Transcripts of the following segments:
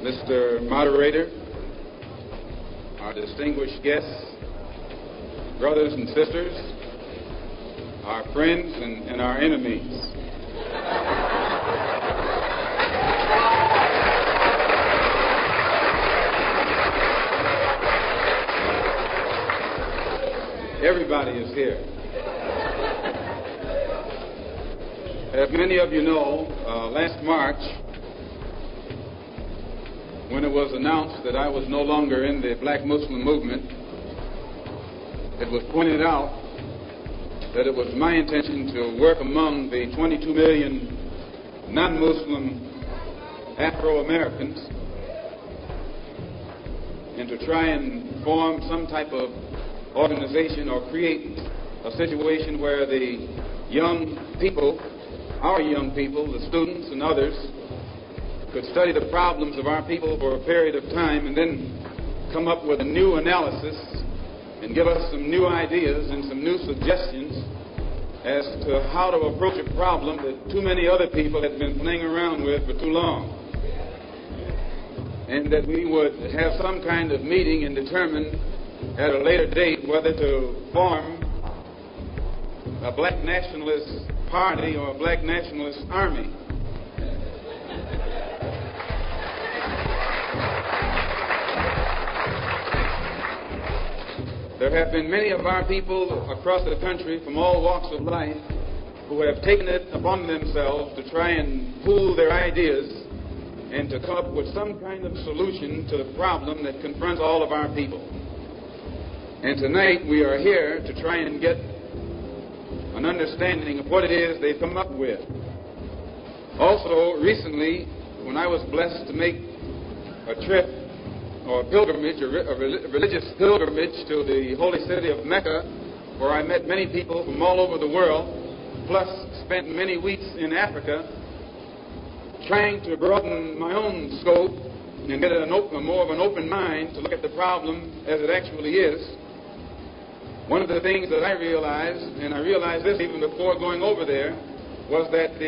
Mr. Moderator, our distinguished guests, brothers and sisters, our friends and our enemies. Everybody is here. As many of you know, last March, when it was announced that I was no longer in the Black Muslim movement, it was pointed out that it was my intention to work among the 22 million non-Muslim Afro-Americans and to try and form some type of organization or create a situation where the young people, our young people, the students and others, could study the problems of our people for a period of time and then come up with a new analysis and give us some new ideas and some new suggestions as to how to approach a problem that too many other people had been playing around with for too long. And that we would have some kind of meeting and determine at a later date whether to form a black nationalist party or a black nationalist army. There have been many of our people across the country from all walks of life who have taken it upon themselves to try and pool their ideas and to come up with some kind of solution to the problem that confronts all of our people. And tonight we are here to try and get an understanding of what it is they've come up with. Also, recently, when I was blessed to make a trip or a pilgrimage, a religious pilgrimage to the holy city of Mecca, where I met many people from all over the world, plus spent many weeks in Africa, trying to broaden my own scope and get more of an open mind to look at the problem as it actually is. One of the things that I realized, and I realized this even before going over there, was that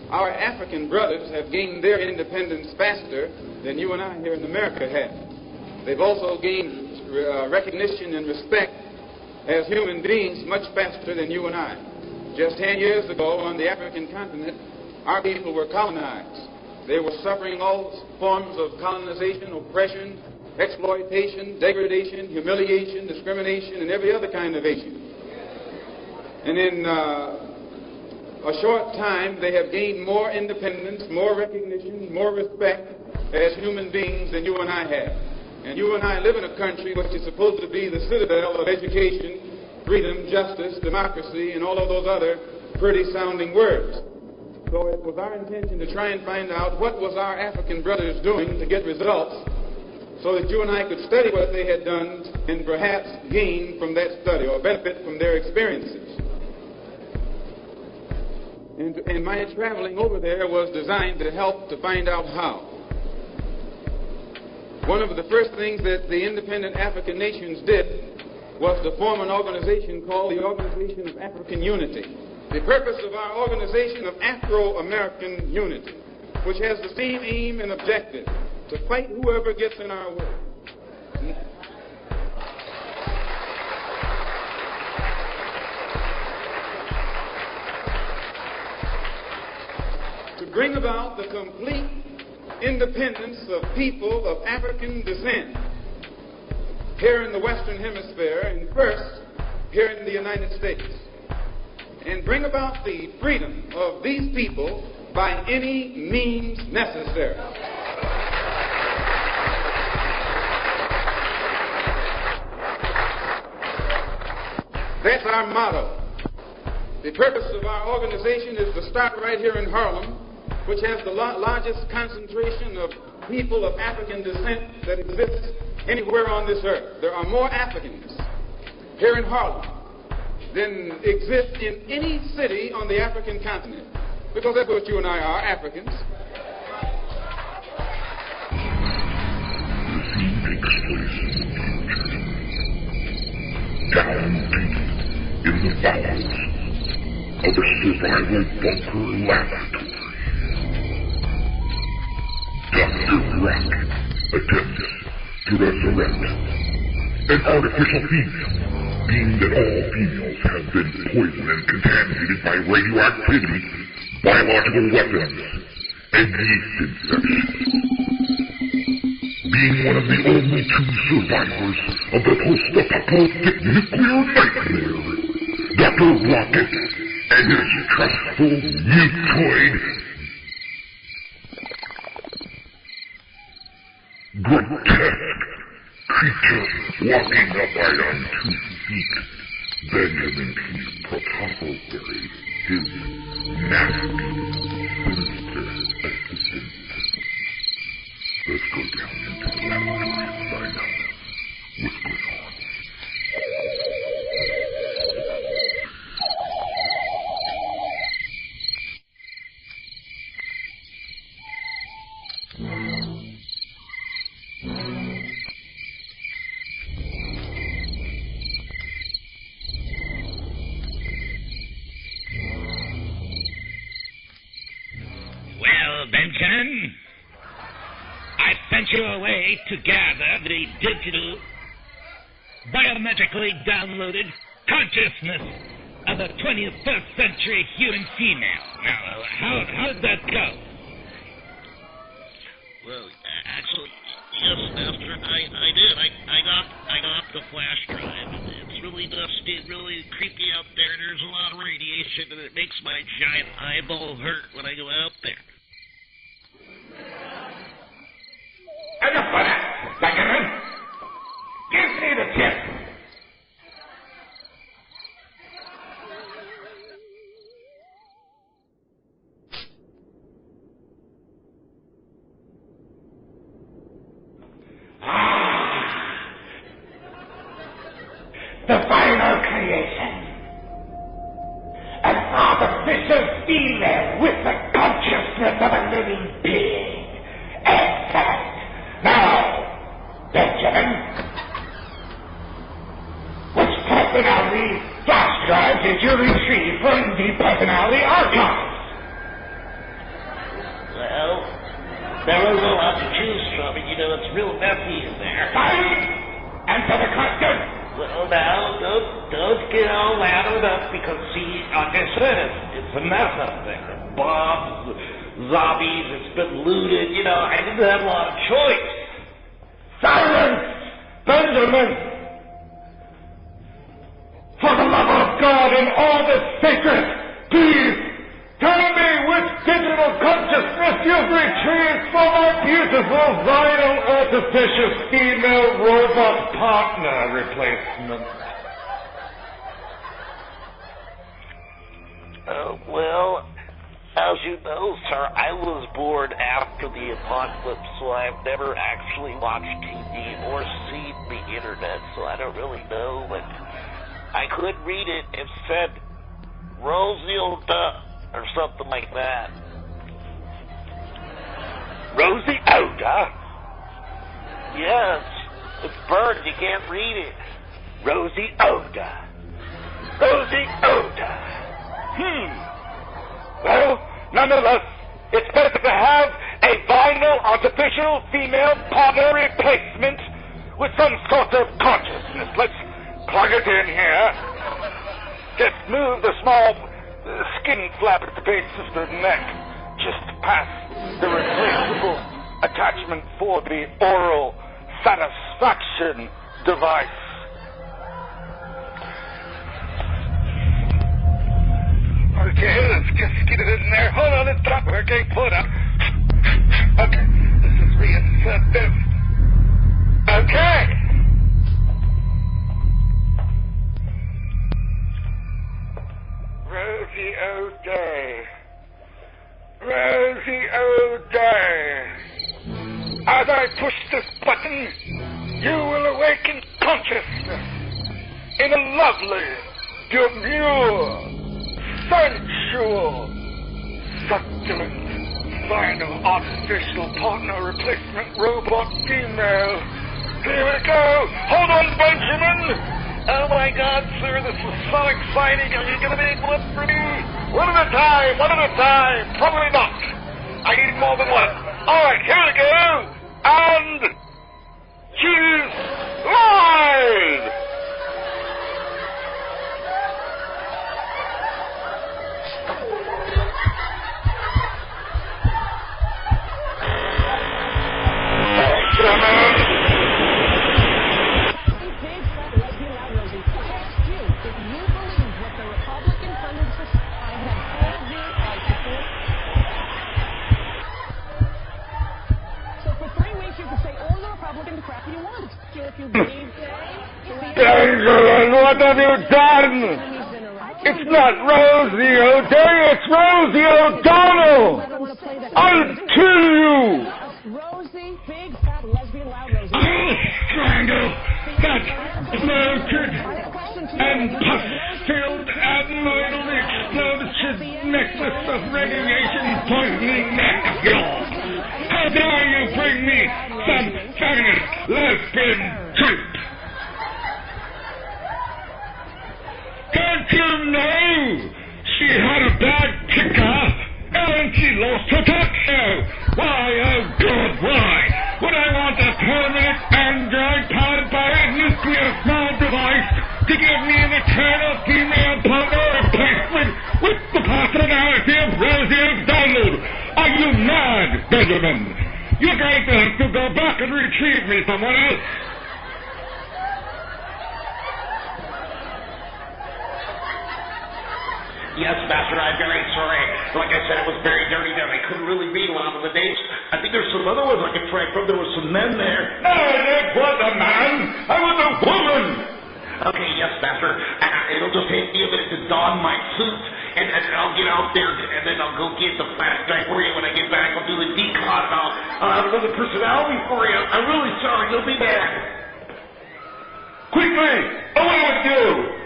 our African brothers have gained their independence faster than you and I here in America have. They've also gained recognition and respect as human beings much faster than you and I. Just 10 years ago on the African continent, our people were colonized. They were suffering all forms of colonization, oppression, exploitation, degradation, humiliation, discrimination, and every other kind of issue. And in a short time, they have gained more independence, more recognition, more respect as human beings than you and I have. And you and I live in a country which is supposed to be the citadel of education, freedom, justice, democracy, and all of those other pretty sounding words. So it was our intention to try and find out what was our African brothers doing to get results so that you and I could study what they had done and perhaps gain from that study or benefit from their experiences. And my traveling over there was designed to help to find out how. One of the first things that the independent African nations did was to form an organization called the Organization of African Unity. The purpose of our Organization of Afro-American Unity, which has the same aim and objective, to fight whoever gets in our way. To bring about the complete independence of people of African descent here in the Western Hemisphere and first here in the United States, and bring about the freedom of these people by any means necessary. That's our motto. The purpose of our organization is to start right here in Harlem, which has the largest concentration of people of African descent that exists anywhere on this earth. There are more Africans here in Harlem than exist in any city on the African continent, because that's what you and I are, Africans. Down deep in the bowels of a survival bunker laboratory, Dr. Rock attempts to resurrect an artificial female, being that all females have been poisoned and contaminated by radioactivity, biological weapons, and yeast infections. Being one of the only two survivors of the post-apocalyptic nuclear nightmare, Dr. Rocket and his trustful mutoid grotesque creature walking upright on 2 feet, Benjamin P. Protopoberry, his nasty, sinister assistant. Let's go down into the laboratory and find out what's going on. Well, Benjamin, I sent you away to gather the digital, biometrically downloaded consciousness of a 21st century human female. Now, how did that go? Well, actually, yes, Master, I did. I got the flash drive. It's really dusty, really creepy out there. There's a lot of radiation, and it makes my giant eyeball hurt when I go out there. Enough of that, Benjamin. Give me the tip. The final creation. An artificial female with the consciousness of a living being. Excellent. Now, Benjamin, which personality flash drive did you retrieve from the personality archives? Well, there was a lot to choose from, and it's real messy in there. Silence! Answer the question! Well, now, don't get all lathered up because, see, like I said, it's a mess up there. Bombs, zombies, it's been looted, I didn't have a lot of choice. Silence! Benjamin! For the love of God and all that's sacred, please tell me which digital consciousness you've retrieved from my beautiful vinyl artificial female robot partner replacement. Well, as you know, sir, I was born after the apocalypse, so I've never actually watched TV or seen the internet, so I don't really know, but I could read it. It said Roseilda or something like that. Roseilda? Yes, it's burned. You can't read it. Roseilda. Roseilda. Well, nonetheless, it's better to have a vinyl artificial female partner replacement with some sort of consciousness. Let's plug it in here. Just move the small skin flap at the base sister's neck just past the replaceable attachment for the oral satisfaction device. Okay, let's just get it in there. Hold on, it's not working. Pull it up. Okay, let's just reinsert this. Okay. Rosie O'Day. Rosie O'Day. As I push this button, you will awaken consciousness in a lovely, demure, sensual, succulent, vinyl artificial partner replacement robot female. Here we go. Hold on, Benjamin. Oh my God, sir, this is so exciting. Are you going to be able to for me? One at a time. Probably not. I need more than one. Alright, here we go. And she's live! What have you done? It's not Rosie O'Day, it's Rosie O'Donnell! I'll kill you! Rosie, big, fat, lesbian, loud Rosie. I'll strangle that bloated and pus-filled adenoidal explosive necklace of radiation poisoning neck of yours! How dare you bring me some feminist lesbian troop? Don't you know she had a bad kicker and she lost her tattoo? Why, oh God, why would I want a permanent android powered by a nuclear small device to give me an eternal female partner replacement with the personality of Rosie O'Donnell? Are you mad, Benjamin? You're going to have to go back and retrieve me someone else. Yes, Master, I'm very sorry. Like I said, it was very dirty there. I couldn't really read a lot of the names. I think there's some other ones I could try from. There were some men there. No, it was a man. I was a woman. Okay, yes, Master. It'll just take me a minute to don my suit, and I'll get out there, and then I'll go get the flash drive for you. When I get back, I'll do the decon. I'll have another personality for you. I'm really sorry. You'll be back. Quickly, away with you.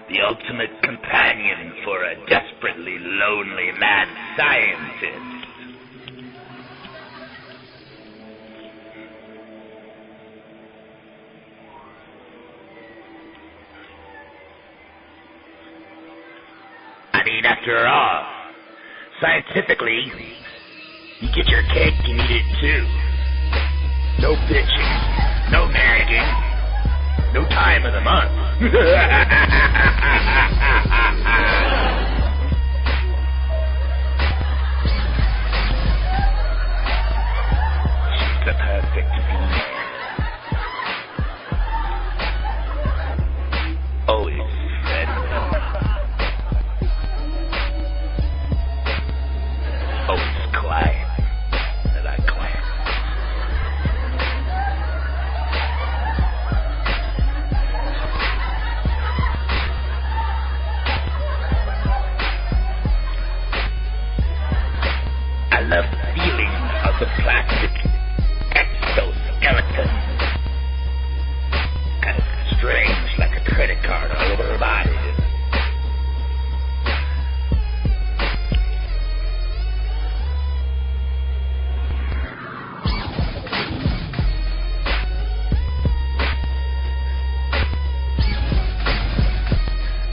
The ultimate companion for a desperately lonely mad scientist. I mean, after all, scientifically, you get your cake and eat it too. No bitching, no nagging, no time of the month. She's the perfect female. Always friendly. Always quiet. I like quiet. I love the feeling of the plastic exoskeleton. Kind of strange, like a credit card all over her body.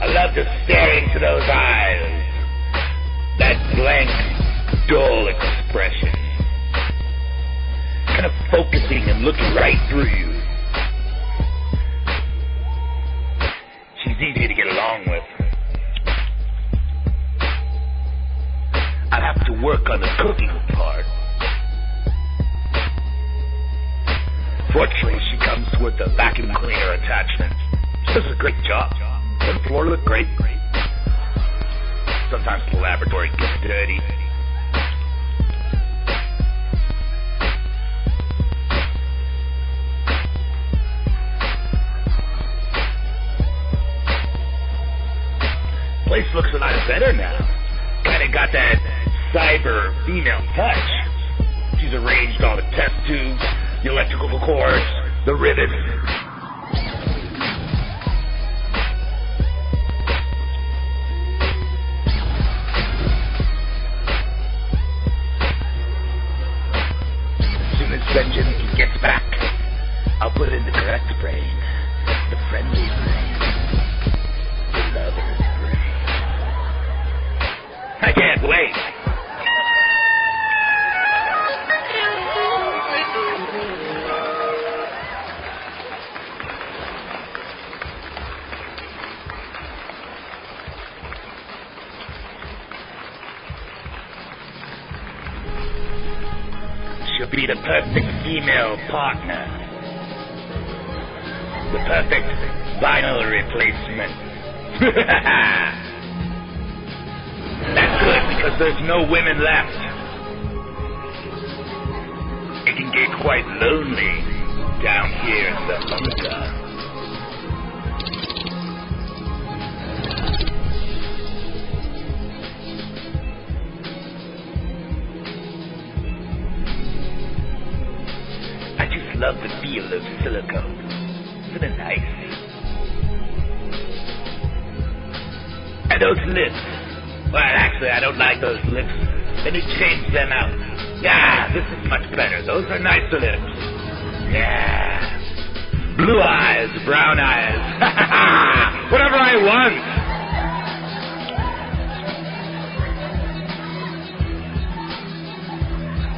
I love to stare into those eyes. That blank, dull expression. Kind of focusing and looking right through you. She's easy to get along with. I'd have to work on the cooking part. Fortunately, she comes with a vacuum cleaner attachment. She does a great job. The floor look great. Sometimes the laboratory gets dirty. Place looks a lot better now. Kinda got that cyber female touch. She's arranged all the test tubes, the electrical cords, the rivets. put in the correct brain. The friendly brain. The lover's brain. I can't wait. She'll be the perfect female partner. The perfect vinyl replacement. That's good because there's no women left. It can get quite lonely down here in the bunker. I just love the feel of silicone. Isn't it nice? And those lips. Well, actually, I don't like those lips. Let me change them out. Yeah, this is much better. Those are nicer lips. Yeah. Blue eyes, brown eyes. Whatever I want.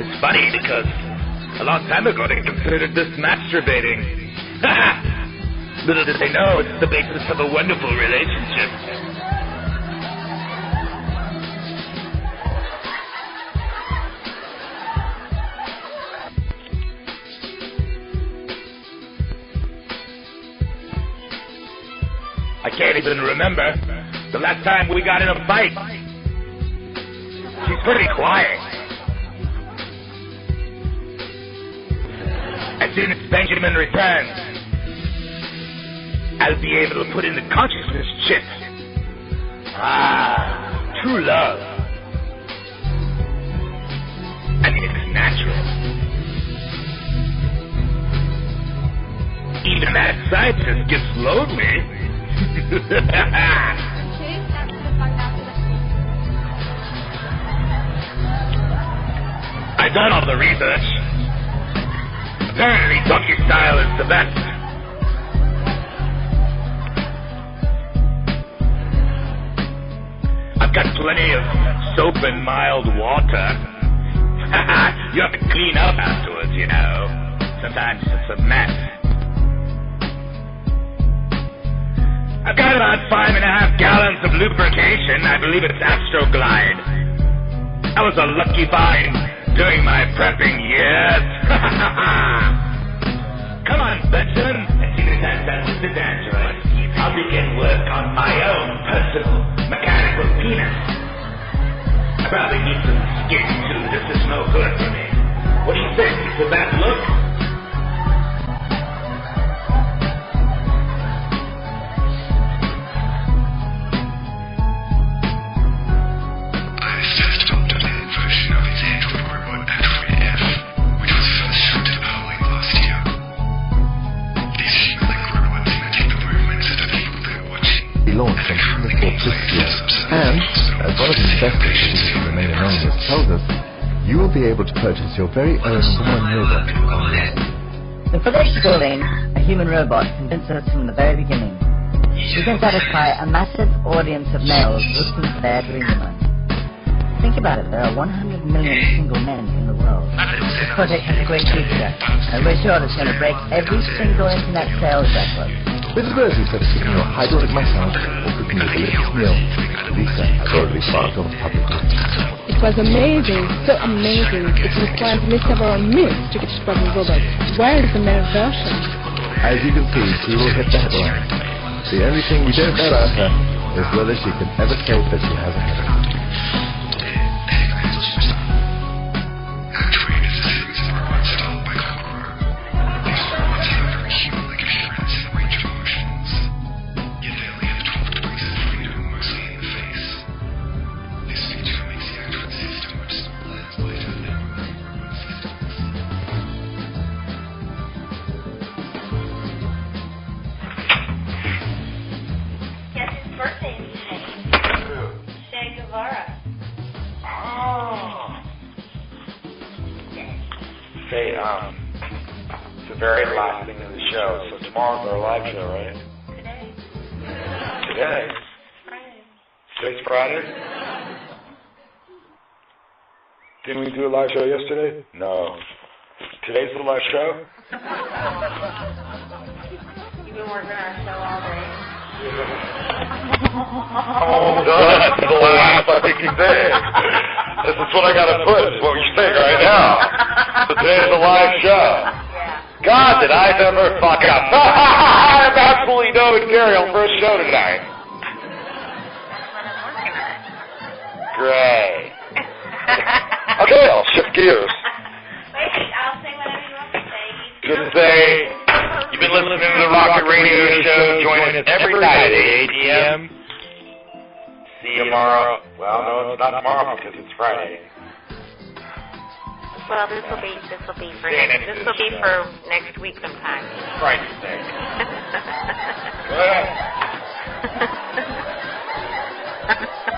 It's funny because a long time ago they considered this masturbating. Little did they know it's the basis of a wonderful relationship. I can't even remember the last time we got in a fight. She's pretty quiet. As soon as Benjamin returns, I'll be able to put in the consciousness chip. Ah, true love. I mean, it's natural. Even that scientist gets lonely. I've done all the research. Apparently, doggy style is the best. I've got plenty of soap and mild water. You have to clean up afterwards, you know. Sometimes it's a mess. I've got about 5.5 gallons of lubrication. I believe it's Astroglide. That was a lucky find during my prepping years. Come on, Benson. As soon as I'm done with this android, I'll begin work on my own personal mechanical penis. I probably need some skin too. This is no good for me. What do you think? Is that look? Launched on Singapore this year, and, as one of the investors who wishes to remain anonymous tells us, you will be able to purchase your very own human robot online. In project building a human robot convinced us from the very beginning. We can satisfy a massive audience of males looking for their dream woman. Think about it, there are 100 million single men in the world. This project has a great future, and we're sure it's going to break every single internet sales record. With the version for taking your hydraulic massage or cooking a delicious meal, Lisa has already sparked on publicly. It was amazing, so amazing. It required me several minutes to get to the robot. Where is the male version? As you can see, she will hit the headline. The only thing we don't know about her is whether she can ever say that she has a headache. the very last thing of the show. So tomorrow's our live show, right? Today. Today's Friday? Didn't we do a live show yesterday? No. Today's the live show? You've been working on our show all day. Oh, that's the last fucking thing. This is what I gotta put, is what you're saying right now. So today's the live show. God, did I ever fuck up. I'm absolutely no material for a show tonight. Great. Okay, I'll shift gears. Wait, I'll say whatever you want to say. Just say, you've been listening to the Rocket Radio Show. Join us every night at 8 p.m. See you tomorrow. Well, no, it's not tomorrow because it's Friday. Well, this will be for next week sometime. Friday's Day. Go ahead.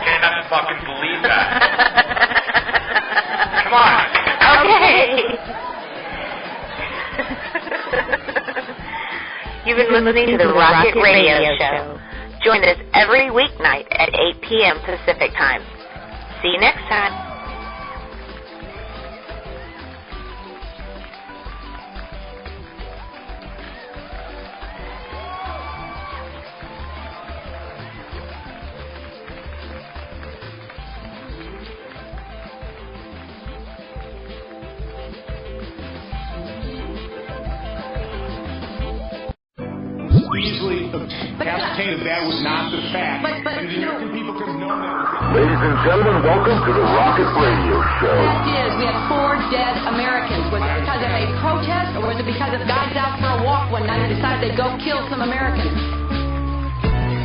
Can't fucking believe that. Come on. Okay. You've been listening to the Rocket Radio Show. Join us every weeknight at 8 p.m. Pacific Time. See you next time. Usually ascertain that was not the fact. And the American people could have known that. Ladies and gentlemen, welcome to the Rocket Radio Show. The fact is, we have 4 dead Americans. Was it because of a protest, or was it because of guys out for a walk one night and decided they'd go kill some Americans?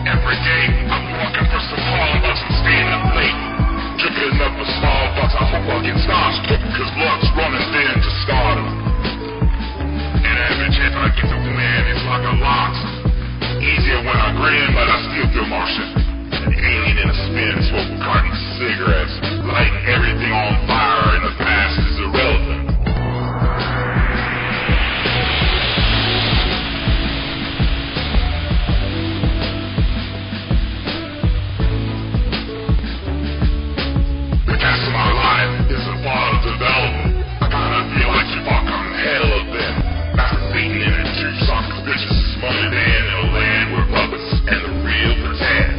Every day, I'm walking for some hard bucks and staying up late. Drinking up a small bucks, I hope I get starstruck, cause luck's running thin to stardom. And every chance I get to win, it's like a loss. Easier when I grin, but I still feel Martian. An alien in a spin, smoking cartons of cigarettes. Lighting everything on fire in the past is irrelevant. The cast of my life is a part of development. I kinda feel like you fuck on hell of them. Masturbating in a juice on cause bitches is money then in a land where puppets and the real pretend.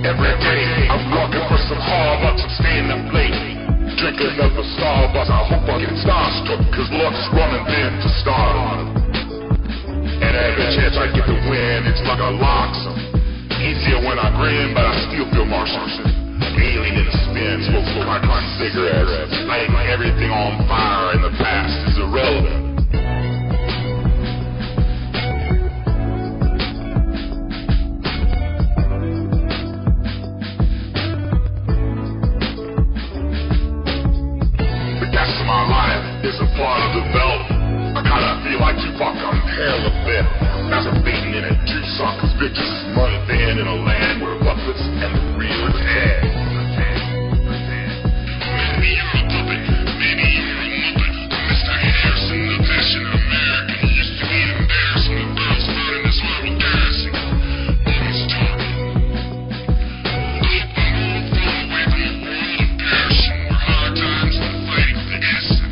Every day I'm walking for some hard bucks and staying up late. Drinking up a Starbucks, I hope I get starstruck cause luck's running thin to stardom. And every chance I get to win, it's like a locksome. Easier when I grin, but I still feel Martian. Alien in a spin, smoking cartons of cigarettes. Lighting everything on fire in the past is irrelevant. The gas of my life is a part of development. I kinda feel like Tupac on hell a bit. Masturbating in a juice sock cause bitches is money thin in a land where puppets and the real dead. Maybe you're a puppet, maybe you're a muppet. Mr. Harrison, the passion of America. He used to be embarrassing. The girls burning this world embarrassing. Always talking. I'm all far away from the world of passion where hard times and fighting's the essence.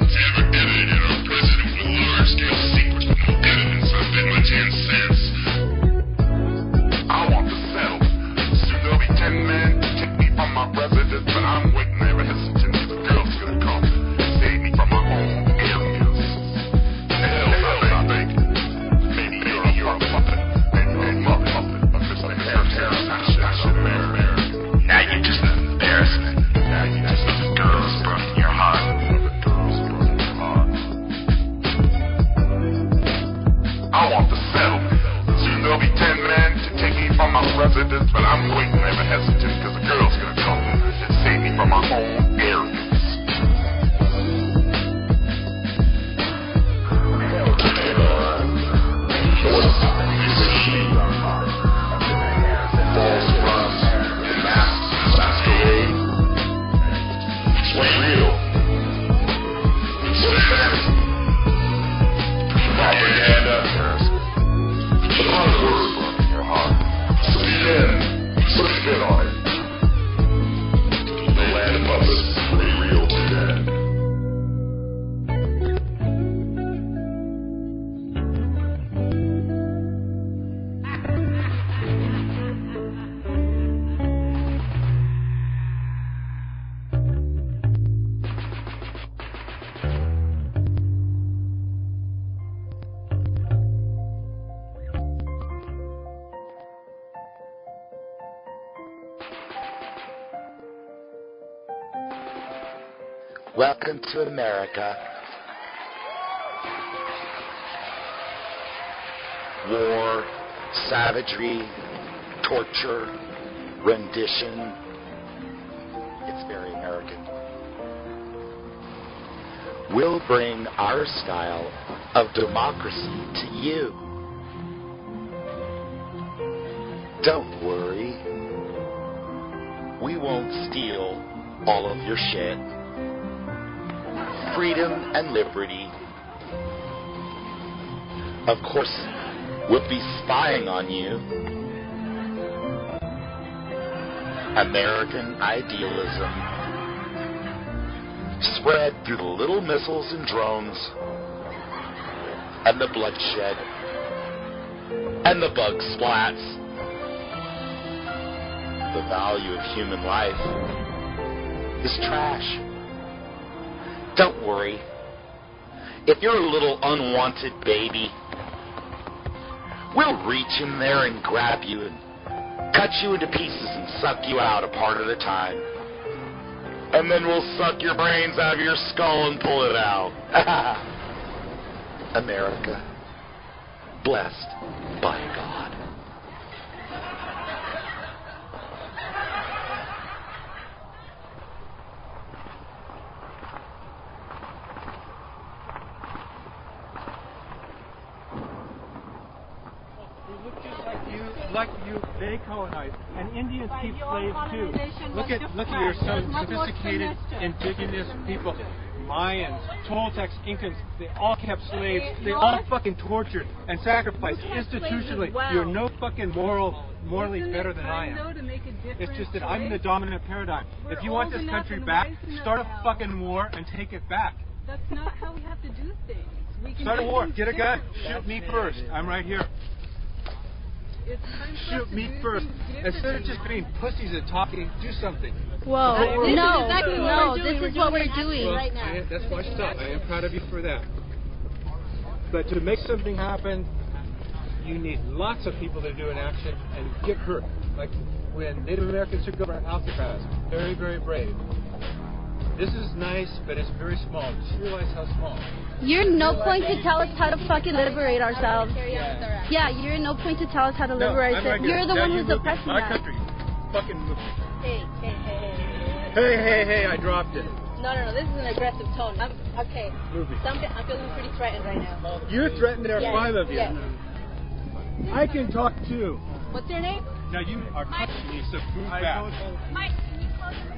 It's ever evident our president with large-scale secrets with no evidence. I bet my 10 cents. I want to settle. Soon there'll be 10 Welcome to America. War, savagery, torture, rendition. It's very American. We'll bring our style of democracy to you. Don't worry. We won't steal all of your shit. Freedom and liberty. Of course, we'll be spying on you. American idealism spread through the little missiles and drones and the bloodshed and the bug splats. The value of human life is trash. Don't worry. If you're a little unwanted baby, we'll reach in there and grab you and cut you into pieces and suck you out a part at a time. And then we'll suck your brains out of your skull and pull it out. America, blessed by God. They colonize, and Indians keep slaves too. Look at your sophisticated indigenous people, Mayans, Toltecs, Incans. They all kept slaves. They all fucking tortured and sacrificed institutionally. You're no fucking morally better than I am. It's just that I'm in the dominant paradigm. If you want this country back, start a fucking war and take it back. That's not how we have to do things. Start a war. Get a gun. Shoot me first. I'm right here. Shoot me first. Instead of just being pussies and talking, do something. Whoa. No, this is what we're doing right now. That's my stuff. I am proud of you for that. But to make something happen, you need lots of people to do an action and get hurt. Like when Native Americans took over Alcatraz. Very, very brave. This is nice, but it's very small. Just realize how small. You're no point to tell us how to fucking liberate ourselves. Yeah, you're no point to tell us how to liberate ourselves. You're the one who's oppressing us. My country. Fucking move. Hey. Hey, I dropped it. No, this is an aggressive tone. Okay. I'm feeling pretty threatened right now. You're threatened, there are 5 of you. Yes. I can talk too. What's your name? Now you are touching me, so move back. Mike, can you close your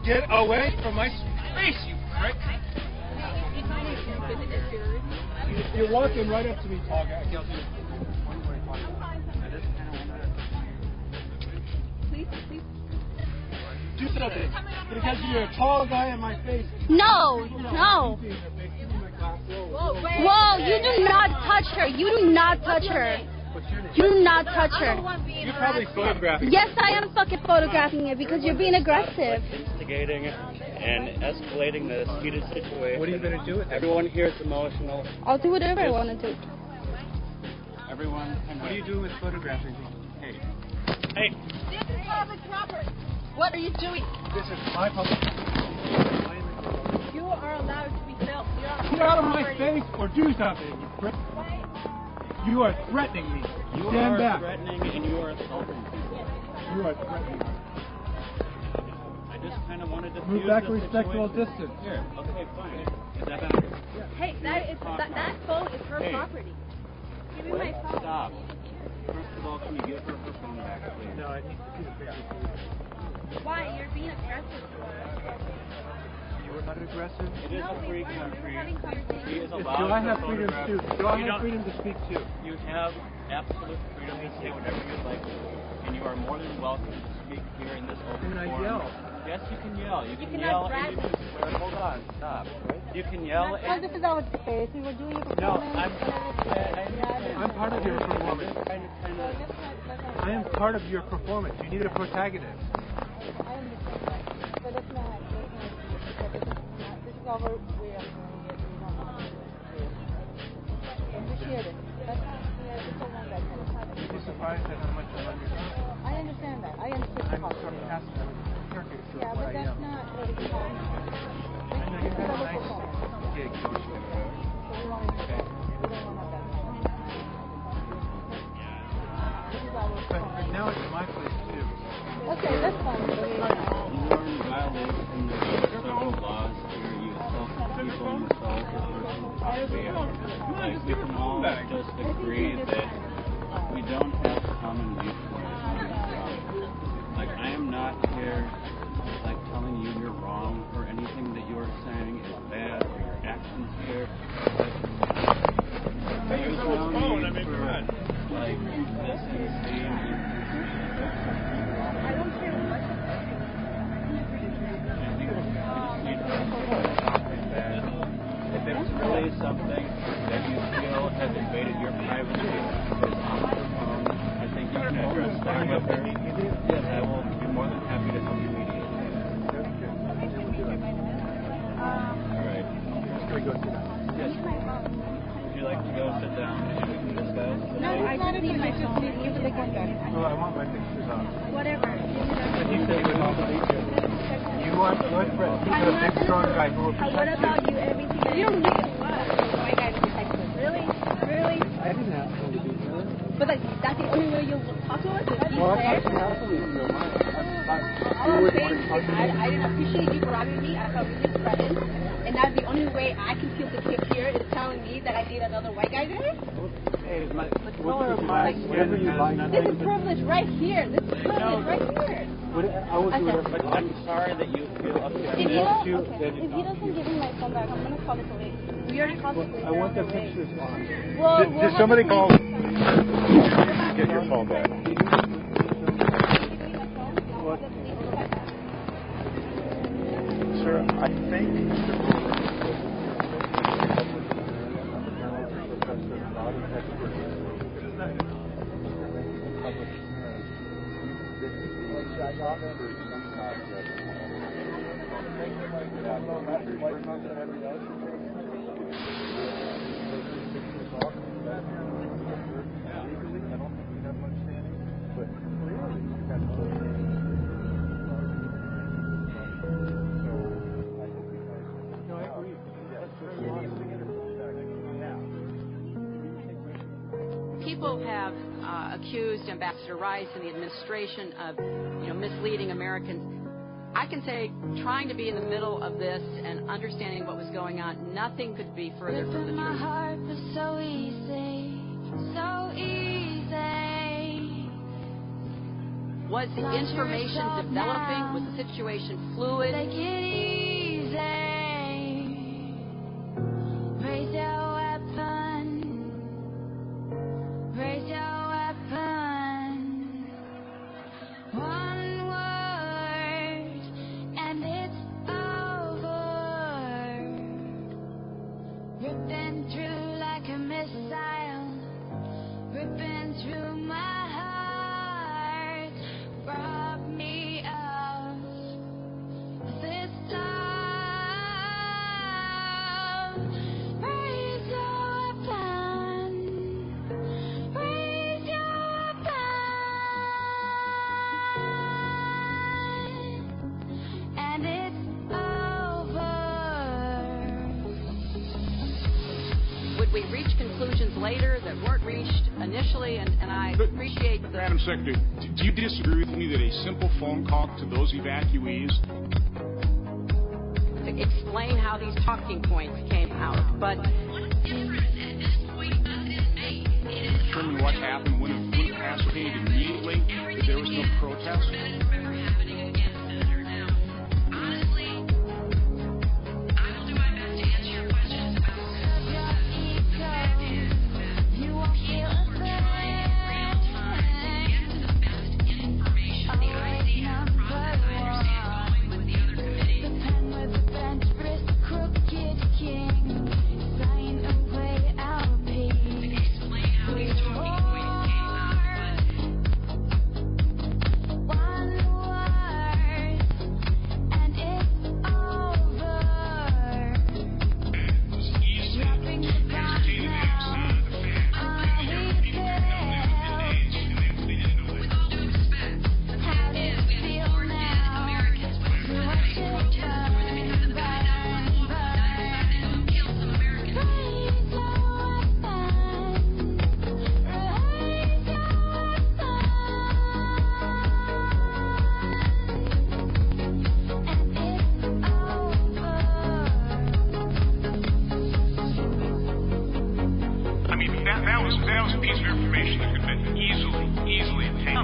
Get away from my space, you prick! You're walking right up to me, tall guy. Please. Do something. Because you're a tall guy in my face. No. Whoa, you do not touch her. You do not touch her. You do not touch her. You're probably photographing. Yes, I am fucking photographing it because you're being aggressive. Instigating and escalating this heated situation. What are you going to do with it? Everyone here is emotional. I'll do whatever I want to do. Everyone. What are you doing with photographing? Hey. This is public property. What are you doing? This is my public property. You are allowed to be filmed. Get out of my face or do something, you prick. You are threatening me. Stand back. Threatening and you are assaulting people. You are threatening me. I just kind of wanted to move back a respectful distance. Here. Okay, fine. Is that better? Yeah. Hey, that phone is her property. Give me my phone. Stop. First of all, can you give her phone back, please? No, I need to see the picture. Why? You're being aggressive to us. You were not aggressive? It is a free country. He is Do allowed I have freedom to speak too? You have absolute freedom to say whatever you'd like to. And you are more than welcome to speak here in this open forum. Can I yell? Yes, you can yell. You can yell and you can swear. Hold on, stop. You can yell and... This is our space. We were doing a performance. No, I'm part of your performance. I am part of your performance. You need a protagonist. I understand that. But that's not. This is our way of doing it. And we shared it. That's not. You'd be surprised at how much I love you. I understand that. I understand. I'm sarcastic. caricature Yeah, of what but I that's am. not what it's called. I know you had a nice gig, don't you? We don't want that. This is our But now it's my place too. Okay, that's fine. You are in violation of several laws here. You assault people, you assault a person's property. Like, we can all just agree that we don't have common viewpoints on this stuff. Like, I am not here, like, telling you you're wrong or anything that you're saying is bad or your actions here. But there's no need for, like, this insane I don't care much of it. if it's really something that you feel has invaded your privacy is on the phone, I think you can address that with her. Yes, I will be more than happy to help you mediate. Alright. Yes. Would you like to go sit down and we can discuss? No, I just need my phone. You can take one back. Well, I want my pictures on. Whatever. But you said you want to look for a big strong guy who will protect What about you? Everything. You don't need a lot. My guy to protect you. Really? Really? I didn't ask him to be there. But like, that's the only way you'll talk to us? Is he's Well, there? I can absolutely do it. All I'm saying is I didn't appreciate you grabbing me. I felt really threatened. And that's the only way I can feel secure here is telling me that I did another white guy there? Hey, the color of my skin you like. This is privilege right here. This is privilege right here. I will do whatever. But I'm sorry that you feel upset. If he doesn't give me my phone back, I'm going to call the police. We already called the police. I want the pictures on. Well, Did somebody call? Get your phone back. What? Sir, I think People have accused Ambassador Rice and the administration of, misleading Americans. I can say, trying to be in the middle of this and understanding what was going on, nothing could be further from the truth. My heart was so easy, so easy. Was the information developing? Was the situation fluid? Take it easy. Raise your weapon. Raise your weapon. One word, and it's over. Ripping through like a missile. Ripping through my heart. Rob me of this time. Raise your weapon. Raise your weapon. And it's over. Would we reach conclusions later that weren't reached initially? And I appreciate the... Madam Secretary, do you disagree with me that a simple phone call to those evacuees to explain how these talking points came out, but determine what happened when it ascertained immediately that there was no protest?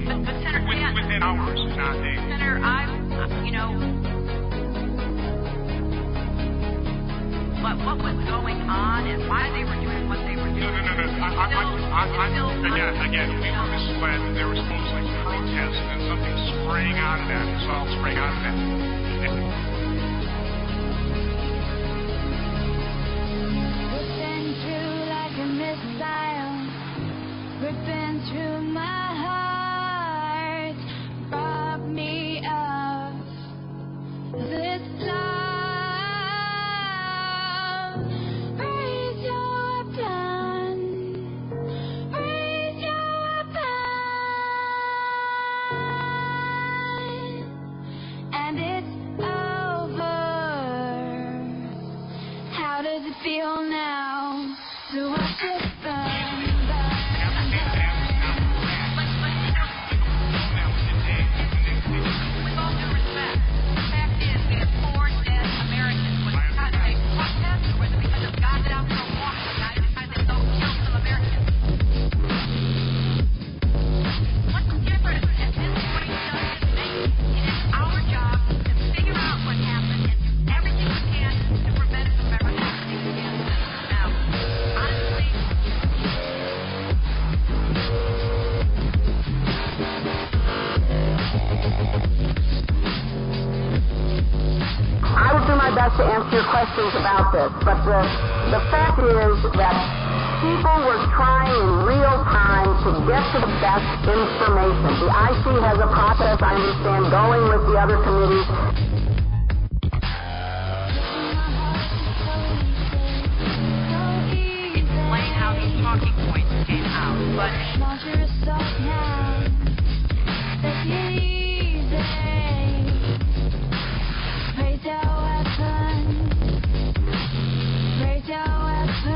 But Senator, within hours, not days. Senator, what was going on and why they were doing what they were doing. No. Again, we were misled that there was supposedly protest and something spraying out of that. It's all spraying out of that. Ripping through like a missile, ripping through my heart, rob me of this love. Raise your weapon, raise your weapon, and it's over. How does it feel now to watch it burn? With all due respect, the fact is we have 4 dead Americans. Was it because they protested or was it because of guys out for a walk? The guys decided to go kill some Americans. What's different at this point does it make? It is our job to figure out what happened and do everything we can to prevent it from ever happening again. Now, honestly, I will do my best to answer your questions about this, but the fact is that people were trying in real time to get to the best information. The IC has a process, I understand, going with the other committees. explain how these talking points came out, but Raise your weapon, raise your weapon.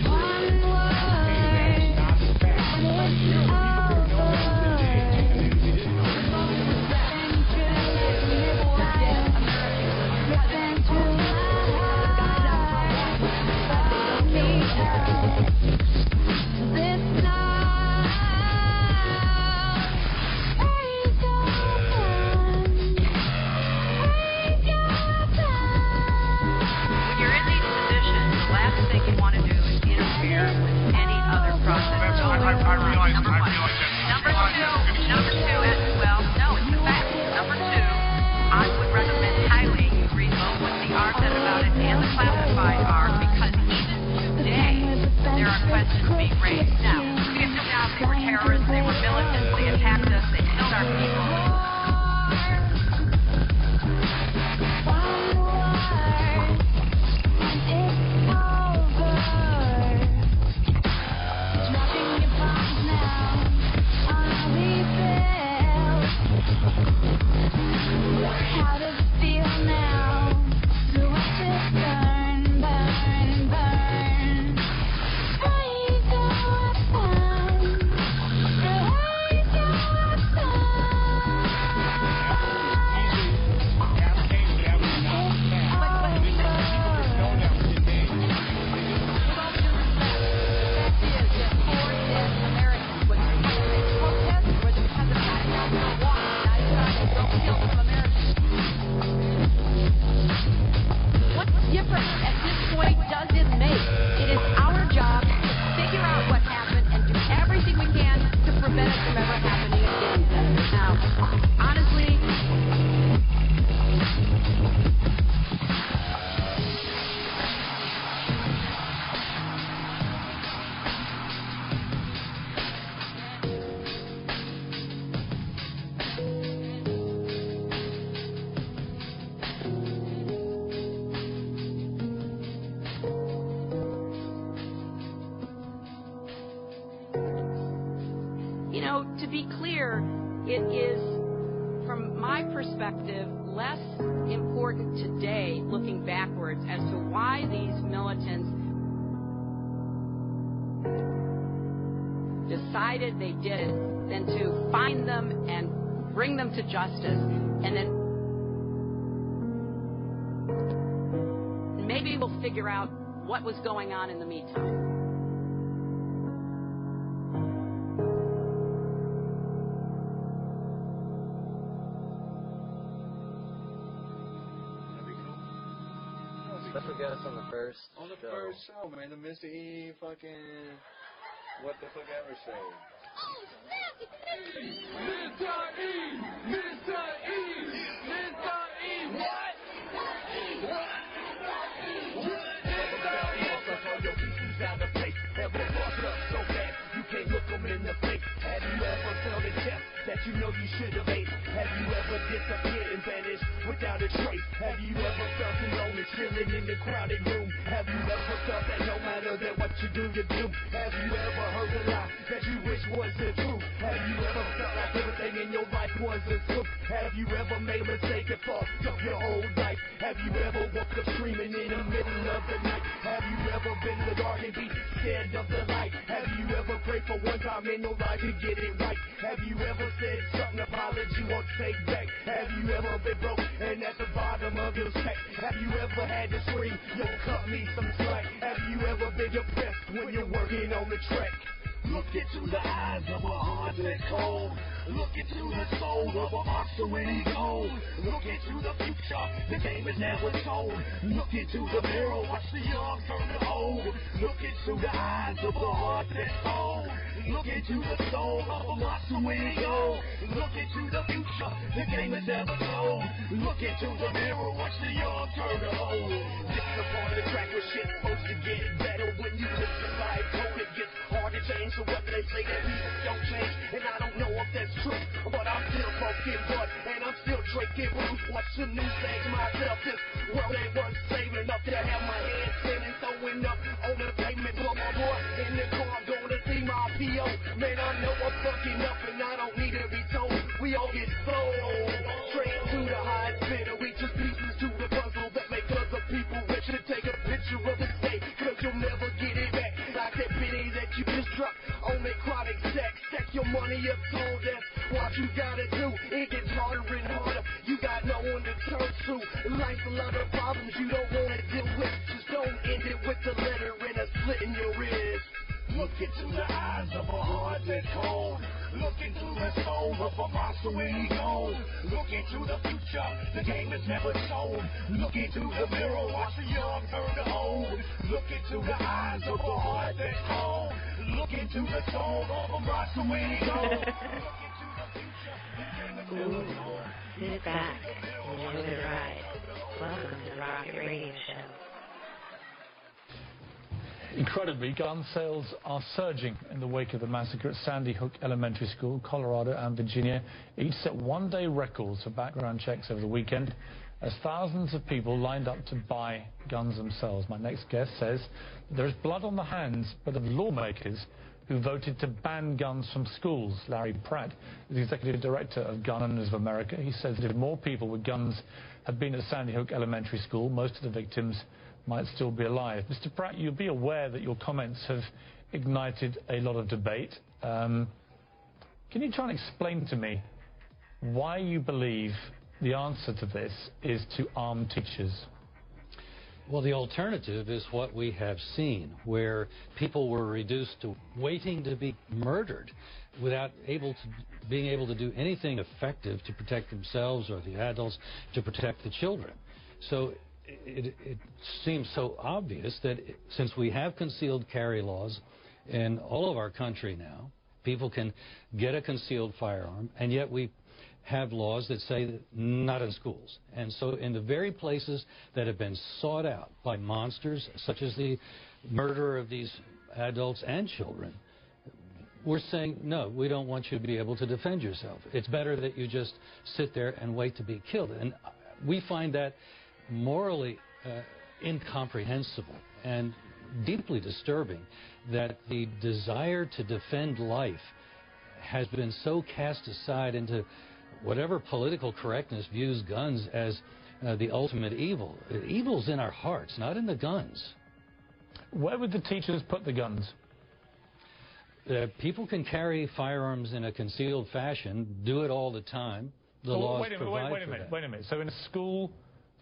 One word, and it's when you're in these positions, the last thing you want to do is interfere with any other process. I realize that. Number two, no, it's the fact. Number two, I would recommend highly you read both what the R said about it and the classified R, because even today there are questions being raised. Now, we get them down, they were terrorists, they were militants, they attacked us, they killed our people. How does it feel now to watch it burn, burn, burn? Raise your weapon, raise your What difference at this point does it make? It is our job to figure out what happened and do everything we can to prevent it from ever happening again, Senator. Now, honestly, to be clear, it is, from my perspective, less important today, looking backwards, as to why these militants decided they did it, than to find them and bring them to justice, and then maybe we'll figure out what was going on in the meantime. Special guest on the first On the show. first show, man. The Mr. E fucking... What the fuck ever show. Mr. E! Mr. E! Mr. E! What? Can't look them in the face. Have you ever felt a death that you know you should have ate? Have you ever disappeared and vanished without a trace? Have you ever felt alone and chilling in the crowded room? Have you ever felt that no matter that what you do, you do? Have you ever heard a lie that you wish was the truth? Have you ever felt like everything in your life was a truth? Have you ever made a mistake and fucked up your whole life? Have you ever woke up screaming in the middle of the night? Have you ever been in the dark and be scared of the light? Have you ever prayed for one time in your life to get it right? Have you ever said something apology won't take back? Have you ever been broke and at the bottom of your sack? Have you ever had to scream, yo, cut me some slack? Have you ever been depressed when you're working on the track? Look into the eyes of a heart that's cold. Look into the soul of a monster when he goes. Look into the future, the game is never told. Look into the mirror, watch the young turn to old. Look into the eyes of a heart that's cold. Look into the soul of a monster when he goes. Look into the future, the game is never told. Look into the mirror, watch the young turn to old. This is the part of the track where shit's supposed to get better. When you listen live code, it gets hard to change. So what they say that people don't change, and I don't know if that's true, but I'm still broken blood, and I'm still drinking booze. Watch the news say to myself, this world ain't worth saving up to have my head spinning, throwing up on the pavement. Put my boy in the car, I'm going to see my P.O. Man, I know I'm fucking up, and I don't need to be told. We all get sold straight to the high bidder. We just pieces to the puzzle that make other people rich. To take a picture of the state, cause you'll never get it back. Like that penny that you just dropped on that chronic sex. Stack your money up tall, that's what you gotta do. It gets harder and harder, you got no one to turn to. Life's a lot of problems you don't wanna deal with. Just don't end it with a letter and a slit in your wrist. Look into the eyes of a heart that's cold. Look into the soul of a monster when he goes. Look into the future, the game is never told. Look into the mirror, watch the young turn to old. Look into the eyes of a heart that's cold. Look into the soul of a monster when he goes. Sit back, enjoy the ride. Welcome to the Rocket Radio Show. Incredibly, gun sales are surging in the wake of the massacre at Sandy Hook Elementary School. Colorado and Virginia each set one-day records for background checks over the weekend as thousands of people lined up to buy guns themselves. My next guest says there is blood on the hands, but of lawmakers who voted to ban guns from schools. Larry Pratt is the Executive Director of Gun Owners of America. He says that if more people with guns had been at Sandy Hook Elementary School, most of the victims might still be alive. Mr. Pratt, you'll be aware that your comments have ignited a lot of debate. Can you try and explain to me why you believe the answer to this is to arm teachers? Well, the alternative is what we have seen, where people were reduced to waiting to be murdered without being able to do anything effective to protect themselves or the adults to protect the children. So it seems so obvious that since we have concealed carry laws in all of our country now, people can get a concealed firearm, and yet we have laws that say that not in schools. And so in the very places that have been sought out by monsters, such as the murder of these adults and children, we're saying, no, we don't want you to be able to defend yourself. It's better that you just sit there and wait to be killed. And we find that morally incomprehensible and deeply disturbing, that the desire to defend life has been so cast aside into whatever political correctness views guns as the ultimate evil. Evil's in our hearts, not in the guns. Where would the teachers put the guns? People can carry firearms in a concealed fashion, do it all the time. The laws provide for that. Wait a minute. So in a school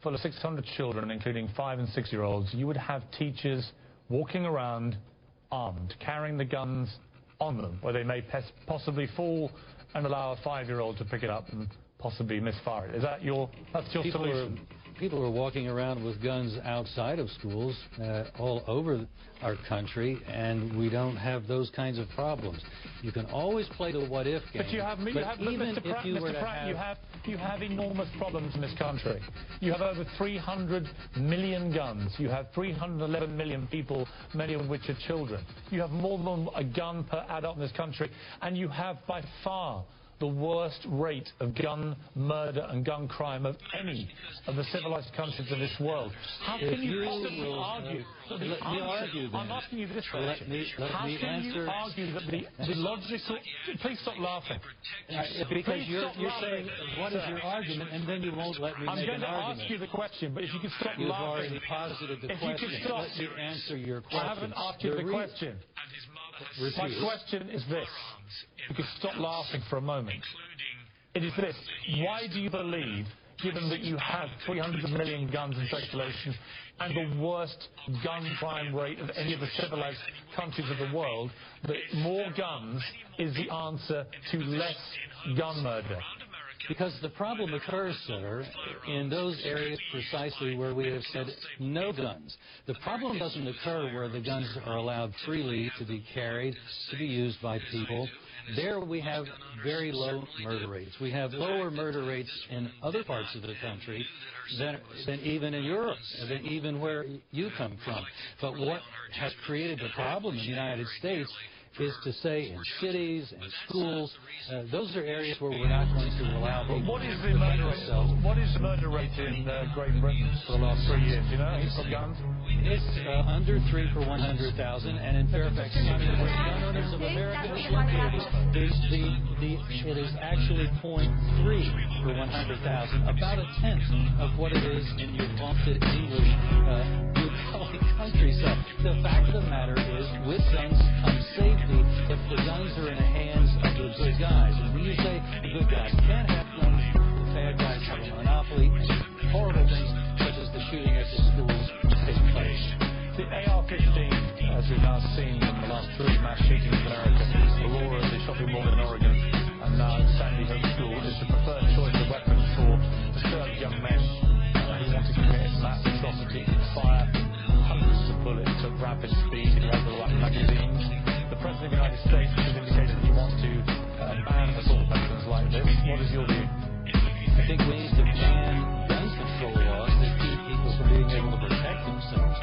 full of 600 children, including 5- and 6-year-olds, you would have teachers walking around armed, carrying the guns on them, where they may possibly fall and allow a 5-year-old to pick it up and possibly misfire it. Is that that's your solution? People are walking around with guns outside of schools all over our country, and we don't have those kinds of problems. You can always play the what-if game. But you have enormous problems in this country. You have over 300 million guns. You have 311 million people, many of which are children. You have more than a gun per adult in this country, and you have by far the worst rate of gun murder and gun crime of any of the civilized countries of this world. How can you possibly argue? I'm asking you this question. How can you argue that the logical... Please stop laughing. Because you're saying, what is your argument, and then you won't let me make an argument. I'm going to ask you the question, but if you could stop laughing... You've already posited the question. Let me answer your question. I haven't asked you the question. My question is this. You can stop laughing for a moment. It is this. Why do you believe, given that you have 300 million guns in circulation and the worst gun crime rate of any of the civilized countries of the world, that more guns is the answer to less gun murder? Because the problem occurs, sir, in those areas precisely where we have said no guns. The problem doesn't occur where the guns are allowed freely to be carried, to be used by people. There we have very low murder rates. We have lower murder rates in other parts of the country than even in Europe, than even where you come from. But what has created the problem in the United States is to say in cities and schools, those are areas where we're not going to allow people What is the murder rate in Great Britain for the last 3 years? You know, for guns? It's under 3 per 100,000, and in Fairfax County, where gun owners of America is located, it is actually 0.3 per 100,000, about a tenth of what it is in your vaunted English blue-collar countryside. The fact of the matter is, with guns comes safety if the guns are in the hands of the good guys. And when you say the good guys can't have guns, the bad guys have a monopoly, horrible things such as the shooting at the schools take place. The AR-15, as we've now seen in the last 3 mass shootings in America, Aurora, the shopping mall in Oregon, and now Sandy Hook School, is the preferred choice of weapons for disturbed young men who want to commit mass atrocity, fire hundreds of bullets at rapid speed in regular magazines. The President of the United States has indicated that he wants to ban assault weapons like this. What is your view? I think we need to ban gun control laws that keep people from being able to protect themselves.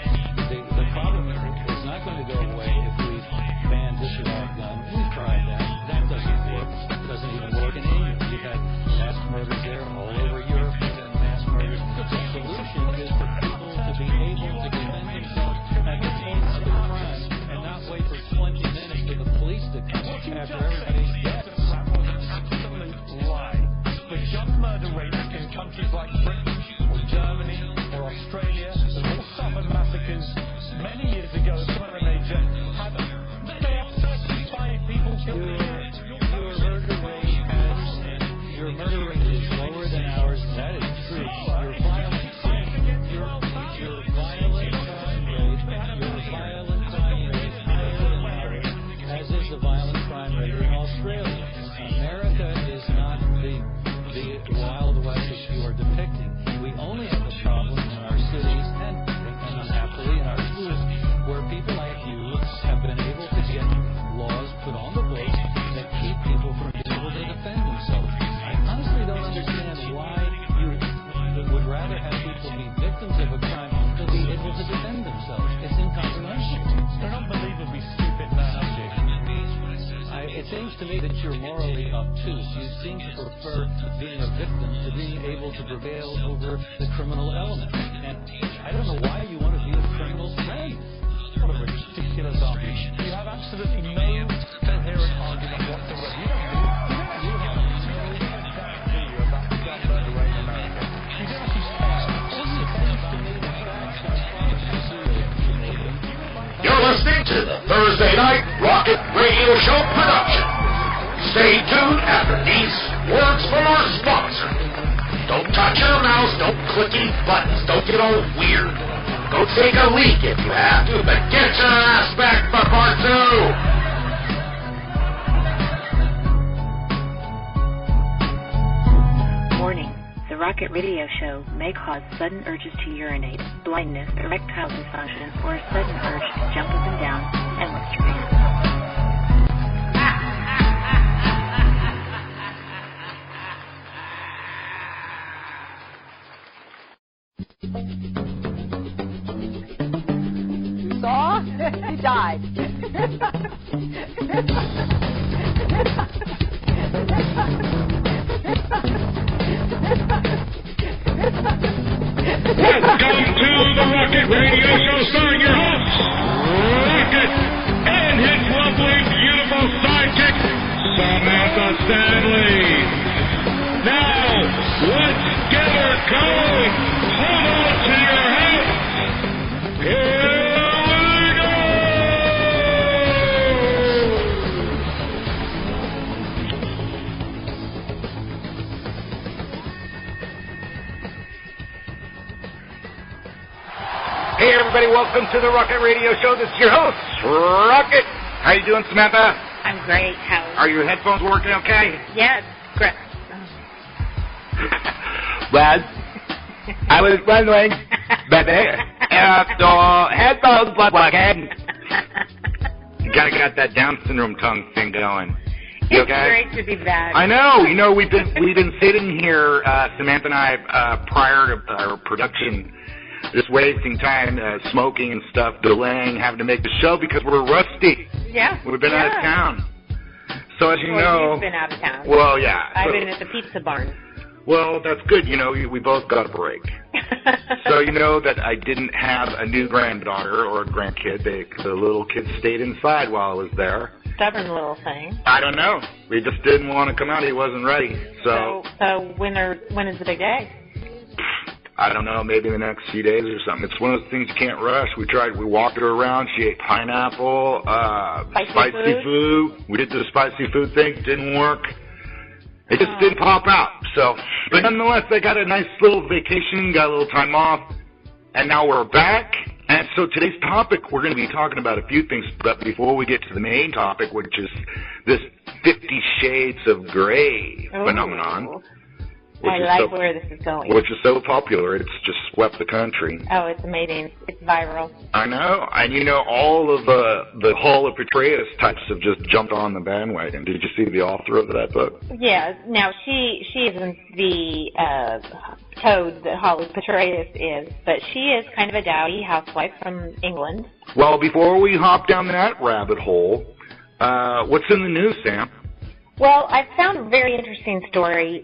The problem is not going to go away if we ban this or that gun. We've tried that. That doesn't work. It doesn't even work in England. You've had mass murders there all over Europe. You've had mass murders. The solution is for people to be able to defend themselves at the scene of the crime and not wait for 20 minutes for the police to come after everybody's dead. Absolute lie. The gun murder rate in countries like Britain or Germany or Australia, the all suffered massacres many years ago, some of the major had 35 people killed. Your murder rate is lower than ours. That is true. Your violent crime rate is higher than ours, as is the violent crime rate in Australia. America is not the Wild West that you are depicting. We only have a problem in our cities and unhappily in our schools, where people like you have been able to get laws put on the books that keep people from being able to defend themselves. I honestly don't understand why you would rather have people be victims of a crime than be able to defend themselves. It's incomprehensible. They're unbelievably stupid now, it seems to me that you're morally obtuse. You seem to prefer being a victim to being able to prevail over the criminal element. And I don't know why you want to be a criminal's friend. What a ridiculous argument. You have absolutely no coherent argument whatsoever. You have no idea about the gun murder rate in America. You don't actually You're listening to the Thursday Night Rocket Radio Show production. Stay tuned after these words from our sponsor. Don't touch your mouse, don't click any buttons, don't get all weird. Go take a leak if you have to, but get your ass back for part 2. Warning. The Rocket Radio Show may cause sudden urges to urinate, blindness, erectile dysfunction, or a sudden urge to jump up and down and lift your hands. You saw? He died. Welcome to the Rocket Radio Show, starring your hosts, Rocket and his lovely, beautiful sidekick, Samantha Stanley. Now, let's get her going. Hold on to your hats. Here we go. Hey everybody, welcome to the Rocket Radio Show. This is your host, Rocket. How you doing, Samantha? I'm great. How Are your headphones working okay? Yes, great. Well, I was wondering, baby, if the headphones were working. You gotta get that Down syndrome tongue thing going. You It's okay? great to be back. I know. You know, we've been sitting here, Samantha and I, prior to our production, just wasting time, smoking and stuff, delaying, having to make the show because we're rusty. Yeah. We've been out of town. So as you know, You've been out of town. Well, yeah. I've been at the pizza barn. Well, that's good. You know, we both got a break. So you know that I didn't have a new granddaughter or a grandkid. The little kid stayed inside while I was there. Stubborn little thing. I don't know. We just didn't want to come out. He wasn't ready. So when is the big day? I don't know, maybe in the next few days or something. It's one of those things you can't rush. We walked her around. She ate pineapple, spicy food. We did the spicy food thing. Didn't work. It just didn't pop out. So, but nonetheless, I got a nice little vacation, got a little time off, and now we're back. And so today's topic, we're going to be talking about a few things. But before we get to the main topic, which is this 50 Shades of Grey phenomenon. I like where this is going. Which is so popular, it's just swept the country. Oh, it's amazing. It's viral. I know. And you know, all of the Hall of Petraeus types have just jumped on the bandwagon. Did you see the author of that book? Yeah. Now, she isn't the toad that Holly Petraeus is, but she is kind of a dowdy housewife from England. Well, before we hop down that rabbit hole, what's in the news, Sam? Well, I found a very interesting story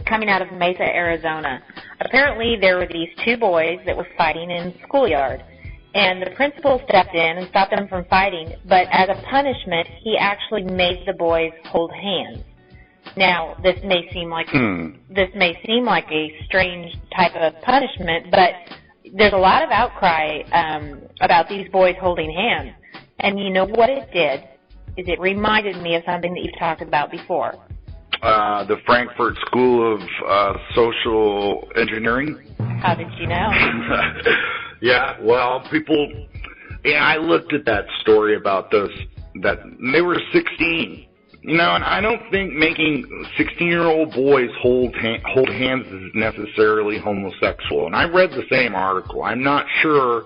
coming out of Mesa, Arizona. Apparently, there were these two boys that were fighting in the schoolyard, and the principal stepped in and stopped them from fighting, but as a punishment, he actually made the boys hold hands. Now, this may seem like a strange type of punishment, but there's a lot of outcry about these boys holding hands. And you know what it did? Is it reminded me of something that you've talked about before. The Frankfurt School of Social Engineering. How did you know? Yeah, well, I looked at that story about that they were 16. You know, and I don't think making 16-year-old boys hold hands is necessarily homosexual. And I read the same article. I'm not sure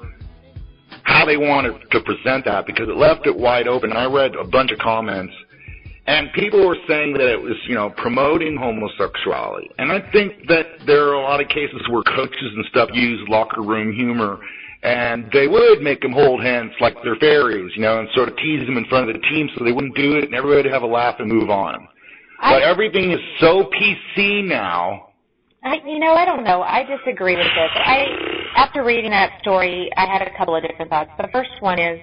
how they wanted to present that because it left it wide open. I read a bunch of comments, and people were saying that it was, you know, promoting homosexuality. And I think that there are a lot of cases where coaches and stuff use locker room humor, and they would make them hold hands like they're fairies, you know, and sort of tease them in front of the team so they wouldn't do it, and everybody would have a laugh and move on. But everything is so PC now. I don't know. I disagree with this. After reading that story, I had a couple of different thoughts. The first one is,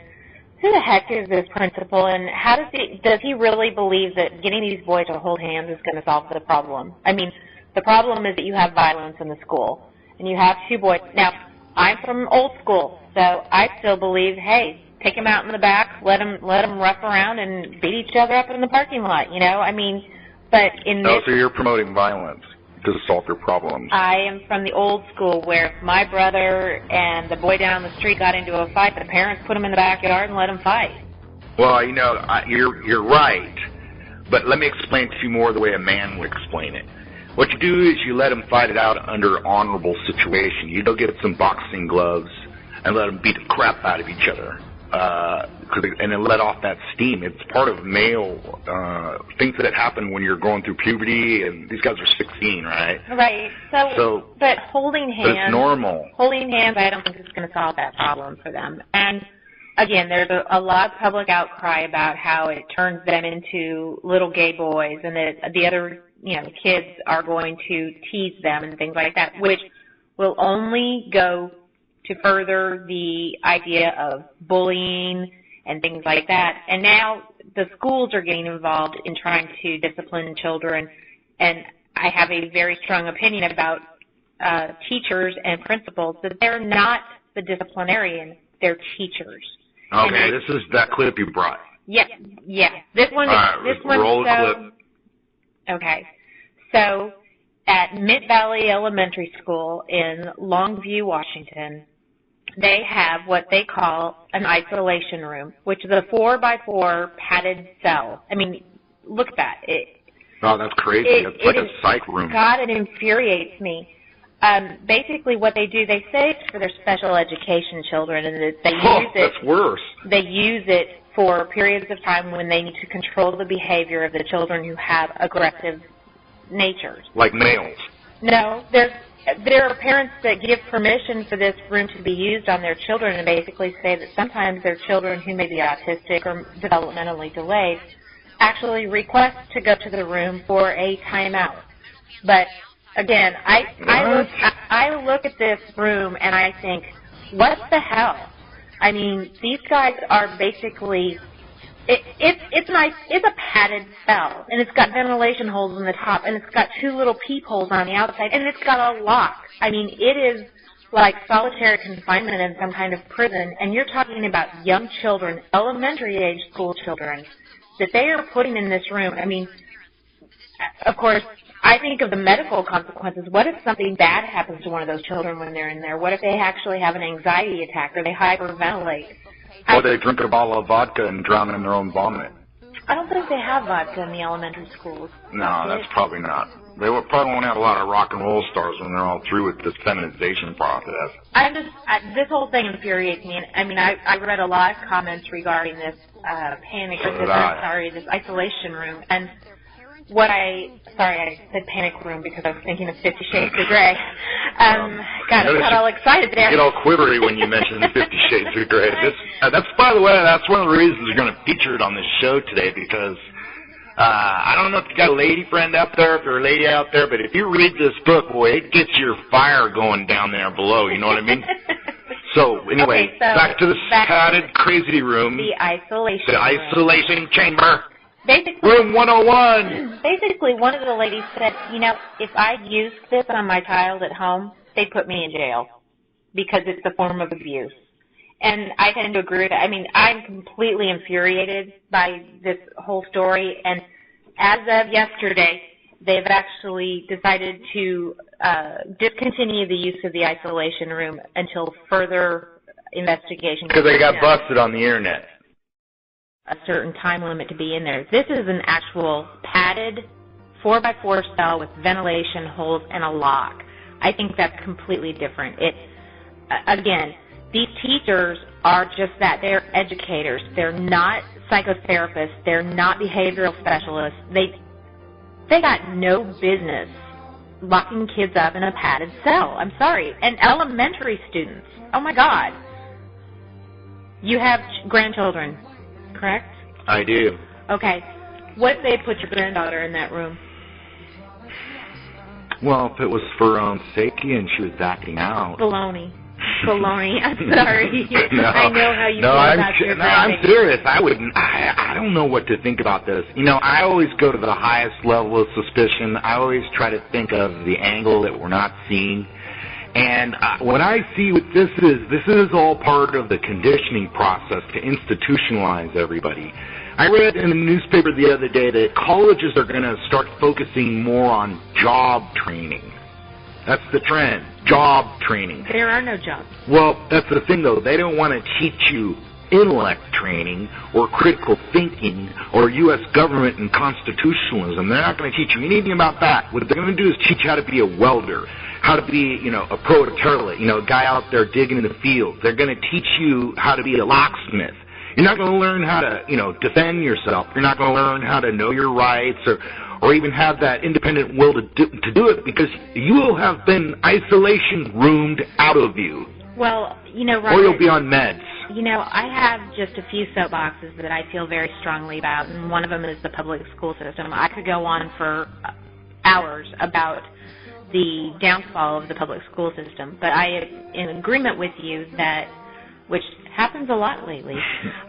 who the heck is this principal, and how does he really believe that getting these boys to hold hands is going to solve the problem? I mean, the problem is that you have violence in the school, and you have two boys. Now, I'm from old school, so I still believe, hey, take them out in the back, let them rough around and beat each other up in the parking lot. You know, I mean, but in this, so you're promoting violence to solve your problems. I am from the old school where if my brother and the boy down the street got into a fight, the parents put them in the backyard and let them fight. Well, you know, you're right, but let me explain to you more the way a man would explain it. What you do is you let them fight it out under honorable situation. You go get some boxing gloves and let them beat the crap out of each other. And then let off that steam. It's part of male things that happen when you're going through puberty, and these guys are 16, right? Right. But holding hands. But it's normal. Holding hands, I don't think is going to solve that problem for them. And again, there's a lot of public outcry about how it turns them into little gay boys, and that the other, kids are going to tease them and things like that, which will only go to further the idea of bullying and things like that. And now the schools are getting involved in trying to discipline children, and I have a very strong opinion about teachers and principals that they're not the disciplinarian, they're teachers. Okay, this is that clip you brought. Yeah. This one. Roll the clip. Okay, so at Mid Valley Elementary School in Longview, Washington, they have what they call an isolation room, which is a 4x4 padded cell. I mean, look at that. Oh, that's crazy. It's like a psych room. God, it infuriates me. Basically, what they do, they say it's for their special education children, and that they use it. That's worse. They use it for periods of time when they need to control the behavior of the children who have aggressive natures. Like males. No, there are parents that give permission for this room to be used on their children and basically say that sometimes their children who may be autistic or developmentally delayed actually request to go to the room for a timeout. But again, I look at this room and I think, what the hell? I mean, these guys are basically, it's a padded cell, and it's got ventilation holes in the top, and it's got 2 little peepholes on the outside, and it's got a lock. I mean, it is like solitary confinement in some kind of prison, and you're talking about young children, elementary age school children, that they are putting in this room. I mean, of course, I think of the medical consequences. What if something bad happens to one of those children when they're in there? What if they actually have an anxiety attack or they hyperventilate? Or they drink a bottle of vodka and drown in their own vomit. I don't think they have vodka in the elementary schools. No, that's probably not. They probably won't have a lot of rock and roll stars when they're all through with this feminization process. This whole thing infuriates me. I mean, I read a lot of comments regarding this this isolation room, and I said panic room because I was thinking of 50 Shades of Grey. God, I got all excited there. You get all quivery when you mention 50 Shades of Grey. That's, by the way, that's one of the reasons we're going to feature it on this show today, because I don't know if you got a lady friend out there, if you're a lady out there, but if you read this book, boy, it gets your fire going down there below, you know what I mean? So, anyway, back to the padded crazy room. The isolation The isolation chamber. Basically, Room 101. Basically, one of the ladies said, if I used this on my child at home, they'd put me in jail because it's a form of abuse. And I tend to agree with that. I mean, I'm completely infuriated by this whole story. And as of yesterday, they've actually decided to discontinue the use of the isolation room until further investigation. Because they got busted on the internet. A certain time limit to be in there. This is an actual padded 4x4 cell with ventilation holes and a lock. I think that's completely different. Again, these teachers are just that. They're educators. They're not psychotherapists. They're not behavioral specialists. They got no business locking kids up in a padded cell. I'm sorry. And elementary students. Oh, my God. You have grandchildren, correct? I do. Okay. What if they put your granddaughter in that room? Well, if it was for her own safety and she was acting out. Baloney. I'm sorry. No, I know how you feel about your No, I'm serious. I don't know what to think about this. I always go to the highest level of suspicion. I always try to think of the angle that we're not seeing. And what I see with this is all part of the conditioning process to institutionalize everybody. I read in the newspaper the other day that colleges are going to start focusing more on job training. That's the trend, job training. There are no jobs. Well, that's the thing, though. They don't want to teach you intellect training or critical thinking or U.S. government and constitutionalism. They're not going to teach you anything about that. What they're going to do is teach you how to be a welder, how to be, a proletariat, a guy out there digging in the field. They're going to teach you how to be a locksmith. You're not going to learn how to, defend yourself. You're not going to learn how to know your rights or even have that independent will to do it, because you will have been isolation roomed out of you. Well, Robert, or you'll be on meds. I have just a few soapboxes that I feel very strongly about, and one of them is the public school system. I could go on for hours about the downfall of the public school system, but I am in agreement with you that, which happens a lot lately,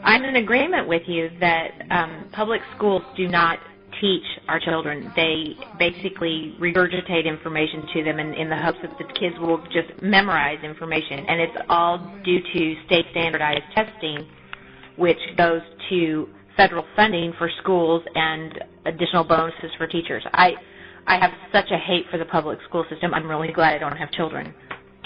I'm in agreement with you that public schools do not teach our children. They basically regurgitate information to them in the hopes that the kids will just memorize information, and it's all due to state standardized testing, which goes to federal funding for schools and additional bonuses for teachers. I have such a hate for the public school system. I'm really glad I don't have children.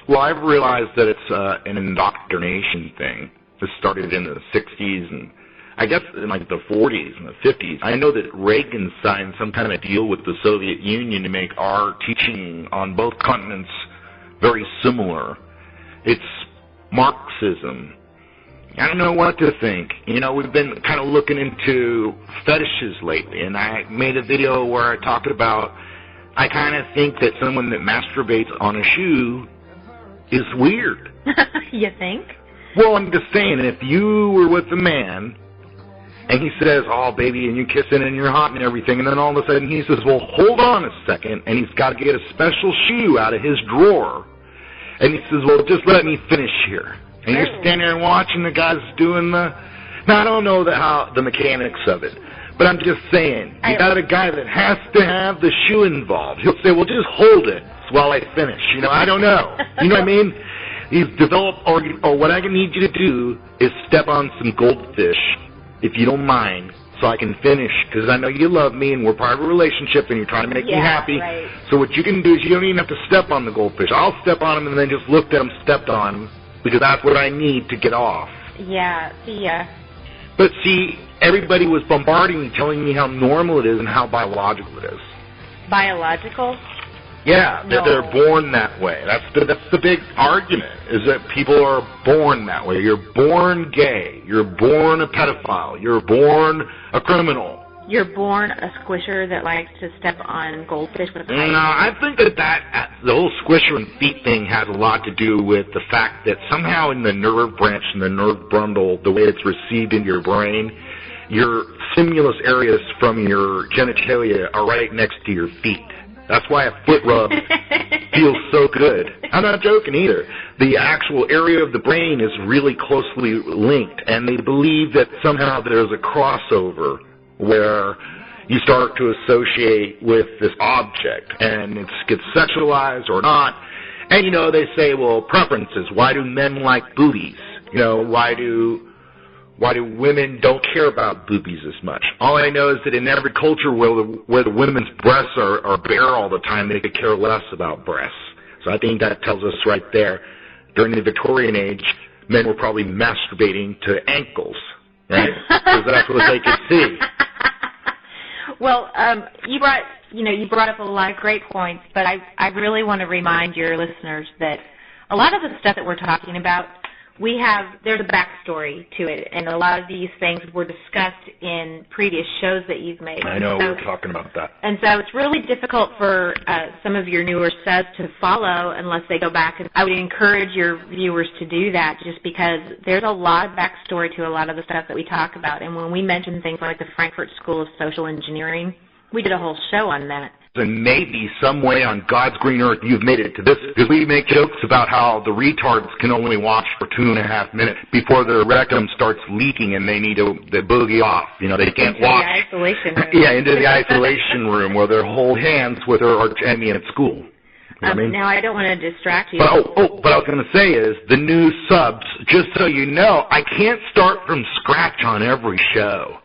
Well, I've realized that it's an indoctrination thing. This started in the 60s and I guess in like the 40s and the 50s. I know that Reagan signed some kind of deal with the Soviet Union to make our teaching on both continents very similar. It's Marxism. I don't know what to think. We've been kind of looking into fetishes lately, and I made a video where I talked about, I kind of think that someone that masturbates on a shoe is weird. You think? Well, I'm just saying, if you were with a man, and he says, oh, baby, and you're kissing and you're hot and everything, and then all of a sudden he says, well, hold on a second, and he's got to get a special shoe out of his drawer, and he says, well, just let me finish here. And you're standing there and watching the guys doing now, I don't know how the mechanics of it, but I'm just saying, you got a guy that has to have the shoe involved. He'll say, well, just hold it while I finish. I don't know. You know what I mean? He's developed, or what I need you to do is step on some goldfish, if you don't mind, so I can finish, because I know you love me and we're part of a relationship and you're trying to make me happy. Right. So what you can do is you don't even have to step on the goldfish. I'll step on them and then just look at them, stepped on them, because that's what I need to get off. Yeah, But see, everybody was bombarding me, telling me how normal it is and how biological it is. Biological? Yeah, no. They're born that way. That's the big argument, is that people are born that way. You're born gay. You're born a pedophile. You're born a criminal. You're born a squisher that likes to step on goldfish with a pipe. No, I think that the whole squisher and feet thing has a lot to do with the fact that somehow in the nerve branch and the nerve bundle, the way it's received into your brain, your stimulus areas from your genitalia are right next to your feet. That's why a foot rub feels so good. I'm not joking either. The actual area of the brain is really closely linked, and they believe that somehow there's a crossover where you start to associate with this object, and it gets sexualized or not. And, they say, well, preferences. Why do men like boobies? Why do women don't care about boobies as much? All I know is that in every culture where the women's breasts are bare all the time, they could care less about breasts. So I think that tells us right there, during the Victorian age, men were probably masturbating to ankles, right? Because that's what they could see. Well, you brought up a lot of great points, but I really want to remind your listeners that a lot of the stuff that we're talking about, there's a backstory to it, and a lot of these things were discussed in previous shows that you've made. I know, we're talking about that. And so it's really difficult for some of your newer subs to follow unless they go back. And I would encourage your viewers to do that, just because there's a lot of backstory to a lot of the stuff that we talk about. And when we mention things like the Frankfurt School of Social Engineering, we did a whole show on that. And maybe some way on God's green earth you've made it to this, because we make jokes about how the retards can only watch for 2.5 minutes before their rectum starts leaking and they need to boogie off. They can't watch. Into the isolation room. Yeah, into the isolation room where they hold hands with their arch enemy at school. You know what I mean? Now, I don't want to distract you. But what I was going to say is, the new subs, just so you know, I can't start from scratch on every show.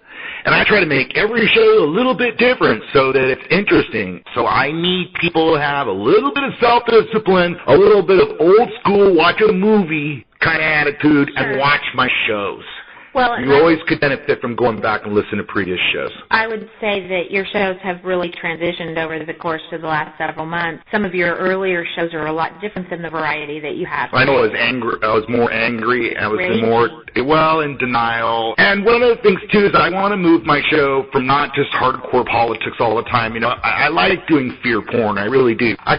And I try to make every show a little bit different so that it's interesting. So I need people to have a little bit of self-discipline, a little bit of old school, watch a movie kind of attitude, and watch my shows. Well, you always could benefit from going back and listening to previous shows. I would say that your shows have really transitioned over the course of the last several months. Some of your earlier shows are a lot different than the variety that you have. I know I was angry. I was more angry. I was Ragey. more, in denial. And one of the things, too, is I want to move my show from not just hardcore politics all the time. You know, I like doing fear porn. I really do. I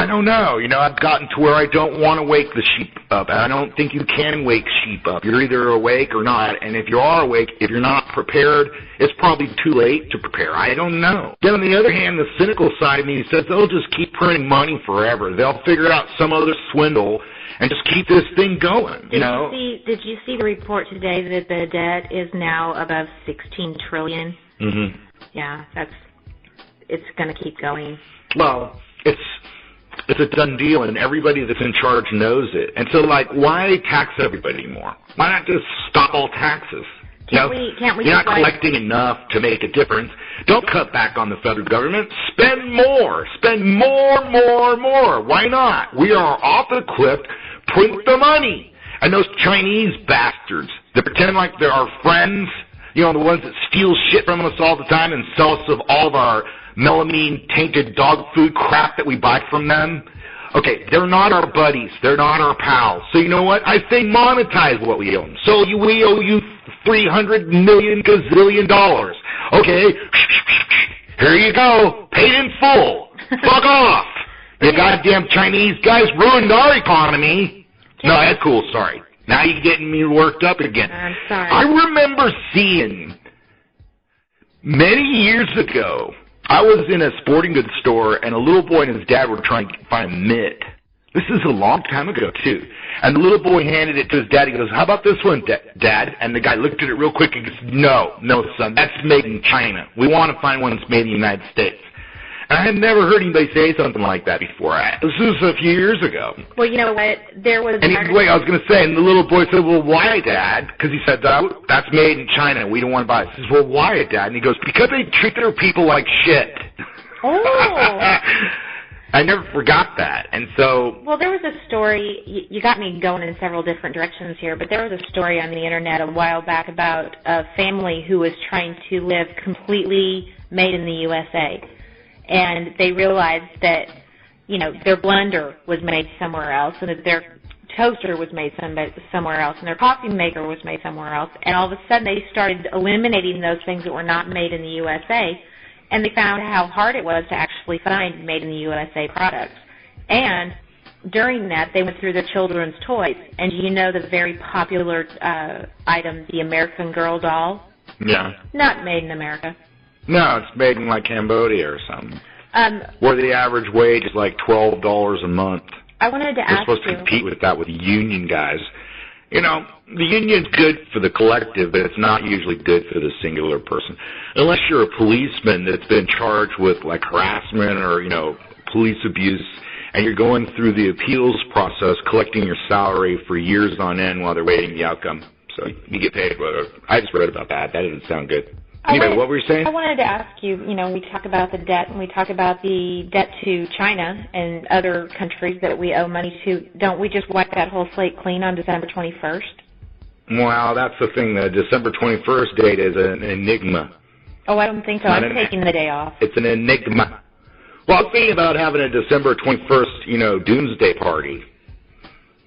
don't know. You know, I've gotten to where I don't want to wake the sheep up. I don't think you can wake sheep up. You're either awake or not. And if you are awake, if you're not prepared, it's probably too late to prepare. I don't know. Then on the other hand, the cynical side of me says they'll just keep printing money forever. They'll figure out some other swindle and just keep this thing going, you know? Did you see the report today that the debt is now above $16 trillion? Mm-hmm. Yeah, it's going to keep going. Well, it's a done deal, and everybody that's in charge knows it. And so, like, why tax everybody more? Why not just stop all taxes? Can't we you're not collecting enough to make a difference. Don't cut back on the federal government. Spend more. Spend more. Why not? We are off the cliff. Print the money. And those Chinese bastards that pretend like they're our friends, you know, the ones that steal shit from us all the time and sell us of all of our melamine-tainted dog food crap that we buy from them. Okay, they're not our buddies. They're not our pals. So you know what? I say monetize what we owe them. So we owe you $300 million gazillion. Okay, here you go. Paid in full. Fuck off. You goddamn Chinese guys ruined our economy. No, that's cool. Sorry. Now you're getting me worked up again. I'm sorry. I remember seeing many years ago, I was in a sporting goods store, and a little boy and his dad were trying to find a mitt. This is a long time ago, too. And the little boy handed it to his dad. He goes, how about this one, Dad? And the guy looked at it real quick and goes, no, son, that's made in China. We want to find one that's made in the United States. And I had never heard anybody say something like that before. This was a few years ago. Well, you know what? There was... Wait, I was going to say, and the little boy said, well, why, Dad? Because he said, that's made in China. We don't want to buy it. He says, well, why, Dad? And he goes, because they treat their people like shit. Oh. I never forgot that. And so... Well, there was a story, you got me going in several different directions here, but there was a story on the internet a while back about a family who was trying to live completely made in the USA. And they realized that, you know, their blender was made somewhere else, and that their toaster was made somewhere else, and their coffee maker was made somewhere else. And all of a sudden they started eliminating those things that were not made in the USA. And they found how hard it was to actually find made in the USA products. And during that, they went through the children's toys. And do you know the very popular item, the American Girl doll? Yeah. Not made in America. No, it's made in like Cambodia or something. Where the average wage is like $12 a month. I wanted to ask you... We're supposed to compete with that with the union guys. You know, the union's good for the collective, but it's not usually good for the singular person. Unless you're a policeman that's been charged with, like, harassment or, you know, police abuse, and you're going through the appeals process, collecting your salary for years on end while they're waiting the outcome. So you get paid. I just read about that. That didn't sound good. Anyway, what were you saying? I wanted to ask you, you know, we talk about the debt, and we talk about the debt to China and other countries that we owe money to. Don't we just wipe that whole slate clean on December 21st? Well, that's the thing. The December 21st date is an enigma. Oh, I don't think so. I'm taking the day off. It's an enigma. Well, I was thinking about having a December 21st, you know, doomsday party.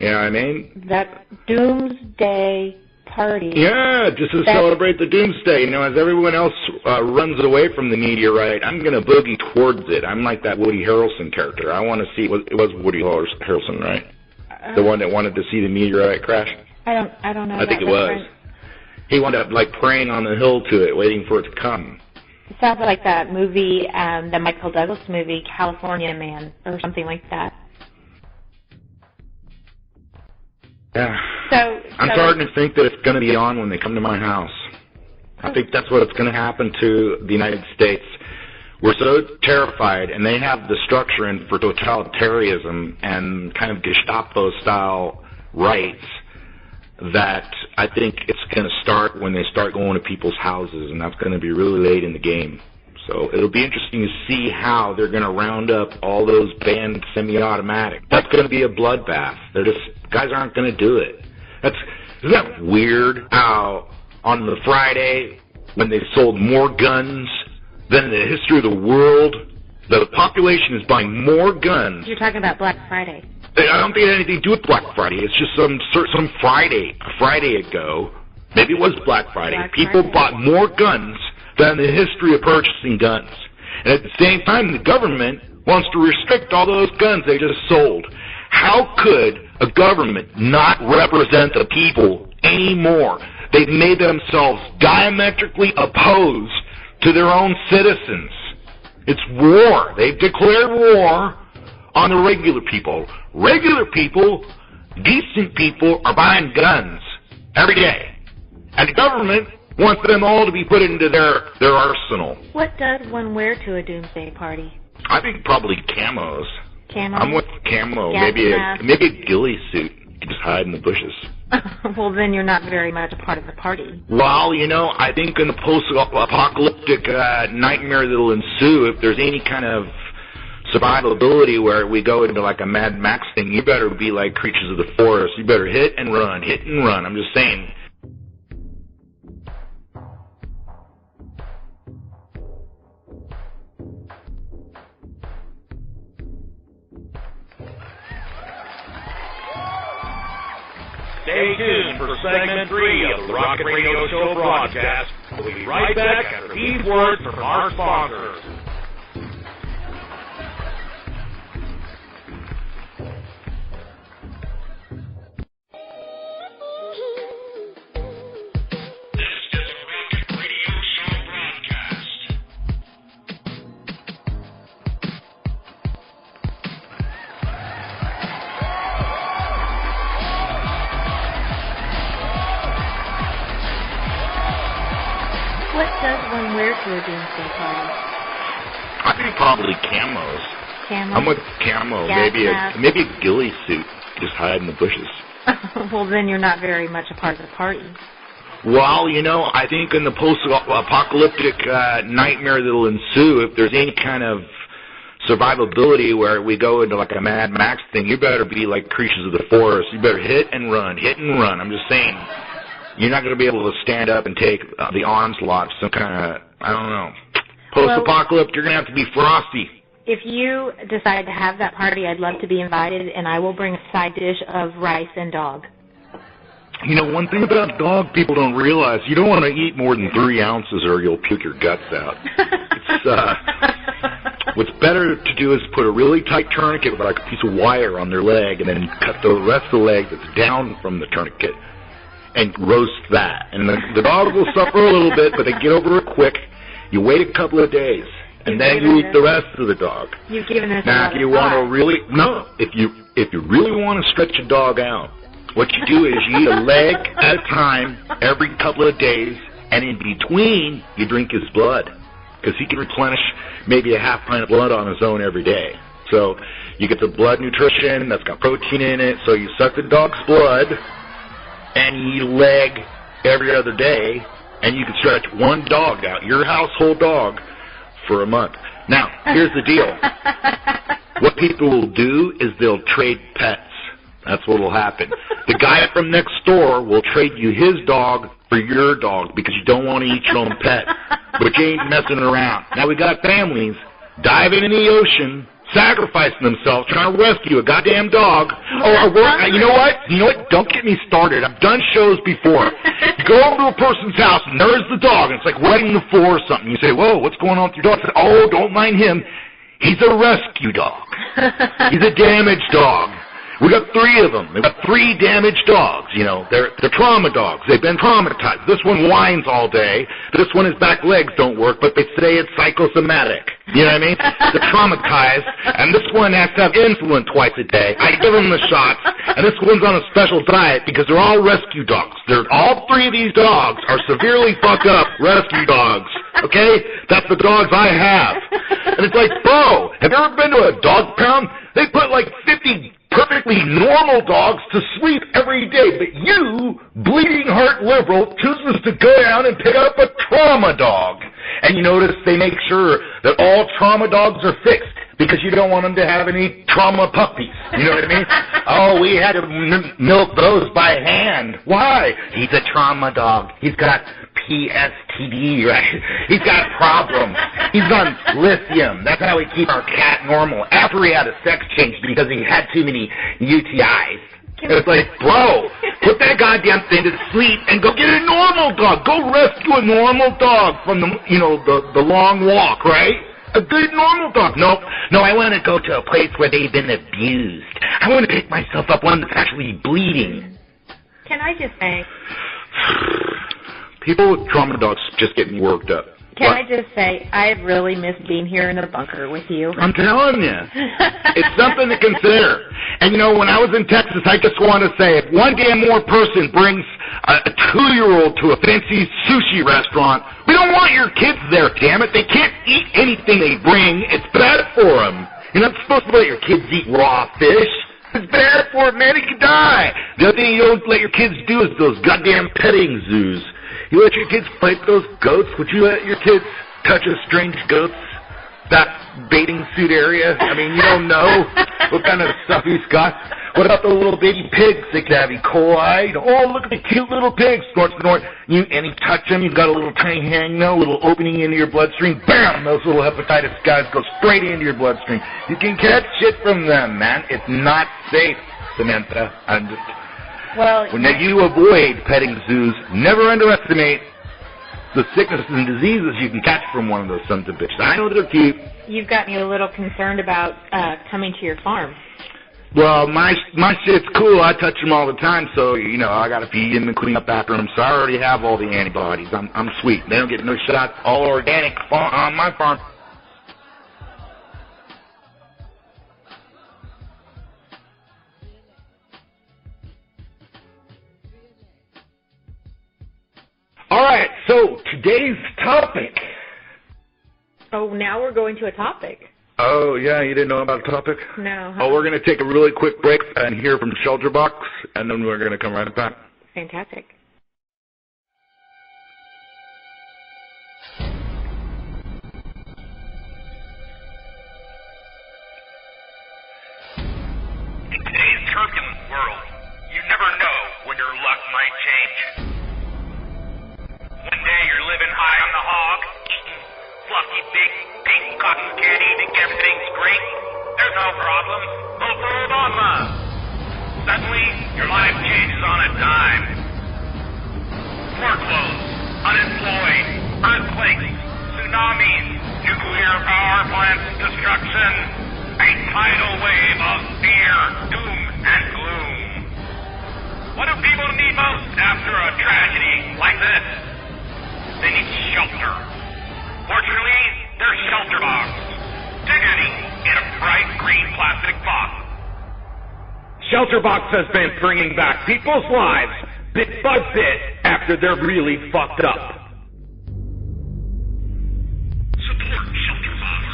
You know what I mean? That doomsday party. Yeah, just to celebrate the doomsday. You know, as everyone else runs away from the meteorite, I'm going to boogie towards it. I'm like that Woody Harrelson character. I want to see, it was Woody Harrelson, right? The one that wanted to see the meteorite crash? I don't know. I think it was. He wound up like praying on the hill to it, waiting for it to come. It sounds like that movie, the Michael Douglas movie, California Man, or something like that. Yeah. I'm starting to think that it's going to be on when they come to my house. I think that's what's going to happen to the United States. We're so terrified, and they have the structure in for totalitarianism and kind of Gestapo-style rights, that I think it's going to start when they start going to people's houses, and that's going to be really late in the game. So it'll be interesting to see how they're going to round up all those banned semi-automatic. That's going to be a bloodbath. Guys aren't going to do it. Isn't that weird how on the Friday when they sold more guns than in the history of the world, the population is buying more guns? You're talking about Black Friday. I don't think it had anything to do with Black Friday. It's just some Friday, a Friday ago. Maybe it was Black Friday. People bought more guns than in the history of purchasing guns. And at the same time, the government wants to restrict all those guns they just sold. How could a government not represent the people anymore? They've made themselves diametrically opposed to their own citizens. It's war. They've declared war on the regular people. Regular people, decent people, are buying guns every day. And the government wants them all to be put into their arsenal. What does one wear to a doomsday party? I think probably camos. Camo? I'm with camo. Maybe a ghillie suit. You can just hide in the bushes. Well, then you're not very much a part of the party. Well, I think in the post-apocalyptic nightmare that'll ensue, if there's any kind of survivability where we go into like a Mad Max thing, you better be like creatures of the forest. You better hit and run, hit and run. I'm just saying. Stay tuned for segment 3 of the Rocket Radio Show broadcast. We'll be right back after these words from our sponsors. What does one wear to a doomsday party? I think probably camos. Camo? I'm with camo. Maybe a ghillie suit. Just hide in the bushes. Well, then you're not very much a part of the party. Well, I think in the post-apocalyptic nightmare that'll ensue, if there's any kind of survivability where we go into like a Mad Max thing, you better be like creatures of the forest. You better hit and run, hit and run. I'm just saying. You're not going to be able to stand up and take the onslaught of some kind of, I don't know, post-apocalypse. You're going to have to be frosty. If you decide to have that party, I'd love to be invited, and I will bring a side dish of rice and dog. One thing about dog people don't realize, you don't want to eat more than 3 ounces or you'll puke your guts out. What's better to do is put a really tight tourniquet, like a piece of wire on their leg, and then cut the rest of the leg that's down from the tourniquet and roast that. And the dog will suffer a little bit, but they get over it quick. You wait a couple of days, and then you eat the rest of the dog. You've given us now, if you want to really, if you really want to stretch a dog out, what you do is you eat a leg at a time every couple of days, and in between, you drink his blood, because he can replenish maybe a half pint of blood on his own every day. So you get the blood nutrition that's got protein in it, so you suck the dog's blood, and you eat a leg every other day, and you can stretch one dog out, your household dog, for a month. Now, here's the deal. What people will do is they'll trade pets. That's what will happen. The guy from next door will trade you his dog for your dog because you don't want to eat your own pet. But you ain't messing around. Now, we got families diving in the ocean, sacrificing themselves, trying to rescue a goddamn dog. You know what? Don't get me started. I've done shows before. You go over to a person's house, and there's the dog, and it's like wetting the floor or something. You say, whoa, what's going on with your dog? I said, oh, don't mind him. He's a rescue dog. He's a damaged dog. We got 3 of them. We've got 3 damaged dogs. They're trauma dogs. They've been traumatized. This one whines all day. This one, his back legs don't work, but they say it's psychosomatic. You know what I mean? They're traumatized, and this one has to have insulin twice a day. I give them the shots, and this one's on a special diet because they're all rescue dogs. All 3 of these dogs are severely fucked up rescue dogs. Okay? That's the dogs I have. And it's like, bro, have you ever been to a dog pound? They put like 50 perfectly normal dogs to sleep every day, but you, bleeding heart liberal, chooses to go down and pick up a trauma dog. And you notice they make sure that all trauma dogs are fixed. Because you don't want him to have any trauma puppies. You know what I mean? Oh, we had to milk those by hand. Why? He's a trauma dog. He's got PSTD, right? He's got problems. He's on lithium. That's how we keep our cat normal. After he had a sex change because he had too many UTIs. It's like, bro, put that goddamn thing to sleep and go get a normal dog. Go rescue a normal dog from the long walk, right? A good normal dog. No, I want to go to a place where they've been abused. I want to pick myself up one that's actually bleeding. Can I just say... People with trauma dogs just get me worked up. Can I just say, I really miss being here in the bunker with you. I'm telling you. It's something to consider. And, when I was in Texas, I just want to say, if one damn more person brings a 2-year-old to a fancy sushi restaurant, we don't want your kids there, damn it. They can't eat anything they bring. It's bad for them. You're not supposed to let your kids eat raw fish. It's bad for them, man. They could die. The other thing you don't let your kids do is those goddamn petting zoos. You let your kids play with those goats? Would you let your kids touch a strange goat's bathing suit area? I mean, you don't know what kind of stuff he's got. What about the little baby pigs? They could have E. coli. Oh, look at the cute little pig. Snort. And you touch them, you've got a little tiny hang now, a little opening into your bloodstream. Bam! Those little hepatitis guys go straight into your bloodstream. You can catch shit from them, man. It's not safe, Samantha. When you avoid petting zoos, never underestimate the sicknesses and diseases you can catch from one of those sons of bitches. I know they're cute. You've got me a little concerned about coming to your farm. Well, my shit's cool. I touch them all the time, so, I got to feed them and clean up after them, so I already have all the antibodies. I'm sweet. They don't get no shots. All organic on my farm. All right, so today's topic. Oh, now we're going to a topic. Oh, yeah, you didn't know about the topic? No. Oh, we're going to take a really quick break and hear from Shelter Box, and then we're going to come right back. Fantastic. In today's turbulent world, you never know when your luck might change. One day you're living high on the hog, eating fluffy big pink cotton candy, think everything's great. There's no problems. Vote for Obama. Suddenly, your life changes on a dime. More clothes, unemployed, earthquakes, tsunamis, nuclear power plants destruction, a tidal wave of fear, doom, and gloom. What do people need most after a tragedy like this? They need shelter. Fortunately, there's Shelter Box. Dignity in a bright green plastic box. Shelter Box has been bringing back people's lives bit by bit after they're really fucked up. Support Shelter Box.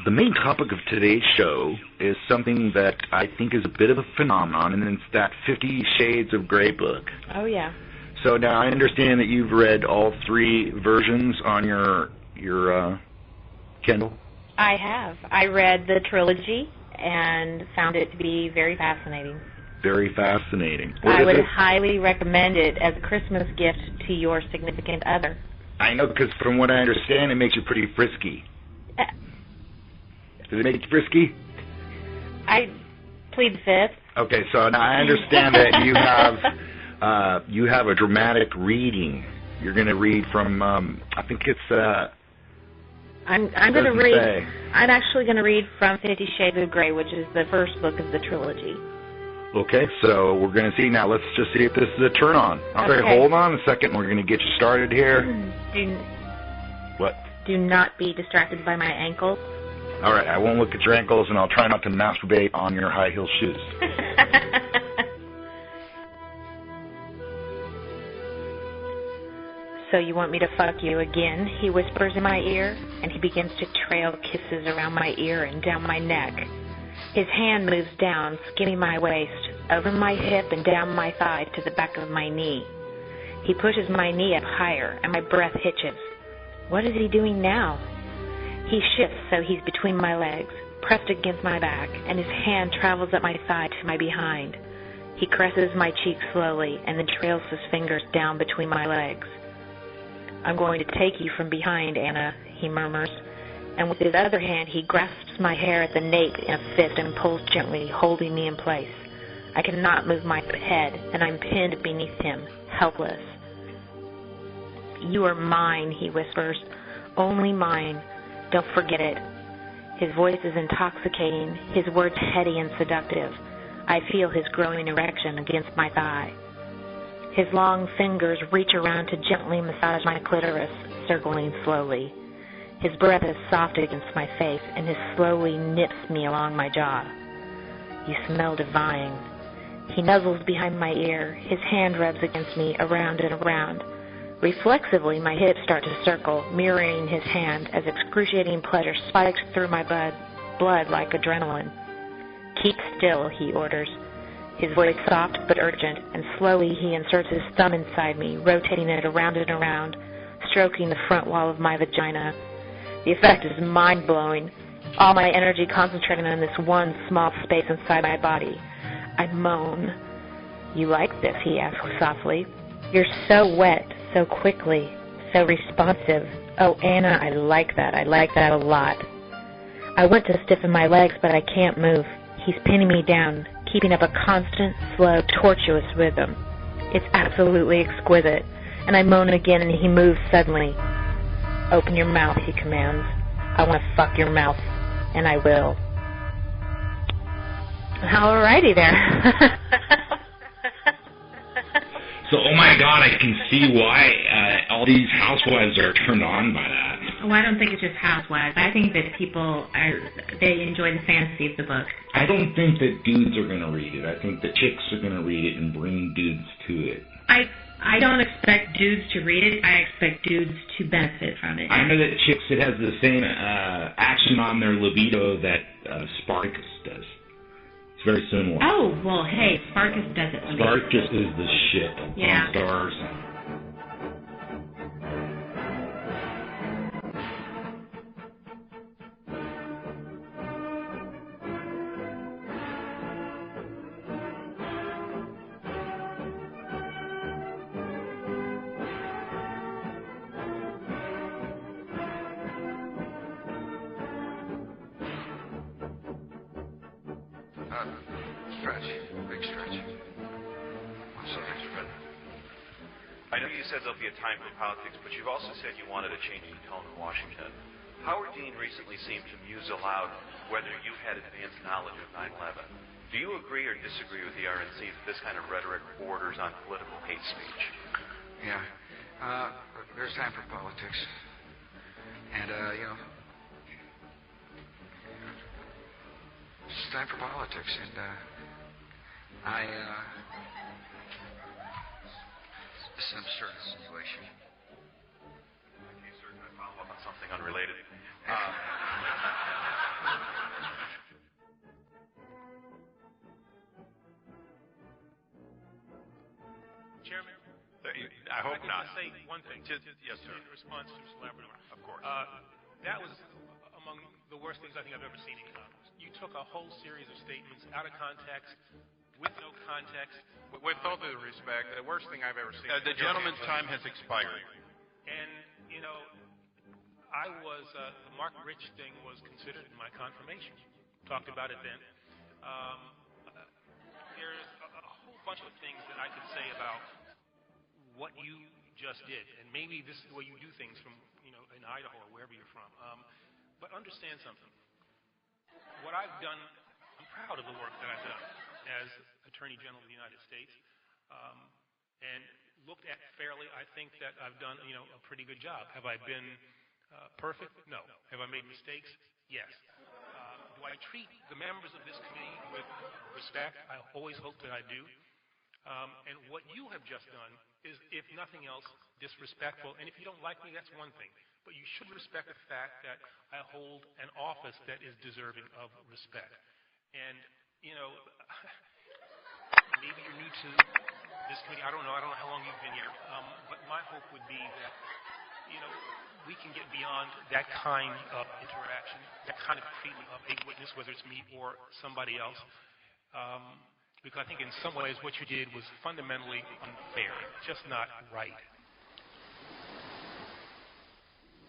The main topic of today's show is something that I think is a bit of a phenomenon, and it's that 50 Shades of Grey book. Oh, yeah. So now I understand that you've read all 3 versions on your Kindle. I have. I read the trilogy and found it to be very fascinating. Very fascinating. I would highly recommend it as a Christmas gift to your significant other. I know, because from what I understand, it makes you pretty frisky. Does it make you frisky? I plead the fifth. Okay, so now I understand that you have a dramatic reading. You're going to read from I think it's I'm going to read. I'm actually going to read from 50 Shades of Grey, which is the first book of the trilogy. Okay, so we're going to see now. Let's just see if this is a turn on. Okay, hold on a second. We're going to get you started here. What? Do not be distracted by my ankles. All right, I won't look at your ankles, and I'll try not to masturbate on your high heel shoes. So you want me to fuck you again? He whispers in my ear, and he begins to trail kisses around my ear and down my neck. His hand moves down, skimming my waist, over my hip and down my thigh to the back of my knee. He pushes my knee up higher, and my breath hitches. What is he doing now? He shifts so he's between my legs, pressed against my back, and his hand travels up my thigh to my behind. He caresses my cheek slowly and then trails his fingers down between my legs. I'm going to take you from behind, Anna, he murmurs, and with his other hand he grasps my hair at the nape in a fist and pulls gently, holding me in place. I cannot move my head, and I'm pinned beneath him, helpless. You are mine, he whispers, only mine. Don't forget it. His voice is intoxicating, his words heady and seductive. I feel his growing erection against my thigh. His long fingers reach around to gently massage my clitoris, circling slowly. His breath is soft against my face, and he slowly nips me along my jaw. You smell divine. He nuzzles behind my ear, his hand rubs against me, around and around. Reflexively, my hips start to circle, mirroring his hand as excruciating pleasure spikes through my blood like adrenaline. Keep still, he orders. His voice soft but urgent, and slowly he inserts his thumb inside me, rotating it around and around, stroking the front wall of my vagina. The effect is mind-blowing, all my energy concentrating on this one small space inside my body. I moan. You like this, he asks softly. You're so wet, so quickly, so responsive. Oh, Anna, I like that. I like that a lot. I want to stiffen my legs, but I can't move. He's pinning me down, keeping up a constant, slow, tortuous rhythm. It's absolutely exquisite, and I moan again, and he moves suddenly. Open your mouth, he commands. I want to fuck your mouth, and I will. Alrighty there. So, oh my God, I can see why all these housewives are turned on by that. Well, I don't think it's just housewives. I think that people they enjoy the fantasy of the book. I don't think that dudes are going to read it. I think that chicks are going to read it and bring dudes to it. I don't expect dudes to read it. I expect dudes to benefit from it. I know that chicks, it has the same action on their libido that Spartacus does. It's very similar. Oh, well, hey, Spartacus does it. Spartacus is the shit. Yeah. On Stars. Stretch. Big stretch. I'm sorry, Fred. I know you said there'll be a time for politics, but you've also said you wanted to change the tone in Washington. Howard Dean recently seemed to muse aloud whether you had advanced knowledge of 9/11. Do you agree or disagree with the RNC that this kind of rhetoric borders on political hate speech? Yeah. There's time for politics. And, it's time for politics, and it's an absurd situation. Okay, sir, can I follow up on something unrelated? Chairman? I hope not. Say one thing. Yes, sir. In response to Mr. Labrador. Of course. That was among the worst things I think I've ever seen in Congress. You took a whole series of statements out of context, with no context. With all due respect, the worst thing I've ever seen. The gentleman's time has expired. And, the Mark Rich thing was considered in my confirmation. Talked about it then. There's a whole bunch of things that I could say about what you just did. And maybe this is the way you do things from, in Idaho or wherever you're from. But understand something. What I've done, I'm proud of the work that I've done as Attorney General of the United States. And looked at fairly, I think that I've done, a pretty good job. Have I been perfect? No. Have I made mistakes? Yes. Do I treat the members of this committee with respect? I always hope that I do. And what you have just done is, if nothing else, disrespectful. And if you don't like me, that's one thing. But you should respect the fact that I hold an office that is deserving of respect. And, maybe you're new to this committee. I don't know how long you've been here. But my hope would be that, we we can get beyond that kind of interaction, that kind of treatment of a witness, whether it's me or somebody else. Because I think in some ways what you did was fundamentally unfair, just not right.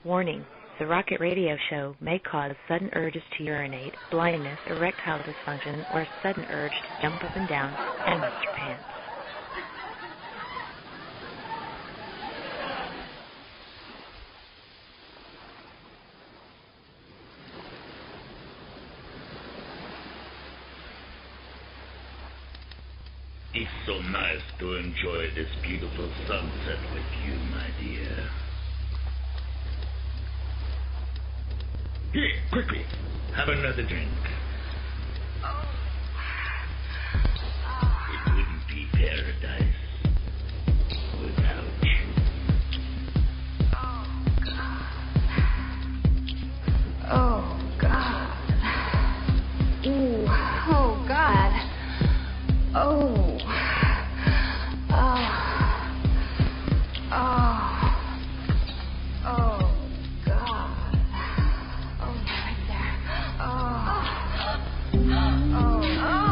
Warning. The Rocket Radio Show may cause sudden urges to urinate, blindness, erectile dysfunction, or sudden urge to jump up and down and wet your pants. It's so nice to enjoy this beautiful sunset with you, my dear. Here, quickly, have another drink. It wouldn't be paradise without you. Oh, God. Ooh, oh, God. Oh. Oh. Oh. Oh, God. Oh, right there. Oh. Oh. Oh.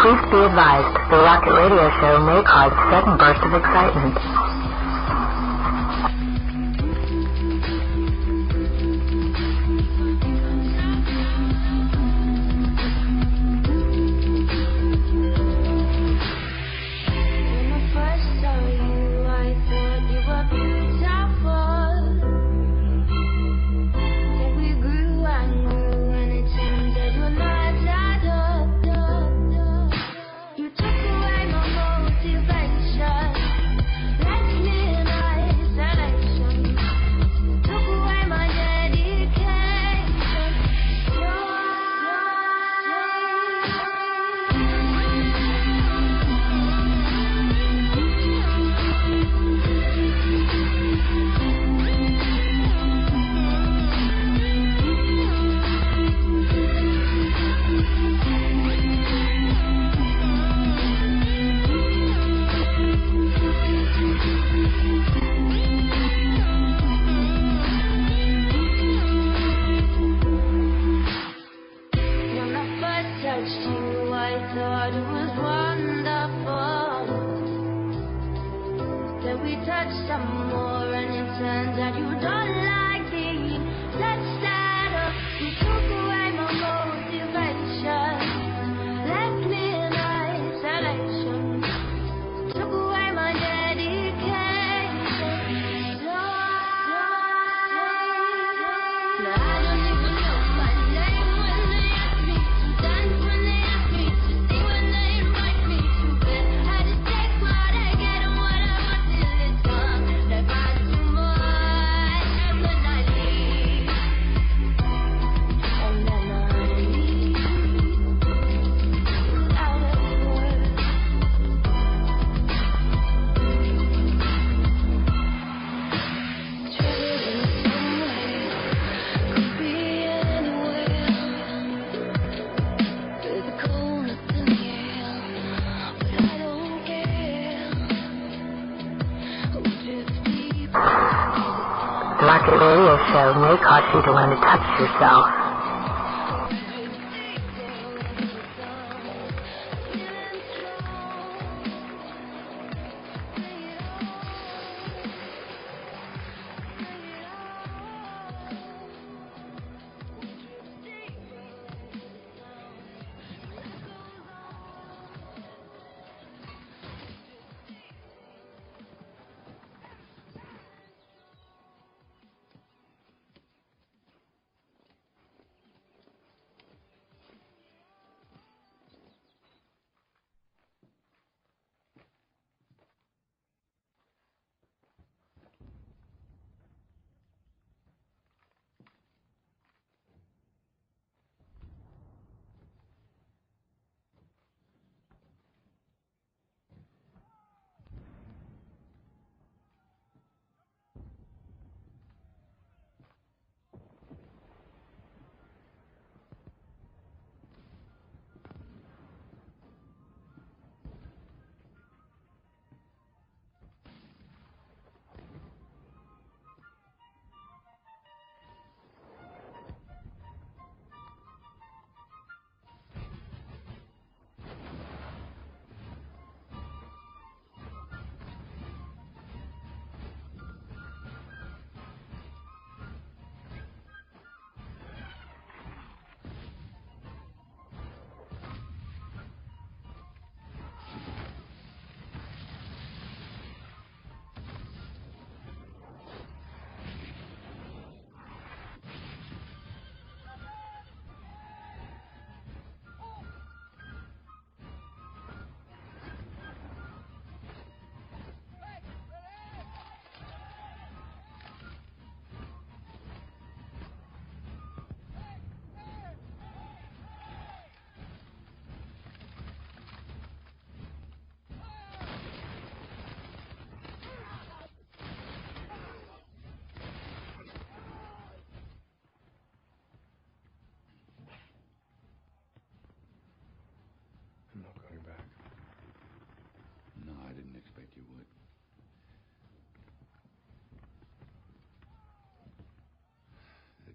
Please be advised, the Rocket Radio Show may cause sudden bursts of excitement. Rocket Radio Show may cause you to want to touch yourself.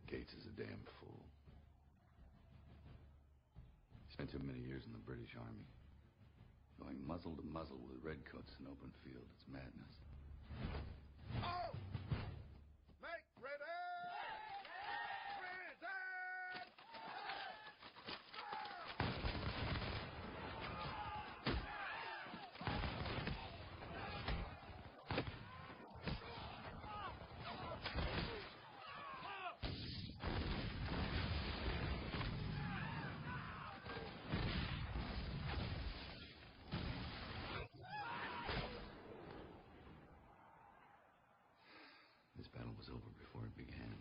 Gates is a damn fool. Spent too many years in the British Army. Going muzzle to muzzle with redcoats in open field. It's madness. Oh! Make ready! Present! This battle was over before it began.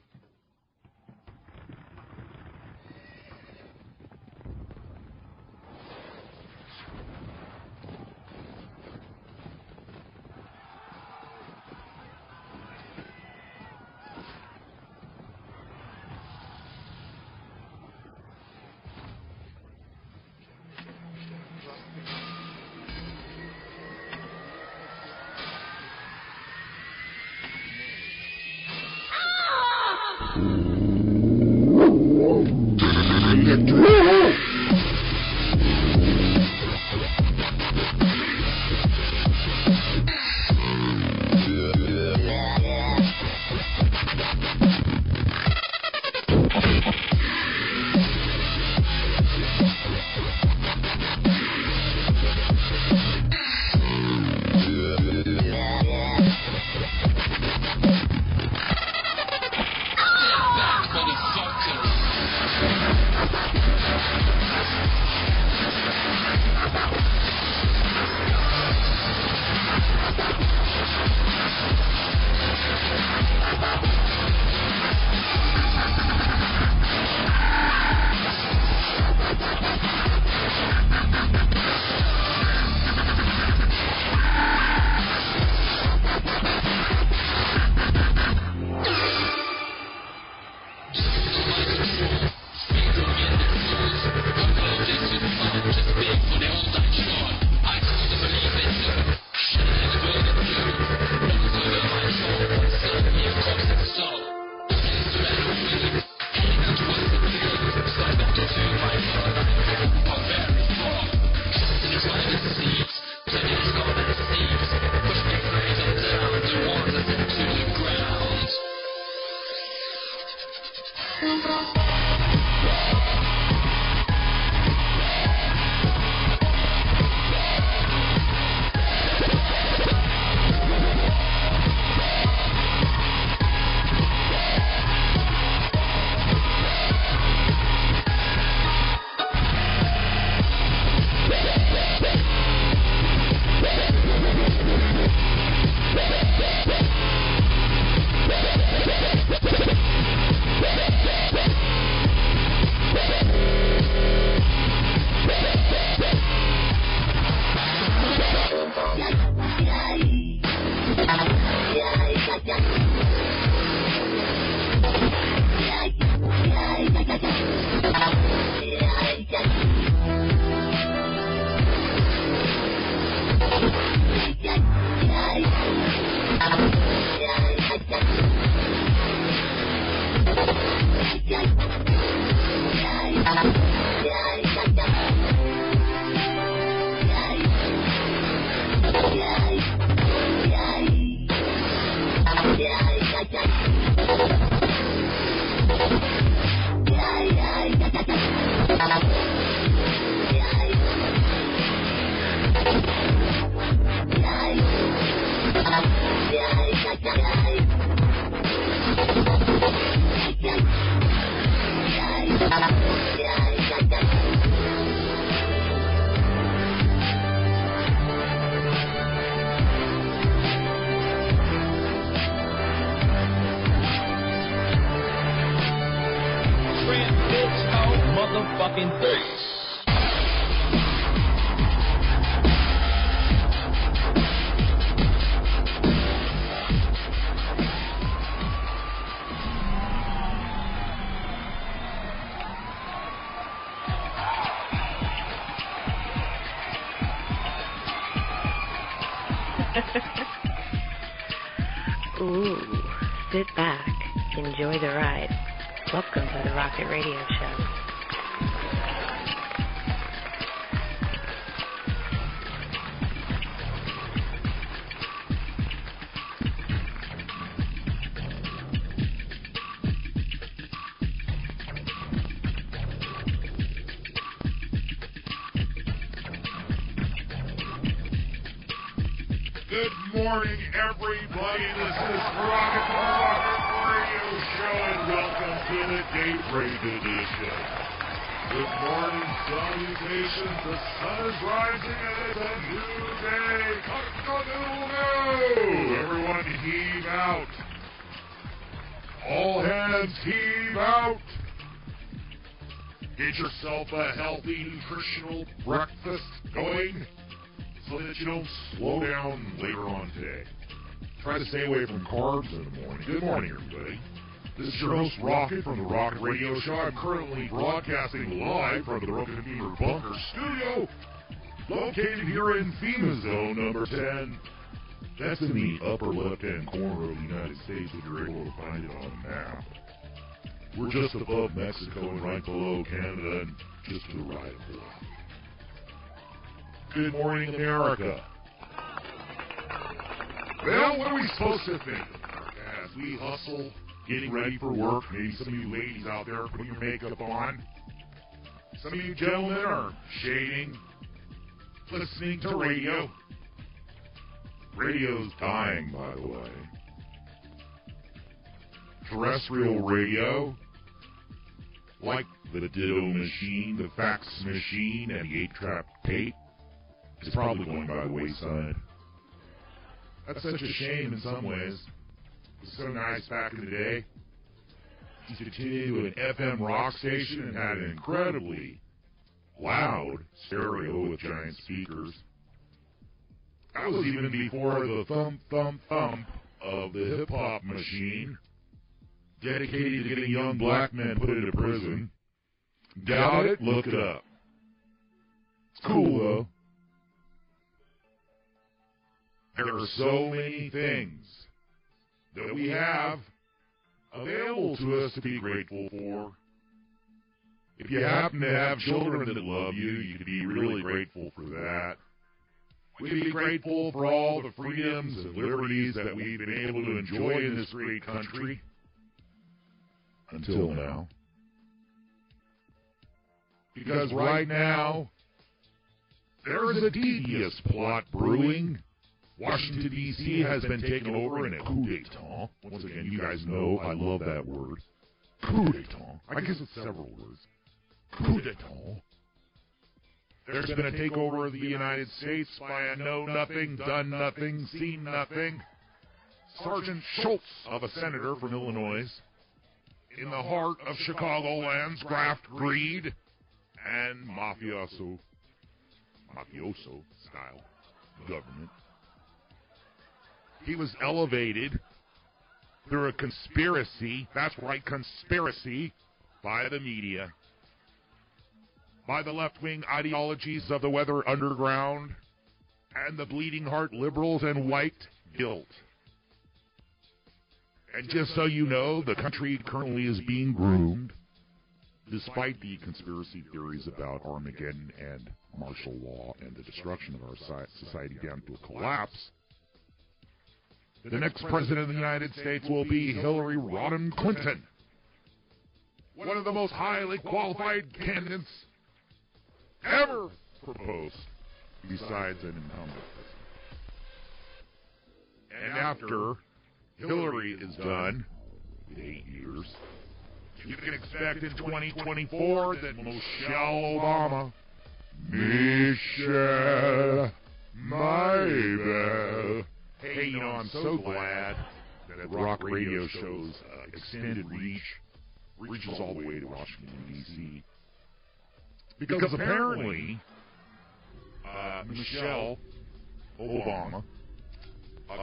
Motherfucking face. Ooh, sit back, enjoy the ride. Welcome to the Rocket Radio Show. Good morning, everybody. This is Rocket Radio Show, and welcome to the Daybreak Edition. Good morning, salutations. The sun is rising, and it's a new day. Cock-a-doodle-doo. Everyone heave out. All hands heave out. Get yourself a healthy, nutritional breakfast going so that you don't slow down later on today. Try to stay away from carbs in the morning. Good morning, everybody. This is your host, Rocket, from the Rocket Radio Show. I'm currently broadcasting live from the Broken Beaver Bunker Studio, located here in FEMA Zone number 10. That's in the upper left-hand corner of the United States if you're able to find it on a map. We're just above Mexico and right below Canada and just to the right of the line. Good morning, America. Well, what are we supposed to think of America as we hustle, getting ready for work? Maybe some of you ladies out there putting your makeup on. Some of you gentlemen are shading, listening to radio. Radio's dying, by the way. Terrestrial radio, like the Ditto machine, the fax machine, and the 8-trap tape, is probably going by the wayside. That's such a shame in some ways. It was so nice back in the day. You could tune into an FM rock station and had an incredibly loud stereo with giant speakers. That was even before the thump, thump, thump of the hip-hop machine, dedicated to getting young black men put into prison. Doubt it? Look it up. It's cool, though. There are so many things that we have available to us to be grateful for. If you happen to have children that love you, you could be really grateful for that. We'd be grateful for all the freedoms and liberties that we've been able to enjoy in this great country. Until now. Because right now, there is a devious plot brewing. Washington, D.C. has been taken over in a coup d'etat. Once again, you guys know I love that word. Coup d'etat. I guess it's several words. Coup d'etat. There's been a takeover of the United States by a know-nothing, done-nothing, seen-nothing Sergeant Schultz of a senator from Illinois, in the heart of Chicagoland's graft, greed, and mafioso style government. He was elevated through a conspiracy, that's right, conspiracy, by the media, by the left-wing ideologies of the Weather Underground, and the bleeding heart liberals and white guilt. And just so you know, the country currently is being groomed, despite the conspiracy theories about Armageddon and martial law and the destruction of our society down to a collapse. The next president of the United States will be Hillary Rodham Clinton, one of the most highly qualified candidates ever proposed, besides an incumbent. And after Hillary is done, in 8 years, you can expect in 2024 that Michelle Obama, Maybell. Hey, you know, I'm so glad that Rock Radio Show's extended reach reaches all the way to Washington, D.C. Because apparently, Michelle Obama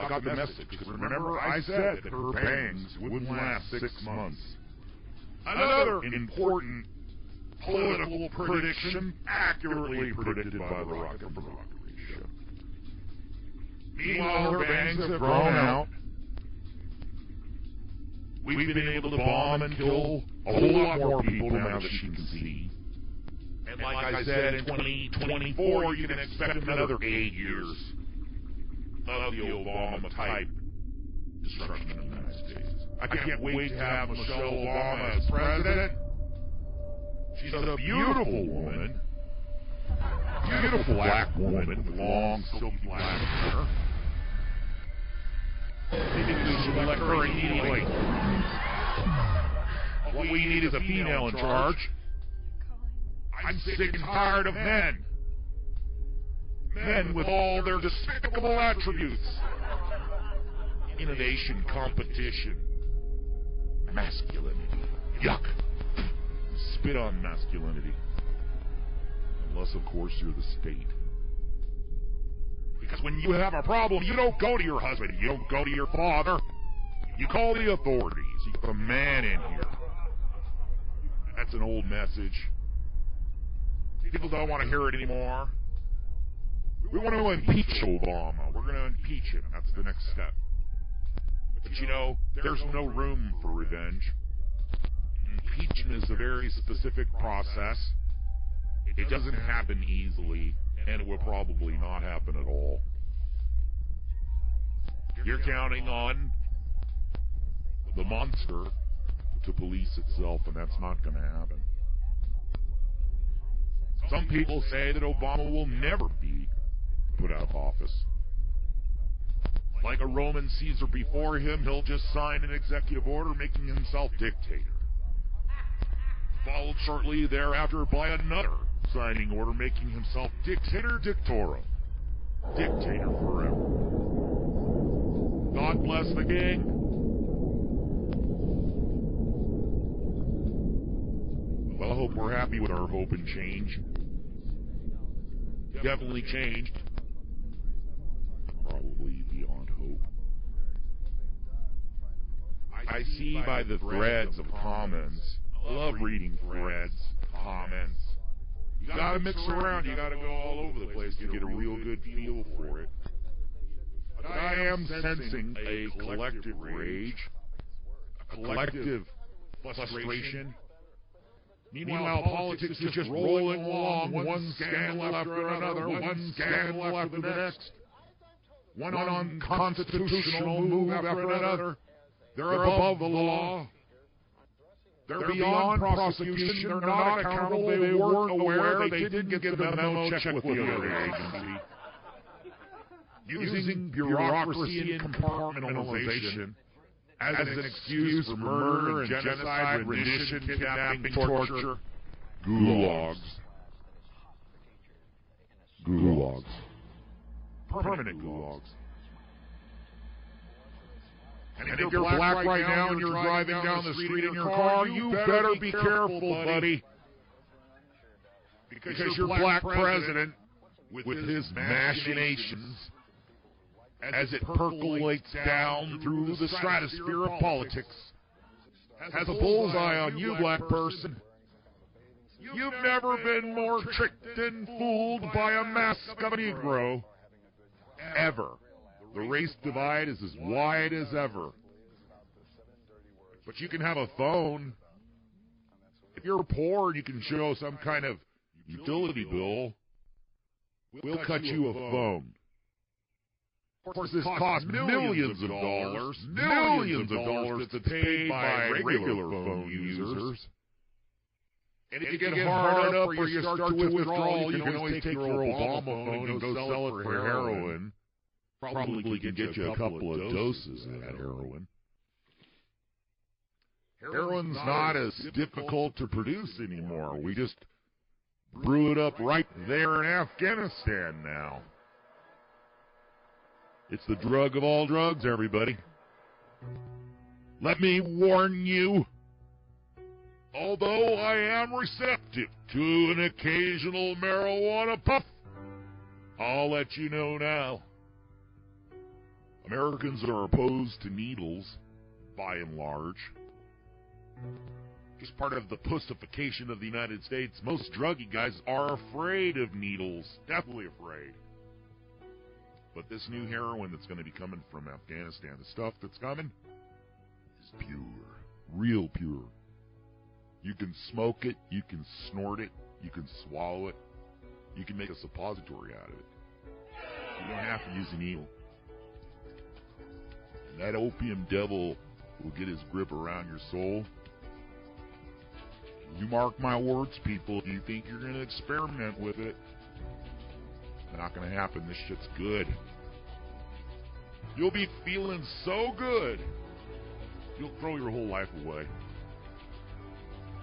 got the message. Because remember, I said that her bangs wouldn't last 6 months. Another important political prediction, accurately predicted by the Rocket from the Rocket Radio Show. Meanwhile, her bangs have grown out. We've been able to bomb and kill a whole lot more people now that she can see. And like I said, in 2024, you can expect another 8 years of the Obama-type destruction of the United States. I can't wait to have Michelle Obama as president. She's a beautiful woman. Beautiful black woman with long, silky black hair. Maybe we should elect her immediately. What we need is a female in charge. I'm sick and tired of men. Men with all their despicable attributes. Innovation, competition, masculinity. Yuck. Spit on masculinity. Unless, of course, you're the state. Because when you have a problem, you don't go to your husband. You don't go to your father. You call the authorities. You get the man in here. That's an old message. People don't want to hear it anymore. We want to impeach Obama. We're going to impeach him. That's the next step. But you know, there's no room for revenge. Impeachment is a very specific process. It doesn't happen easily, and it will probably not happen at all. You're counting on the monster to police itself, and that's not going to happen. Some people say that Obama will never be put out of office. Like a Roman Caesar before him, he'll just sign an executive order making himself dictator. Followed shortly thereafter by another signing order making himself dictator dictorum. Dictator forever. God bless the king. Well, I hope we're happy with our hope and change. Definitely changed. Probably beyond hope. I see by the threads of comments. I love reading threads, comments. You gotta mix around. You gotta go all over the place to get a real good feel for it. But I am sensing a collective rage, a collective frustration. Meanwhile, politics is just rolling along, one scandal after another, one scandal after the next. One unconstitutional move after another. They're above the law. They're beyond prosecution. They're not accountable. They weren't aware. They didn't get the memo check with the other agency. Using bureaucracy and compartmentalization as an excuse for murder and genocide, rendition, kidnapping, torture, gulags. Gulags. Permanent gulags. And if you're black right now and you're driving down the street in your car, you better be careful, buddy. Because your black president, with his machinations, as it percolates down through the stratosphere of politics, has a bullseye on you, black person. You've never been more tricked and fooled by a mask of a Negro. Ever. The race divide is as wide as ever. But you can have a phone. If you're poor and you can show some kind of utility bill, we'll cut you a phone. Of course, this costs millions of dollars that's paid by regular phone users. And if you get hard up or you start to withdraw, you can always take your Obama phone and go sell it for heroin. Probably can get you a couple of doses of that heroin. Heroin's not as difficult to produce anymore. We just brew it up right there in Afghanistan now. It's the drug of all drugs, everybody. Let me warn you, although I am receptive to an occasional marijuana puff, I'll let you know now. Americans are opposed to needles, by and large. Just part of the pussification of the United States. Most druggy guys are afraid of needles. Definitely afraid. But this new heroin that's going to be coming from Afghanistan, the stuff that's coming, is pure. Real pure. You can smoke it, you can snort it, you can swallow it, you can make a suppository out of it. You don't have to use a needle. And that opium devil will get his grip around your soul. You mark my words, people, if you think you're going to experiment with it, it's not going to happen. This shit's good. You'll be feeling so good, you'll throw your whole life away.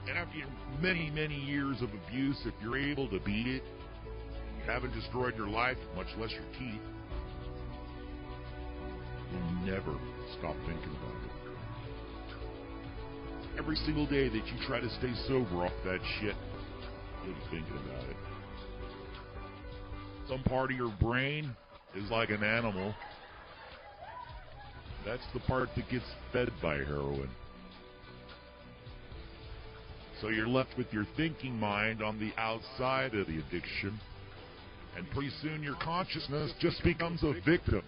And after many, many years of abuse, if you're able to beat it, you haven't destroyed your life, much less your teeth. You'll never stop thinking about it. Every single day that you try to stay sober off that shit, you'll be thinking about it. Some part of your brain is like an animal. That's the part that gets fed by heroin. So you're left with your thinking mind on the outside of the addiction, and pretty soon your consciousness just becomes a victim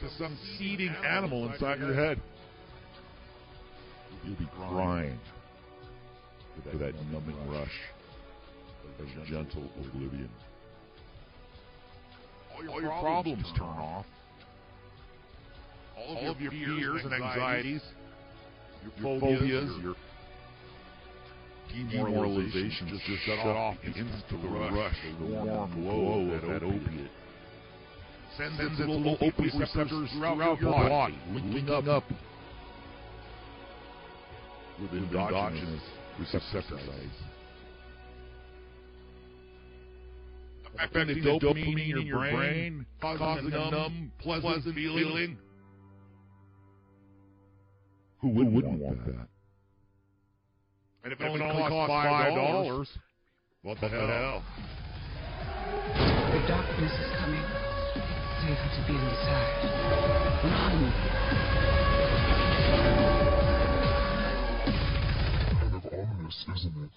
to some seething animal inside your head. You'll be crying for that numbing rush of gentle oblivion. All your problems turn off. All of your fears and anxieties, your phobias, your demoralization just shut off the instant rush, the warm glow of that opiate. Sends its little opiate receptors throughout your body, linking up with endogenous receptor sites. Affecting the dopamine in your brain, causing a numb, pleasant feeling. Who wouldn't want that? And if it only costs $5, what the hell? The darkness is coming. Safer to be inside. Run! Kind of ominous, isn't it?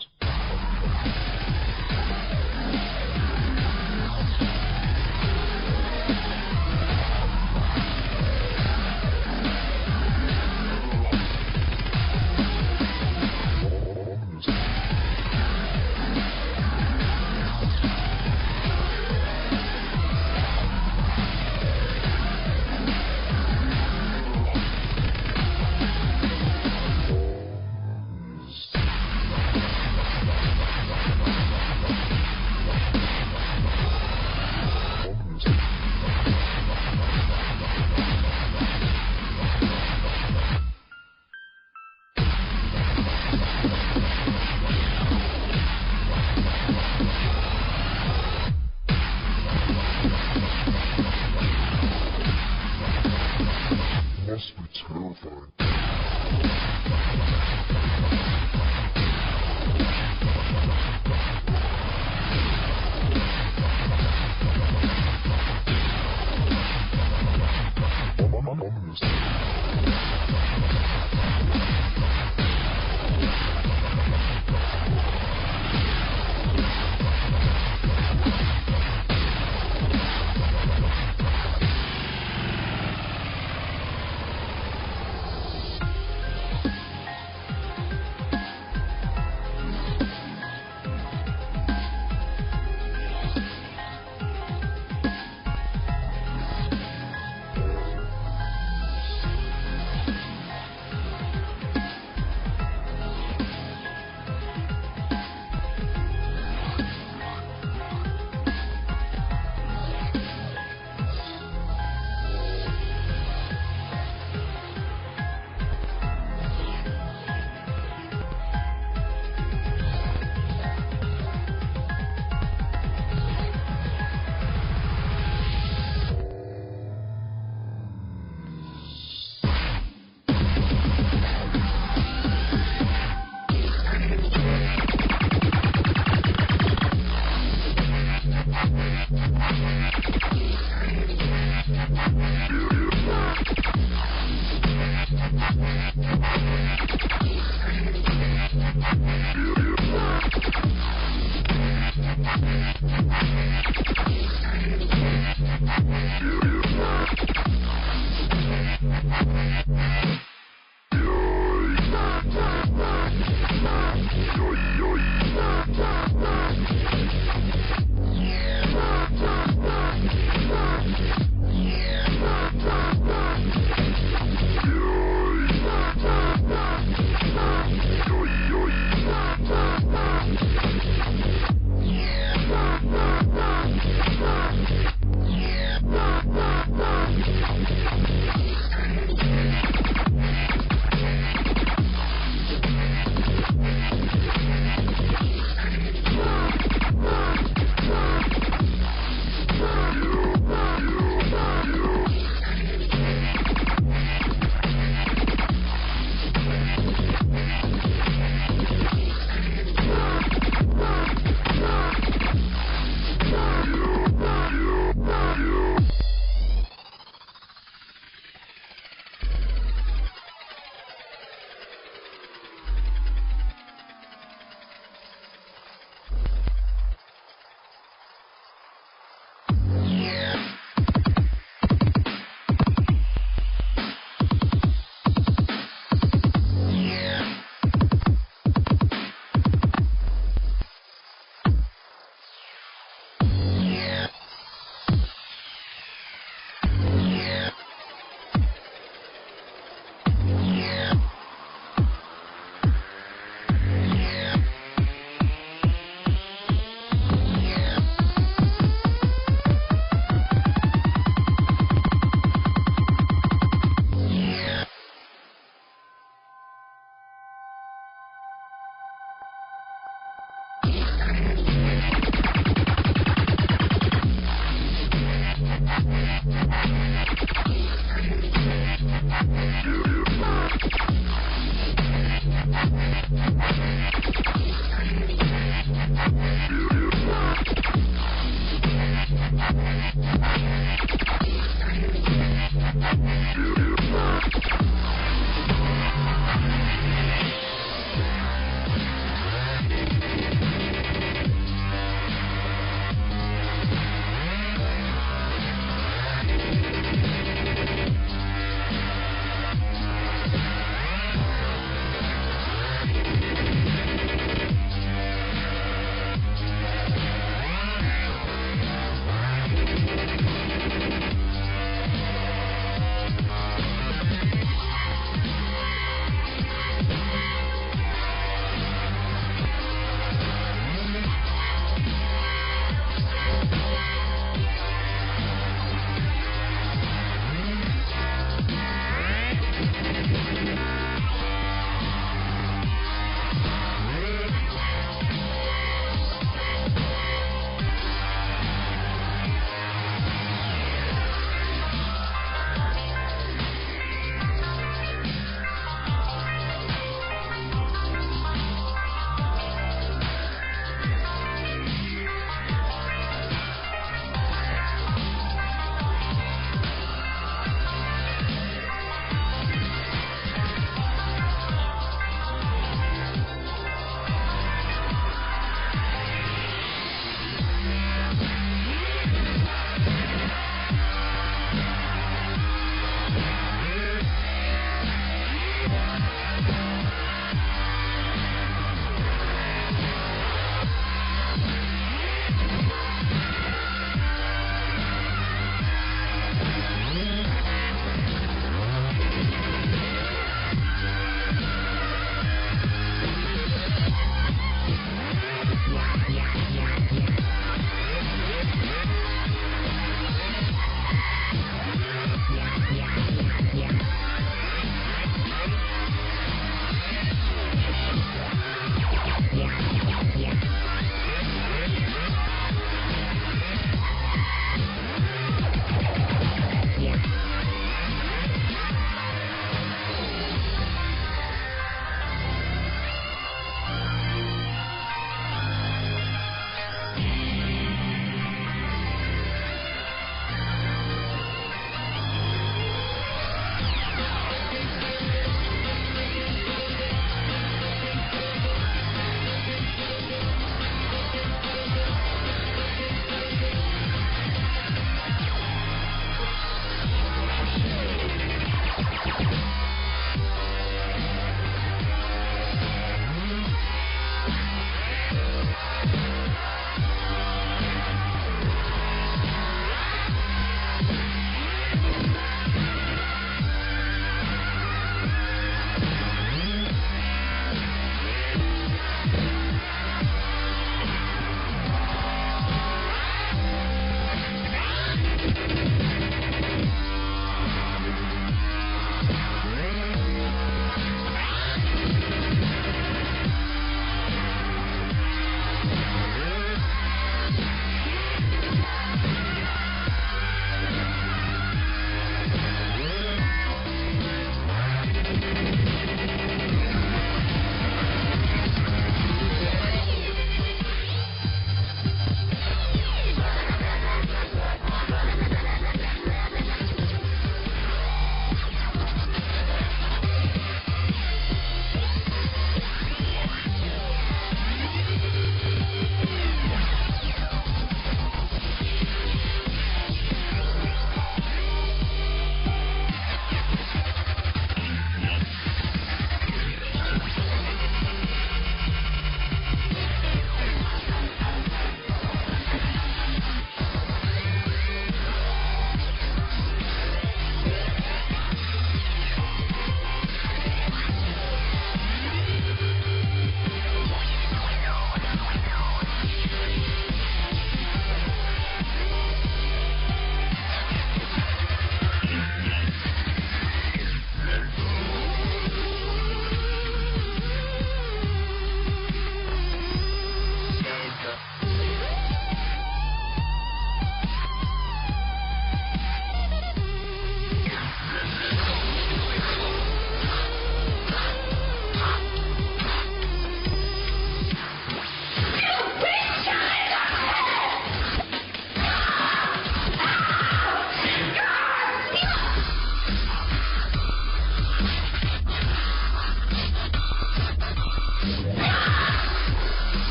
Must be terrifying. Ominous.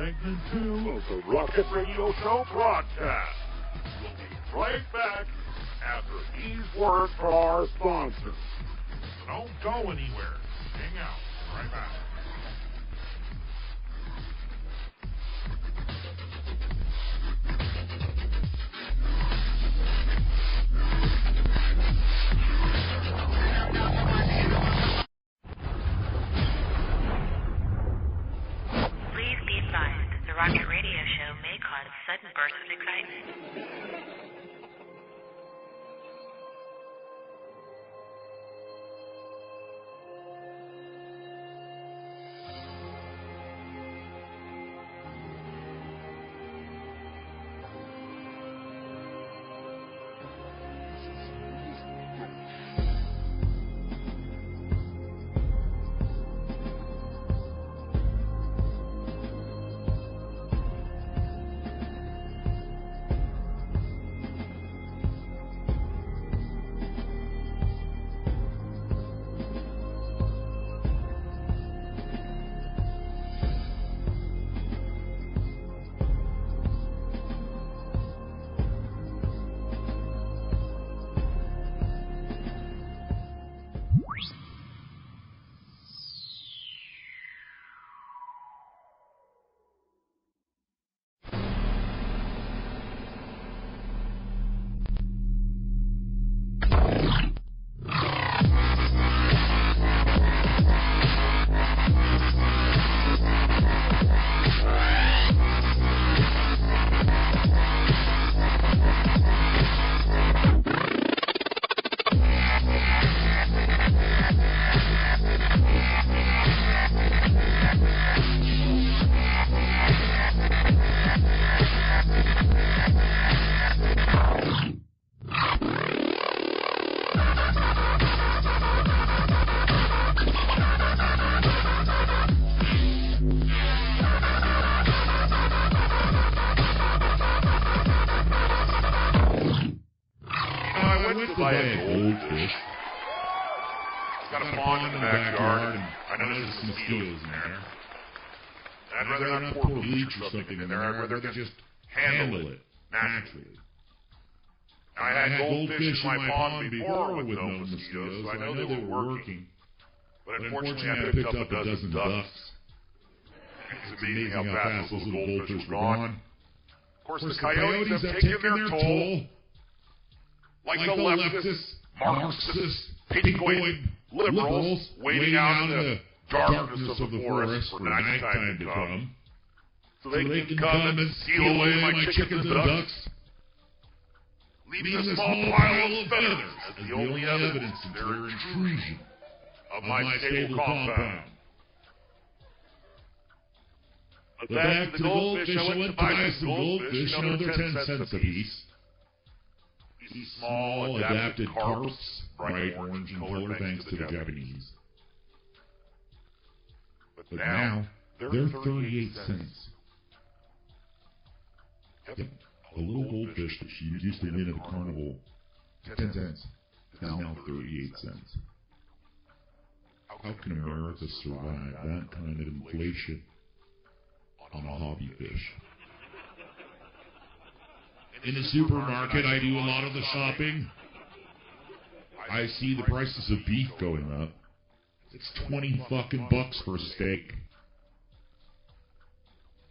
segment 2 of the Rocket Radio Show broadcast. We'll be right back after these words from our sponsors. So don't go anywhere. Hang out. Right back. Please be advised, the Rocket Radio Show may cause sudden bursts of excitement. Something in there, I'd rather just handle it naturally. I had goldfish in my pond before with no mosquitoes, so I know they were working. But unfortunately, I picked up a dozen ducks. It's amazing how fast those little goldfish were gone. Of course, the coyotes have taken their toll. Like the leftists, Marxists, pinkoid liberals waiting out in the darkness of the forest for nighttime to come. So they can come and steal away my chickens and ducks, leaving a small pile of feathers as the only evidence of their intrusion of my stable compound. But back to the goldfish, I went to buy some goldfish, they're 10 cents a piece. These small, adapted carps, bright orange in color thanks to the Japanese. But now, they're 38 cents. Yep, a little goldfish that she used to win at the carnival, 10 cents, is now 38 cents. How can America survive that kind of inflation on a hobby fish? In the supermarket, I do a lot of the shopping. I see the prices of beef going up. It's 20 fucking bucks for a steak.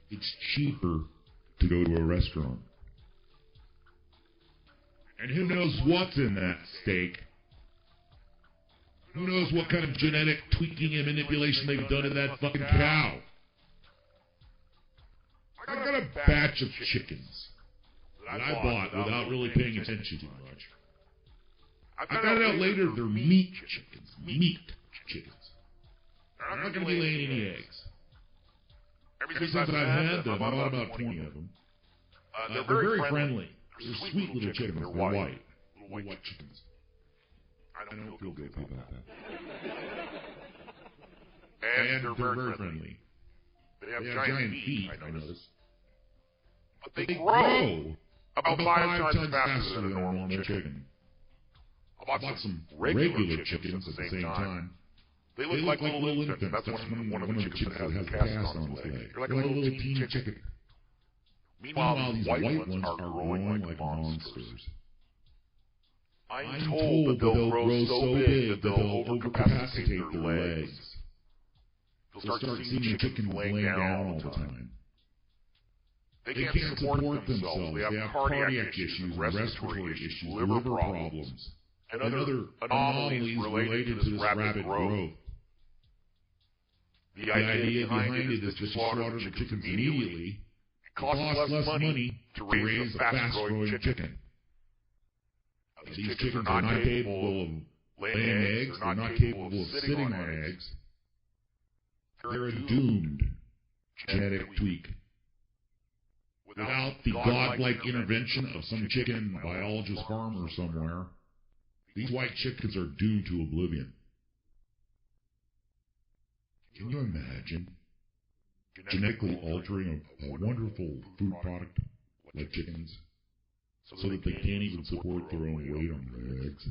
It's cheaper to go to a restaurant. And who knows what's in that steak? Who knows what kind of genetic tweaking and manipulation they've done to that fucking cow? I got a batch of chickens that I bought without really paying attention too much. I found out later they're meat chickens. Meat chickens. They're not going to be laying any eggs. Ever since I've had them, I bought about 20 of them. They're very friendly. They're sweet little chickens. They're white. Little white chickens. I don't feel good about that. And they're very friendly. They have giant feet, I noticed. But they grow about 5 times faster than a normal chicken. I bought some regular chickens at the same time. They look like little infants. That's one of the chickens that has a cast on its leg. They're like a little teeny chicken. Meanwhile, these white ones are growing like monsters. I'm told that they'll grow so big that they'll overcapacitate their legs. You'll start seeing the chickens laying down all the time. They can't support themselves. They have cardiac issues, respiratory issues, liver problems, and other anomalies related to this rapid growth. The idea behind it is to slaughter the chickens immediately. It costs less money to raise a fast-growing chicken. These chickens are not capable of laying eggs. They're not capable of sitting on eggs. They're a doomed genetic tweak. Without the godlike intervention of some chicken biologist farmer somewhere, these white chickens are doomed to oblivion. Can you imagine genetically altering a wonderful food product like chickens so that they can't even support their own weight on their eggs?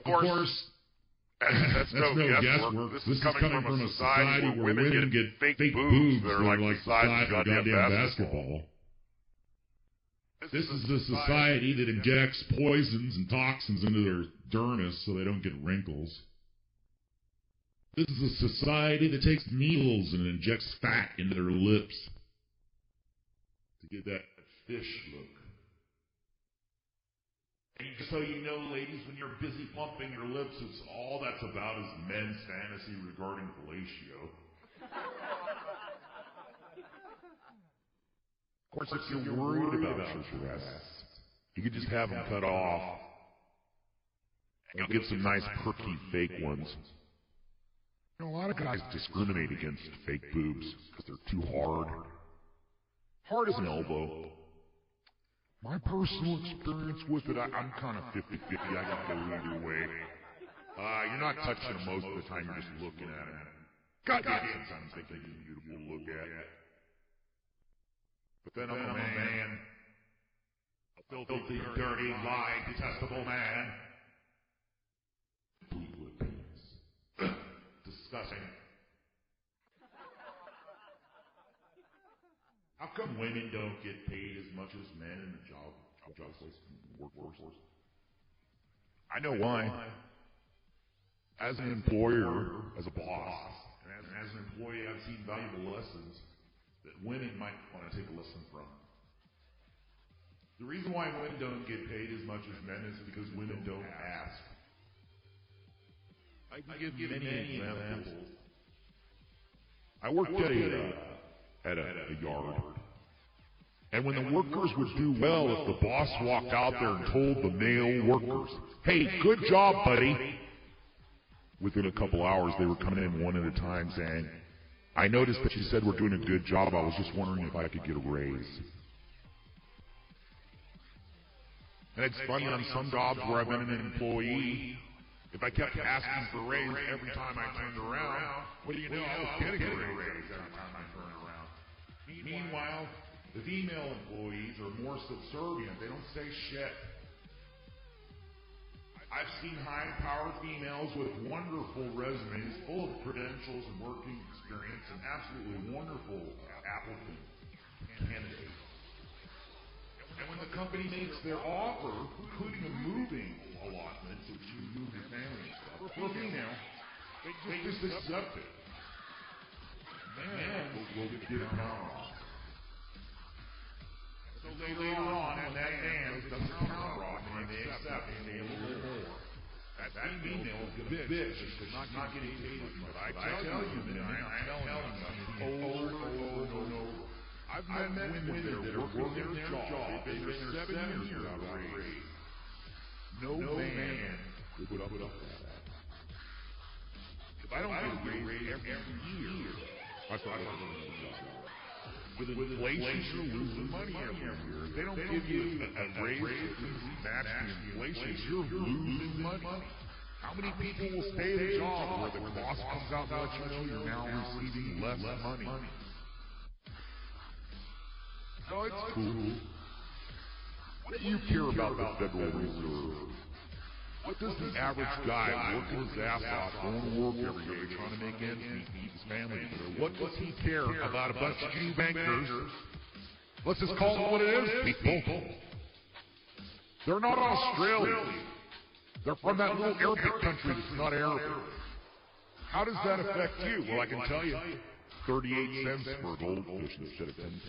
Of course, that's no guesswork. This is coming from a society where women get fake boobs that are like the size of a goddamn basketball. This is the society that injects poisons and toxins into their dermis so they don't get wrinkles. This is a society that takes needles and injects fat into their lips to get that fish look. And just so you know, ladies, when you're busy plumping your lips, it's all that's about is men's fantasy regarding fellatio. Of course, if you're worried about your breasts, you could just have them cut off. And you'll get some nice, perky, fake ones. You know, a lot of guys discriminate against fake boobs because they're too hard. Hard as an elbow. My personal experience with it, I'm kind of 50-50. I can go either way. You're not touching them most of the time. You're just looking at them. Goddamn, sometimes they can be beautiful to look at. But then I'm a man. A filthy, dirty, lying, detestable man. Disgusting. How come women don't get paid as much as men in the job workforce? I know why. As an employer, as a boss, and as an employee, I've seen valuable lessons that women might want to take a lesson from. The reason why women don't get paid as much as men is because women don't ask. I can give many examples. I worked at a yard. And when the workers would do well, if the boss walked out there and told the male workers, "Hey, good job, buddy," within a couple hours they were coming in one at a time saying, "I noticed that you said we're doing a good job. I was just wondering if I could get a raise." And it's funny, on some jobs where I've been an employee, if I kept asking for a raise every time I turned around, what do you know? I was getting a raise every time I turned around. Meanwhile, the female employees are more subservient. They don't say shit. I've seen high-powered females with wonderful resumes, full of credentials and working experience, and absolutely wonderful applicant candidates. And when the company makes their offer, including a moving allotment, so you move your family and stuff, for a female, they just accept it. Man will get a counter. So later on, and that man doesn't counter offer, and they accept and they a little more. That female is a bitch. She's not getting paid as much. I tell you, man, I'm telling you, over and over. I've met women that are working their job. They've been there 7 years without a raise. No man would put up with that. If I don't get a raise every year, I thought I was doing a good job. With inflation, you're losing money every year. If they don't give you a raise to match the inflation, you're losing money. How many people will stay at a job where the boss comes out and lets you know you're now receiving less money? So it's cool. What do you care about the Federal Reserve? What does the average guy working his ass off, going to work every day, trying to make ends meet, feed his family together, what does he care about a bunch of Jew bankers? Let's just call it what it is, people. They're not Australians. They're from that little Arabic country that's not Arab. How does that affect you? Well, I can tell you, 38 cents for a goldfish instead of 10 cents.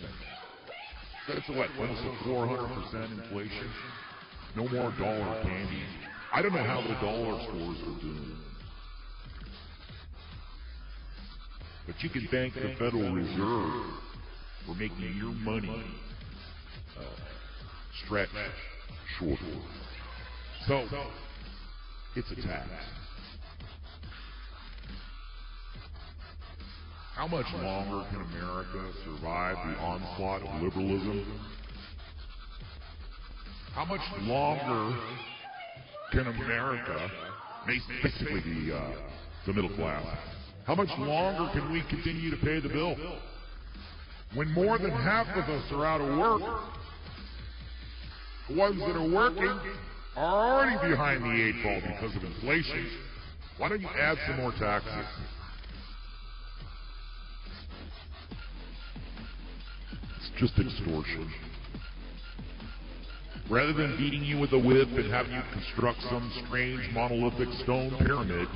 That's what, almost a 400% inflation? No more dollar candy. I don't know how the dollar stores are doing. But you can thank the Federal Reserve for making your money stretch shorter. So, it's a tax. How much longer can America survive the onslaught of liberalism? How much longer can America, basically the middle class, how much longer can we continue to pay the bill? When more than half of us are out of work, the ones that are working are already behind the eight ball because of inflation. Why don't you add some more taxes? It's just extortion. Rather than beating you with a whip and having you construct some strange monolithic stone pyramid,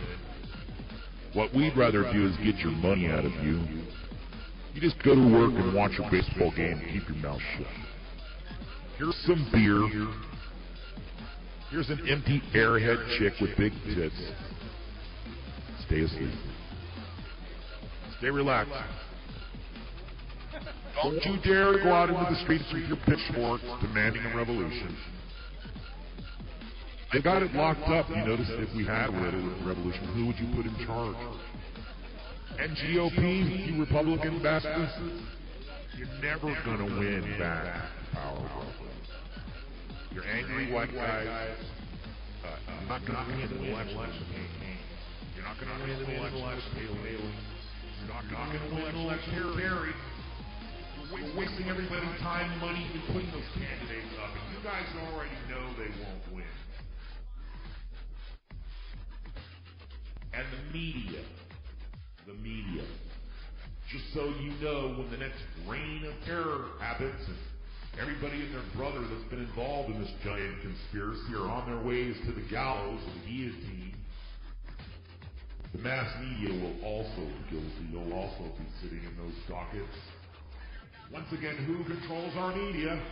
what we'd rather do is get your money out of you. You just go to work and watch a baseball game and keep your mouth shut. Here's some beer. Here's an empty airhead chick with big tits. Stay asleep. Stay relaxed. Don't you dare go out into the streets with your pitchforks demanding a revolution. They got it locked up. You notice if we had a revolution, who would you put in charge? And GOP, you Republican bastards, you're never going to win back power. You're angry white guys. You're not going to win the election. You're not going to win the election. You're not going to win the election. You're wasting everybody's time and money in putting those candidates up, and you guys already know they won't win. And the media, just so you know, when the next reign of terror happens, and everybody and their brother that's been involved in this giant conspiracy are on their ways to the gallows or the guillotine, the mass media will also be guilty. They'll also be sitting in those dockets. Once again, who controls our media?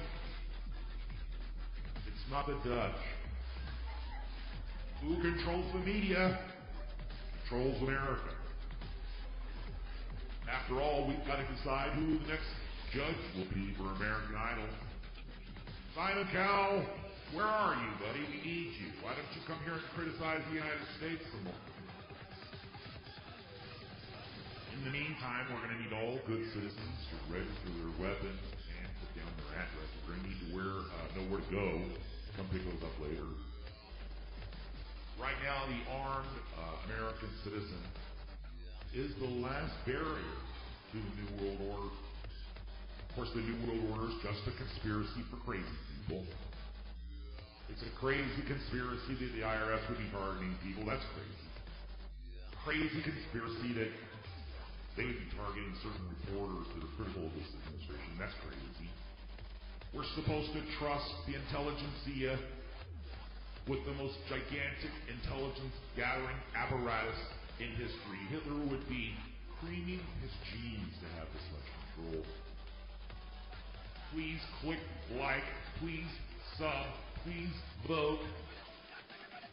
It's not the Dutch. Who controls the media? Controls America. After all, we've got to decide who the next judge will be for American Idol. Simon Cowell, where are you, buddy? We need you. Why don't you come here and criticize the United States some more? In the meantime, we're going to need all good citizens to register their weapons and put down their address. We're going to need to know where to go. Come pick those up later. Right now, the armed American citizen is the last barrier to the New World Order. Of course, the New World Order is just a conspiracy for crazy people. It's a crazy conspiracy that the IRS would be targeting people. That's crazy. Crazy conspiracy that they would be targeting certain reporters that are critical of this administration. That's crazy. We're supposed to trust the intelligentsia with the most gigantic intelligence-gathering apparatus in history. Hitler would be creaming his jeans to have this much control. Please click like, please sub, please vote.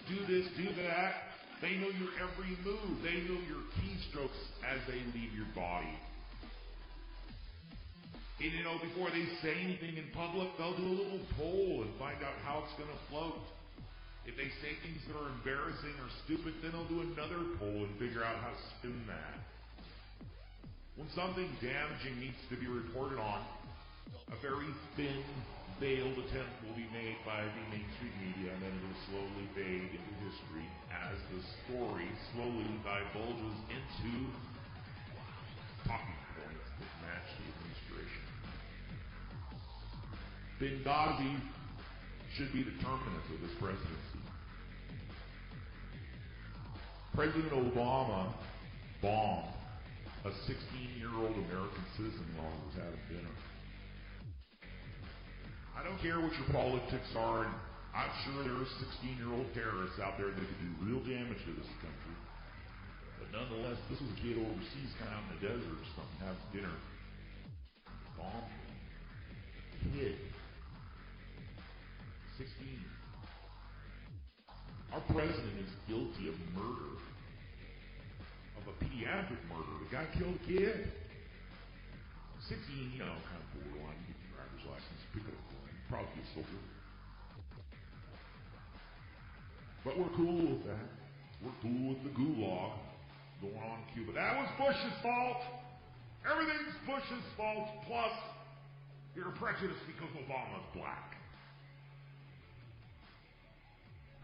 Do this, do that. They know your every move. They know your keystrokes as they leave your body. And you know, before they say anything in public, they'll do a little poll and find out how it's going to float. If they say things that are embarrassing or stupid, then they'll do another poll and figure out how to spin that. When something damaging needs to be reported on, a very thin, veiled attempt will be made by the mainstream media, and then it will slowly fade into history as the story slowly divulges into talking points that match the administration. Benghazi should be the terminus of this presidency. President Obama bombed a 16-year-old American citizen while he was having dinner. I don't care what your politics are, and I'm sure there are 16-year-old terrorists out there that could do real damage to this country. But nonetheless, this was a kid overseas, kind of out in the desert or something, having dinner. Bombed him. Kid. 16. Our president is guilty of murder. Of a pediatric murder. The guy killed a kid. 16, you know, kind of borderline. You get your driver's license, pick it up for him. Probably be a soldier. But we're cool with that. We're cool with the gulag going on in Cuba. That was Bush's fault. Everything's Bush's fault. Plus, you're prejudiced because Obama's black.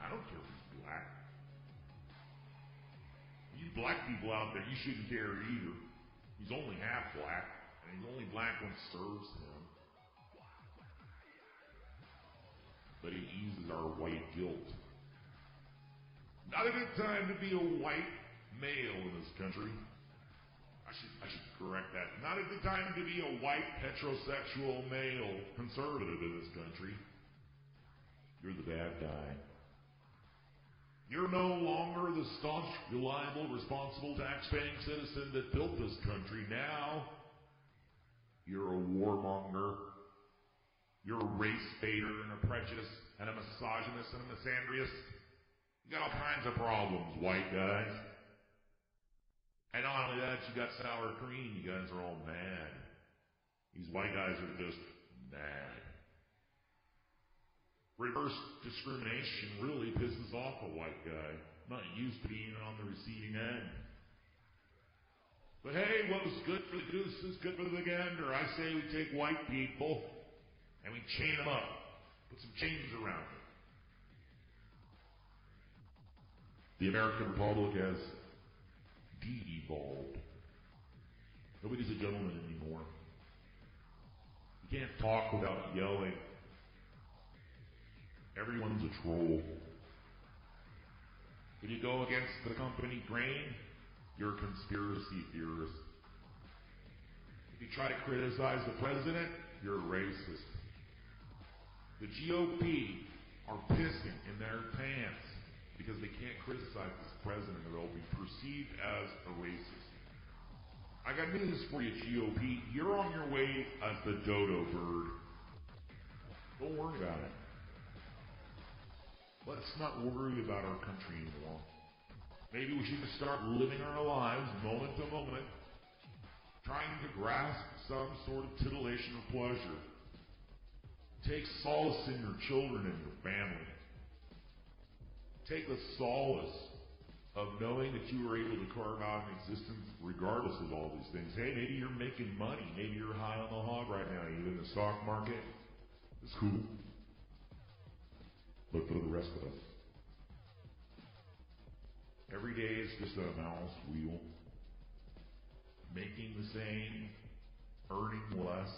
I don't care if he's black. You black people out there, you shouldn't care either. He's only half black, and he's only black when it serves him. But he eases our white guilt. Not a good time to be a white male in this country. I should correct that. Not a good time to be a white heterosexual male conservative in this country. You're the bad guy. You're no longer the staunch, reliable, responsible, tax-paying citizen that built this country. Now, you're a warmonger. You're a race baiter and a prejudice and a misogynist and a misandrist. You got all kinds of problems, white guys. And not only that, you got sour cream. You guys are all mad. These white guys are just mad. Reverse discrimination really pisses off a white guy. Not used to being on the receiving end. But hey, what was good for the goose is good for the gander. I say we take white people and we chain them up. Put some chains around them. The American Republic has de-evolved. Nobody's a gentleman anymore. You can't talk without yelling. Everyone's a troll. If you go against the company grain, you're a conspiracy theorist. If you try to criticize the president, you're a racist. The GOP are pissing in their pants because they can't criticize this president or they'll be perceived as a racist. I got news for you, GOP. You're on your way as the dodo bird. Don't worry about it. Let's not worry about our country anymore. Maybe we should just start living our lives moment to moment, trying to grasp some sort of titillation or pleasure. Take solace in your children and your family. Take the solace of knowing that you were able to carve out an existence regardless of all these things. Hey, maybe you're making money. Maybe you're high on the hog right now. You're in the stock market. It's cool. But for the rest of us, every day is just a mouse wheel. Making the same, earning less.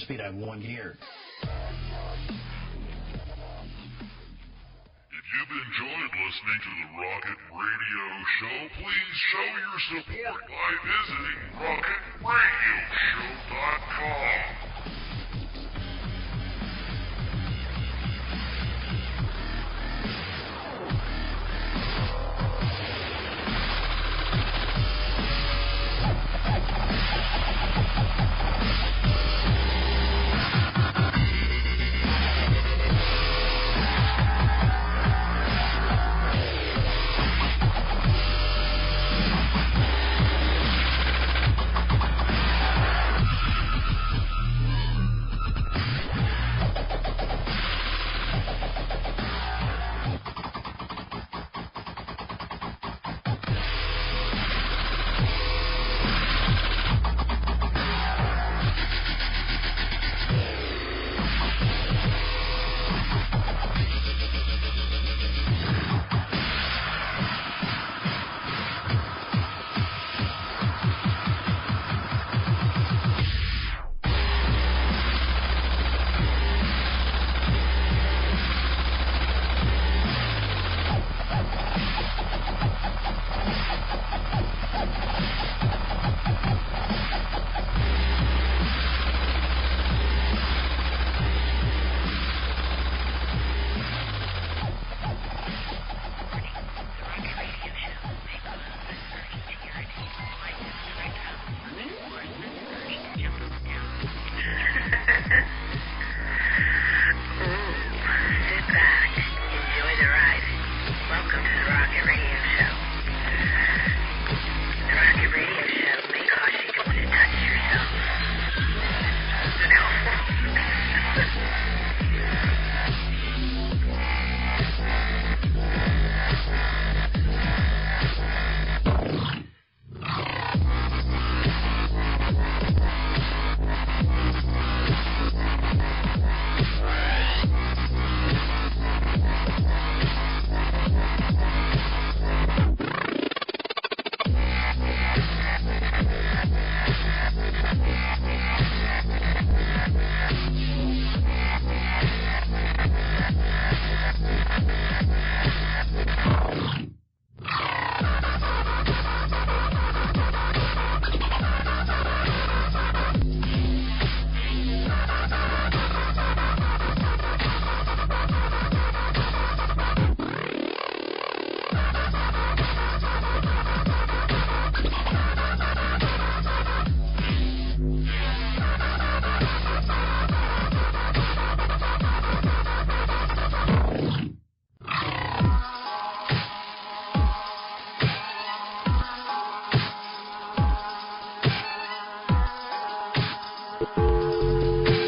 speed, I have 1 gear. If you've enjoyed listening to the Rocket Radio Show, please show your support by visiting rocketradioshow.com.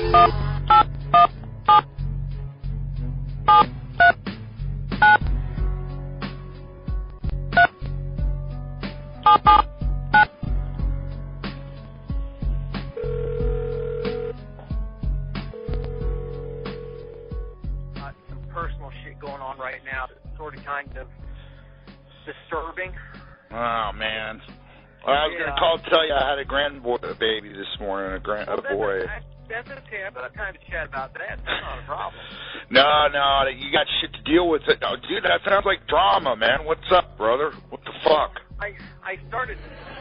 Some personal shit going on right now that's sort of kind of disturbing. Oh, man. Well, I was going to call to tell you I had a grandbaby this morning, a boy. That's okay, but I'm kind of chat about that. That's not a problem. No, you got shit to deal with. Oh, dude, that sounds like drama, man. What's up, brother? What the fuck? I started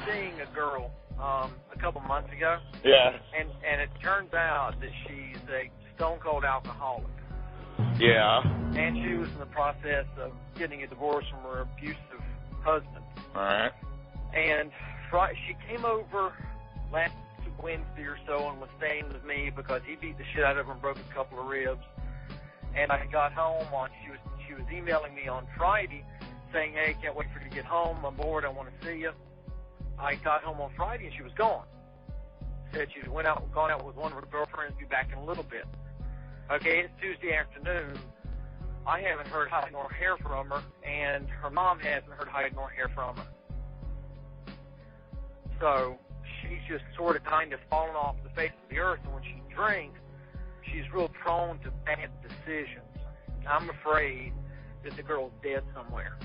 seeing a girl a couple months ago. Yeah. And it turns out that she's a stone cold alcoholic. Yeah. And she was in the process of getting a divorce from her abusive husband. All right. And she came over last Wednesday or so and was staying with me because he beat the shit out of her and broke a couple of ribs. And I got home she was emailing me on Friday saying, hey, can't wait for you to get home. I'm bored. I want to see you. I got home on Friday and she was gone. Said she gone out with one of her girlfriends, be back in a little bit. Okay, it's Tuesday afternoon. I haven't heard hide nor hair from her, and her mom hasn't heard hide nor hair from her. So she's just sort of kind of fallen off the face of the earth, and when she drinks, she's real prone to bad decisions. I'm afraid that the girl's dead somewhere.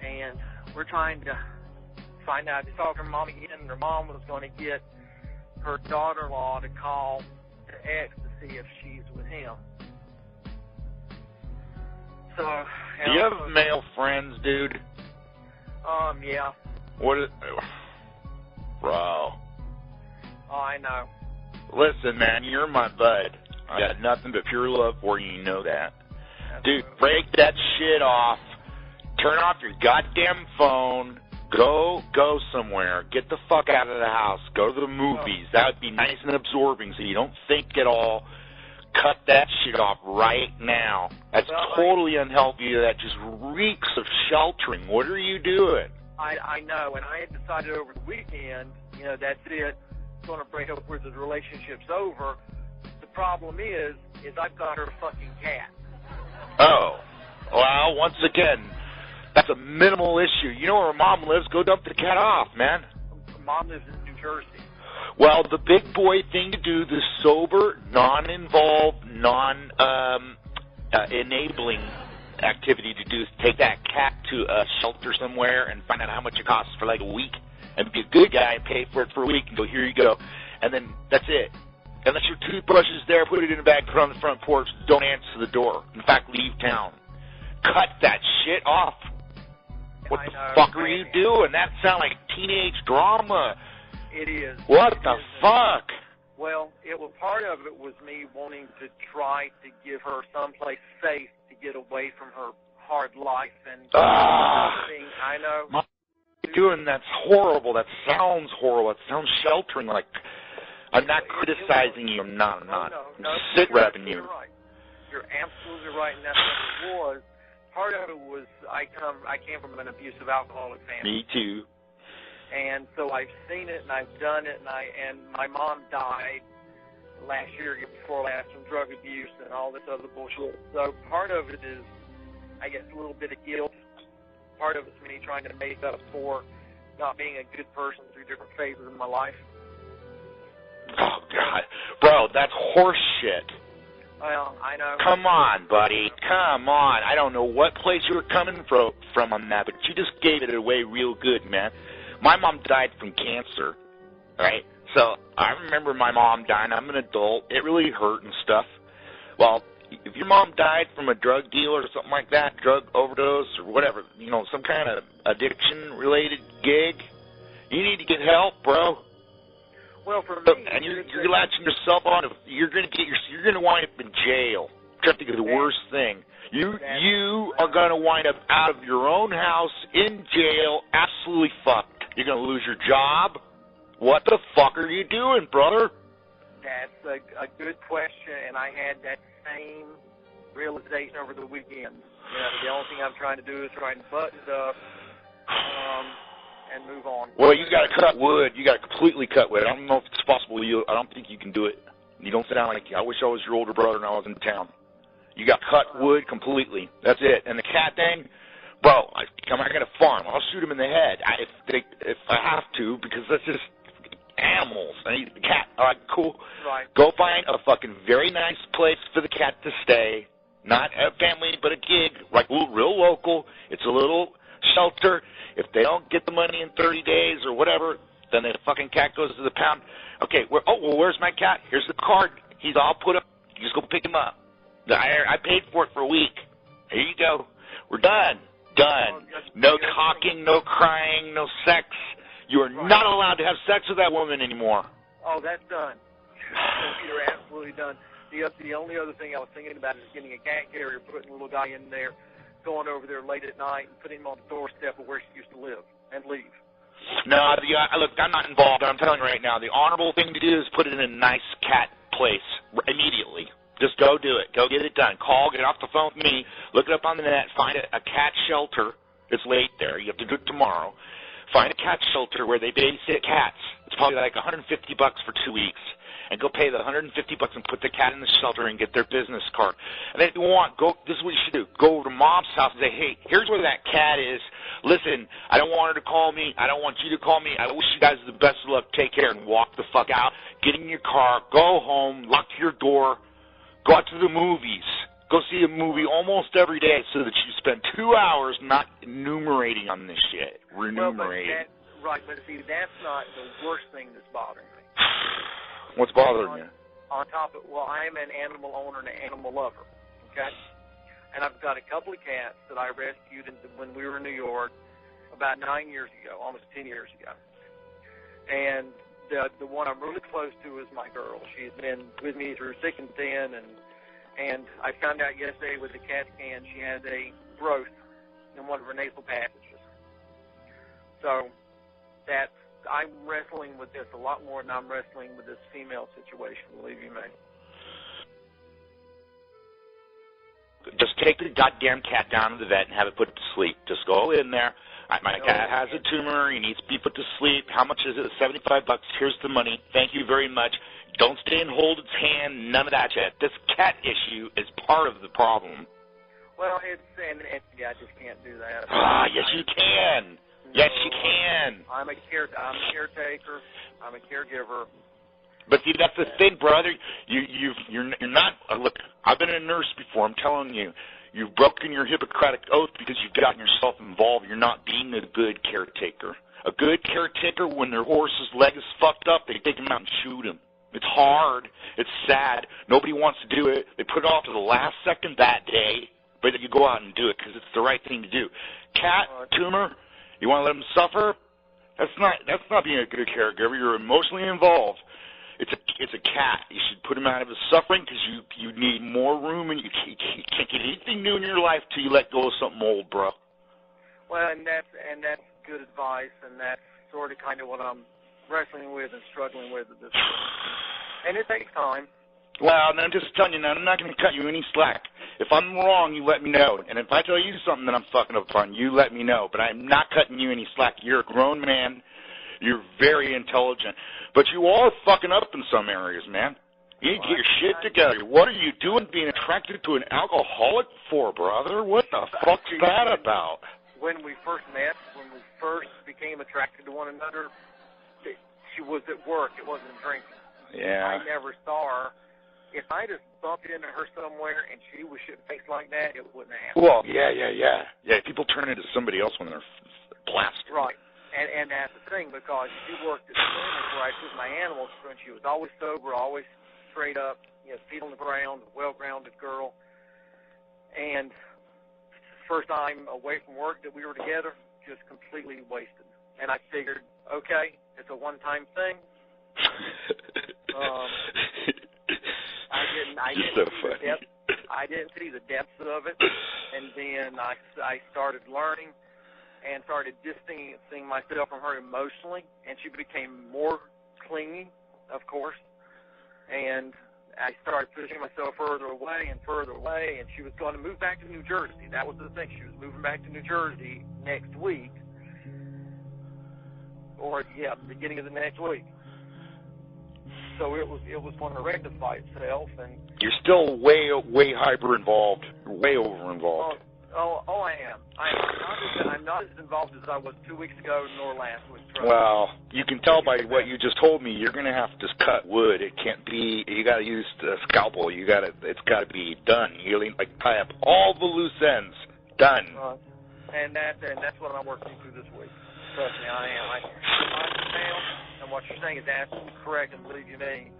And we're trying to find out. I talked to her mom again, and her mom was going to get her daughter-in-law to call her ex to see if she's with him. So, do you have male friends, dude? Yeah. What is... Bro. Oh, I know. Listen, man, you're my bud. I got nothing but pure love for you, you know that. Dude, break that shit off. Turn off your goddamn phone. Go somewhere. Get the fuck out of the house. Go to the movies. That would be nice and absorbing so you don't think at all. Cut that shit off right now. That's totally unhealthy. That just reeks of sheltering. What are you doing? I know, and I had decided over the weekend, that's it. I'm going to break up with the relationship's over. The problem is I've got her fucking cat. Oh. Well, once again, that's a minimal issue. You know where her mom lives? Go dump the cat off, man. Her mom lives in New Jersey. Well, the big boy thing to do, the sober, non-involved, non-enabling activity to do is take that cat to a shelter somewhere and find out how much it costs for like a week and be a good guy and pay for it for a week and go, here you go. And then that's it. Unless your toothbrush is there, put it in a bag, put it on the front porch, don't answer the door. In fact, leave town. Cut that shit off. What the fuck are you doing? That sounds like teenage drama. It is. What the fuck? Well, part of it was me wanting to try to give her someplace safe to get away from her hard life and I know. Doing that's horrible. That sounds horrible. It sounds sheltering. Like I'm not criticizing you. I'm not. I'm sit-repping you. You're right. You're absolutely right, and that's what it was. Part of it was I came from an abusive alcoholic family. Me too. And so I've seen it and I've done it, and my mom died last year, before last, from drug abuse and all this other bullshit. So part of it is, I guess, a little bit of guilt. Part of it's me trying to make up for not being a good person through different phases of my life. Oh, God. Bro, that's horse shit. Well, I know. Come on, buddy. Come on. I don't know what place you were coming from on that, but you just gave it away real good, man. My mom died from cancer, right? So I remember my mom dying. I'm an adult. It really hurt and stuff. Well, if your mom died from a drug deal or something like that, drug overdose or whatever, some kind of addiction-related gig, you need to get help, bro. Well, for me, and you're latching yourself on. You're going to wind up in jail. Trying to think of the worst thing. You are going to wind up out of your own house in jail, absolutely fucked. You're going to lose your job. What the fuck are you doing, brother? That's a good question, and I had that same realization over the weekend. The only thing I'm trying to do is try and button it up and move on. Well, you got to cut wood. You got to completely cut wood. I don't know if it's possible. I don't think you can do it. You don't sound like you. I wish I was your older brother and I was in town. You got to cut wood completely. That's it. And the cat thing, bro, I'm not going to farm. I'll shoot him in the head if I have to, because that's just animals. I need the cat. All right, cool. Right. Go find a fucking very nice place for the cat to stay. Not a family, but a gig, like real local. It's a little shelter. If they don't get the money in 30 days or whatever, then the fucking cat goes to the pound. Okay, where's my cat? Here's the card. He's all put up. You just go pick him up. I paid for it for a week. Here you go. We're done. Done. No talking, no crying, no sex. You are not allowed to have sex with that woman anymore. Oh, that's done. You're absolutely done. The only other thing I was thinking about is getting a cat carrier, putting a little guy in there, going over there late at night, and putting him on the doorstep of where she used to live, and leave. No, look, I'm not involved, but I'm telling you right now, the honorable thing to do is put it in a nice cat place immediately. Just go do it. Go get it done. Call, get off the phone with me, look it up on the net, find a cat shelter. It's late there. You have to do it tomorrow. Find a cat shelter where they babysit cats. It's probably like $150 for 2 weeks. And go pay the $150 and put the cat in the shelter and get their business card. And then if you want, this is what you should do. Go over to Mom's house and say, hey, here's where that cat is. Listen, I don't want her to call me. I don't want you to call me. I wish you guys the best of luck. Take care and walk the fuck out. Get in your car. Go home. Lock your door. Go out to the movies. Go see a movie almost every day so that you spend 2 hours not enumerating on this shit. Renumerating. Right, but see, that's not the worst thing that's bothering me. What's bothering you? On top of, I am an animal owner and an animal lover, okay? And I've got a couple of cats that I rescued when we were in New York about 9 years ago, almost 10 years ago. And the one I'm really close to is my girl. She's been with me through thick and thin, and I found out yesterday with the CAT scan she has a growth in one of her nasal passages. So I'm wrestling with this a lot more than I'm wrestling with this female situation, believe you me. Just take the goddamn cat down to the vet and have it put to sleep. Just go in there. My cat has a tumor. He needs to be put to sleep. How much is it? $75. Here's the money. Thank you very much. Don't stay and hold its hand. None of that shit. This cat issue is part of the problem. Well, I just can't do that. Yes, you can. Yes, you can. I'm a caretaker. I'm a caregiver. But see, that's the thing, brother. You're not. Look, I've been a nurse before. I'm telling you, you've broken your Hippocratic oath because you've gotten yourself involved. You're not being a good caretaker. A good caretaker, when their horse's leg is fucked up, they take him out and shoot him. It's hard. It's sad. Nobody wants to do it. They put it off to the last second that day, but you go out and do it because it's the right thing to do. Cat, tumor. You want to let them suffer? That's not being a good caregiver. You're emotionally involved. It's a cat. You should put him out of his suffering because you need more room, and you can't get anything new in your life till you let go of something old, bro. Well, and that's good advice, and that's sort of kind of what I'm wrestling with and struggling with at this point. And it takes time. Well, I'm just telling you now, I'm not going to cut you any slack. If I'm wrong, you let me know. And if I tell you something that I'm fucking up on, you let me know. But I'm not cutting you any slack. You're a grown man. You're very intelligent. But you are fucking up in some areas, man. You need to get your shit together. What are you doing being attracted to an alcoholic for, brother? What the fuck's that about? When we first met, when we first became attracted to one another, she was at work. It wasn't drinking. Yeah. I never saw her. If I just bumped into her somewhere and she was shit-faced like that, it wouldn't happen. Well, yeah. Yeah, people turn into somebody else when they're plastered. Right. And that's the thing, because she worked at the clinic where I took my animals, and she was always sober, always straight up, feet on the ground, well-grounded girl. And first time away from work that we were together, just completely wasted. And I figured, okay, it's a one-time thing. I didn't see the depths of it, and then I started learning and started distancing myself from her emotionally, and she became more clingy, of course, and I started pushing myself further away, and she was going to move back to New Jersey. That was the thing. She was moving back to New Jersey next week, or beginning of the next week. So it was going to rectify itself, and you're still way hyper involved, way over involved. Oh, I am. I'm not as involved as I was 2 weeks ago nor last week. Well, you can tell by what you just told me. You're going to have to cut wood. It can't be. You got to use the scalpel. It's got to be done. You like tie up all the loose ends. Done. And that's what I'm working through this week. Trust me, I am. I understand, and what you're saying is absolutely correct, and believe you me.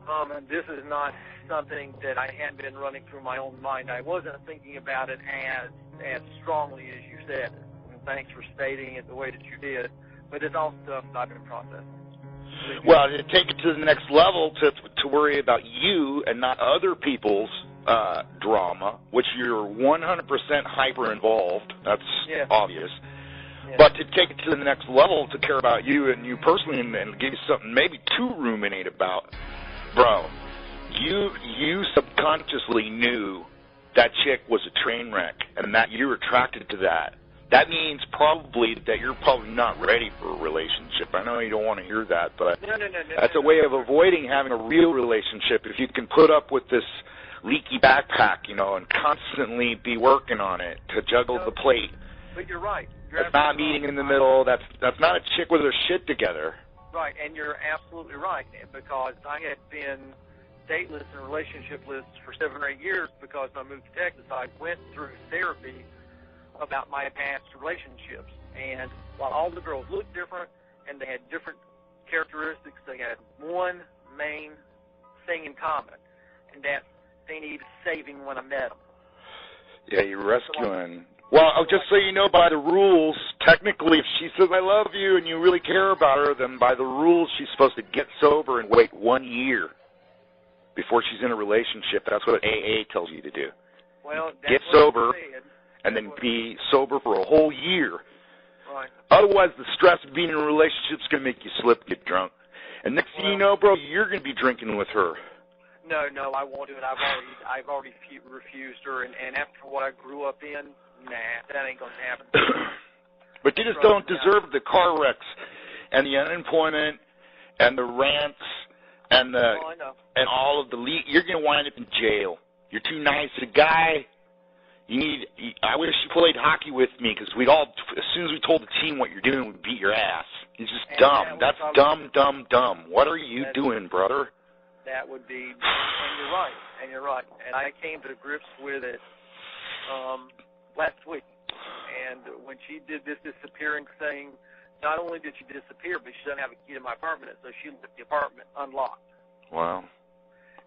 And this is not something that I had been running through my own mind. I wasn't thinking about it as strongly as you said. And thanks for stating it the way that you did. But it's all stuff that I've been processing. Well, to take it to the next level, to worry about you and not other people's drama, which you're 100% hyper involved. That's obvious. Yeah. But to take it to the next level, to care about you and you personally, and give you something maybe to ruminate about, bro. You subconsciously knew that chick was a train wreck, and that you're attracted to that. That means probably that you're probably not ready for a relationship. I know you don't want to hear that, but that's a way of avoiding having a real relationship. If you can put up with this leaky backpack, and constantly be working on it to juggle the plate. But you're right. That's not meeting in the middle. That's not a chick with her shit together. Right, and you're absolutely right, because I had been dateless and relationshipless for 7 or 8 years because when I moved to Texas, I went through therapy about my past relationships. And while all the girls looked different and they had different characteristics, they had one main thing in common, and that's they needed saving when I met them. Yeah, you're rescuing. Well, just so you know, by the rules, technically, if she says, I love you, and you really care about her, then by the rules, she's supposed to get sober and wait 1 year before she's in a relationship. That's what AA tells you to do. Well, get sober, and then be sober for a whole year. Right. Otherwise, the stress of being in a relationship is going to make you slip, get drunk. And next thing you know, bro, you're going to be drinking with her. No, I won't do it. I've already refused her, and after what I grew up in, that ain't going to happen. But you just don't deserve the car wrecks and the unemployment and the rants and and all of the you're going to wind up in jail. You're too nice a guy. I wish you played hockey with me, because as soon as we told the team what you're doing, we'd beat your ass. It's just dumb. That's dumb. What are you doing, brother? That would be, and you're right. And I came to grips with it last week. And when she did this disappearing thing, not only did she disappear, but she doesn't have a key to my apartment, so she left the apartment unlocked. Wow.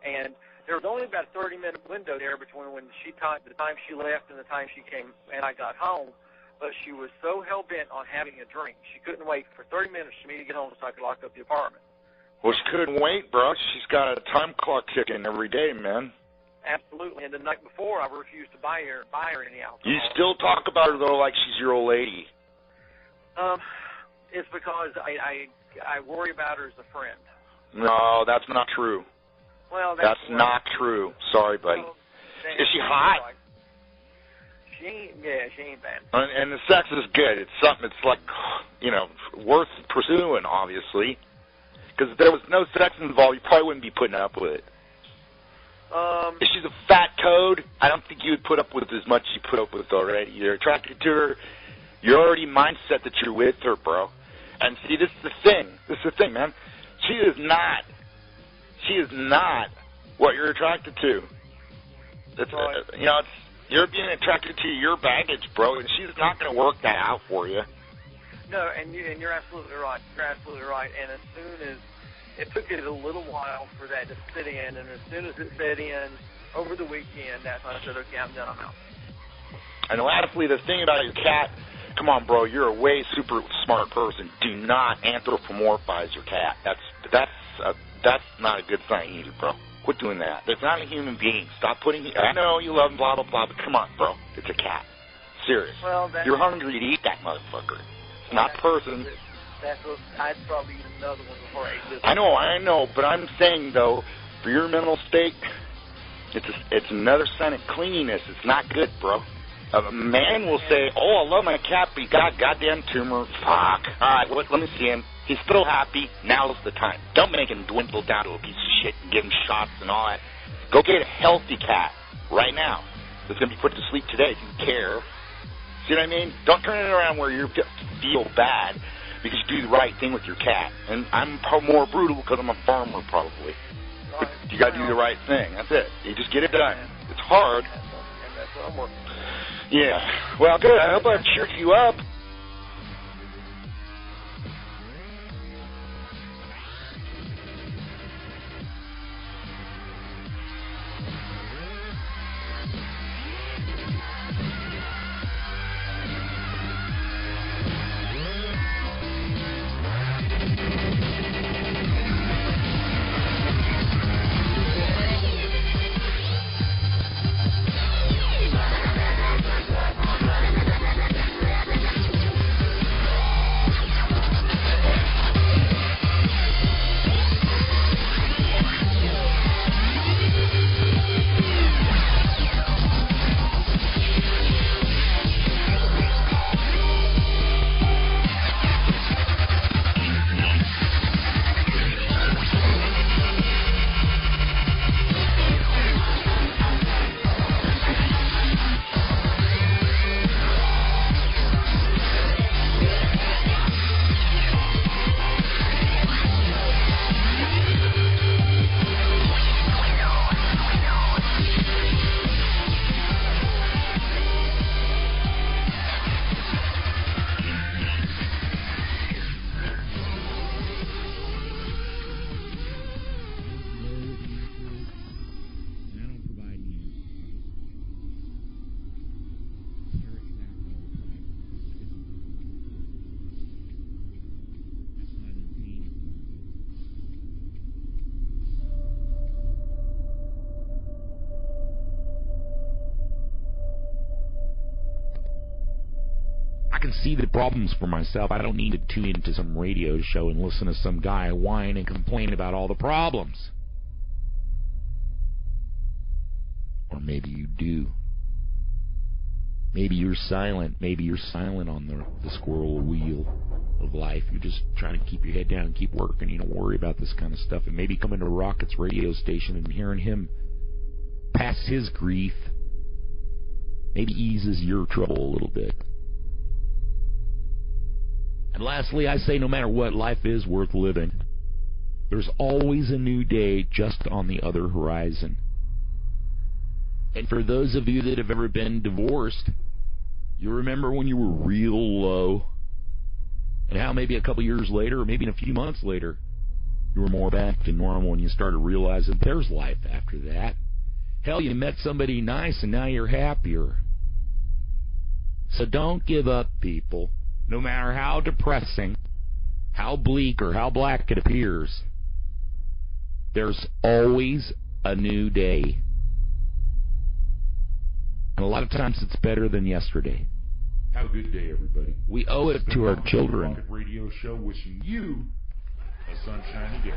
And there was only about a 30-minute window there between the time she left and the time she came and I got home, but she was so hell-bent on having a drink, she couldn't wait for 30 minutes for me to get home so I could lock up the apartment. Well, she couldn't wait, bro. She's got a time clock ticking every day, man. Absolutely. And the night before, I refused to buy her any alcohol. You still talk about her, though, like she's your old lady. It's because I worry about her as a friend. No, that's not true. Well, that's not true. Sorry, buddy. Well, is she hot? Right. She ain't bad. And the sex is good. It's something that's like, worth pursuing, obviously. Because if there was no sex involved, you probably wouldn't be putting up with it. If she's a fat toad, I don't think you would put up with as much as you put up with already. You're attracted to her. You're already mindset that you're with her, bro. And see, this is the thing, man. She is not what you're attracted to. You're being attracted to your baggage, bro, and she's not going to work that out for you. No, and you're absolutely right. You're absolutely right. And as soon as it took it a little while for that to sit in, and as soon as it set in over the weekend, that's when I said, okay, I'm done, I'm out. And lastly, the thing about your cat, come on, bro, you're a way super smart person. Do not anthropomorphize your cat. That's not a good sign either, bro. Quit doing that. It's not a human being. Stop putting. I know you love him, blah blah blah, but come on, bro. It's a cat. Serious. Well, you're hungry to eat that motherfucker. It's not a person. I'd probably eat another one before I ate this. I know, but I'm saying though, for your mental state, it's another sign of cleanliness. It's not good, bro. A man will say, "Oh, I love my cat, but he got a goddamn tumor. Fuck. All right, let me see him. He's still happy. Now's the time. Don't make him dwindle down to a piece of shit and give him shots and all that. Go get a healthy cat right now that's going to be put to sleep today if you care. See what I mean? Don't turn it around where you feel bad because you do the right thing with your cat. And I'm more brutal because I'm a farmer, probably. But you got to do the right thing. That's it. You just get it done. It's hard. And that's what I'm working on. Yeah. Well, good. I hope I've cheered you up. I can see the problems for myself. I don't need to tune into some radio show and listen to some guy whine and complain about all the problems. Or maybe you do. Maybe you're silent. Maybe you're silent on the squirrel wheel of life. You're just trying to keep your head down and keep working. You don't worry about this kind of stuff. And maybe coming to Rocket's radio station and hearing him pass his grief maybe eases your trouble a little bit. And lastly, I say no matter what, life is worth living. There's always a new day just on the other horizon. And for those of you that have ever been divorced, you remember when you were real low, and how maybe a couple years later, or maybe in a few months later, you were more back to normal and you started realizing there's life after that. Hell, you met somebody nice and now you're happier. So don't give up, people. No matter how depressing, how bleak, or how black it appears, there's always a new day. And a lot of times it's better than yesterday. Have a good day, everybody. We owe it to our children. Rocket Radio Show wishing you a sunshiny day.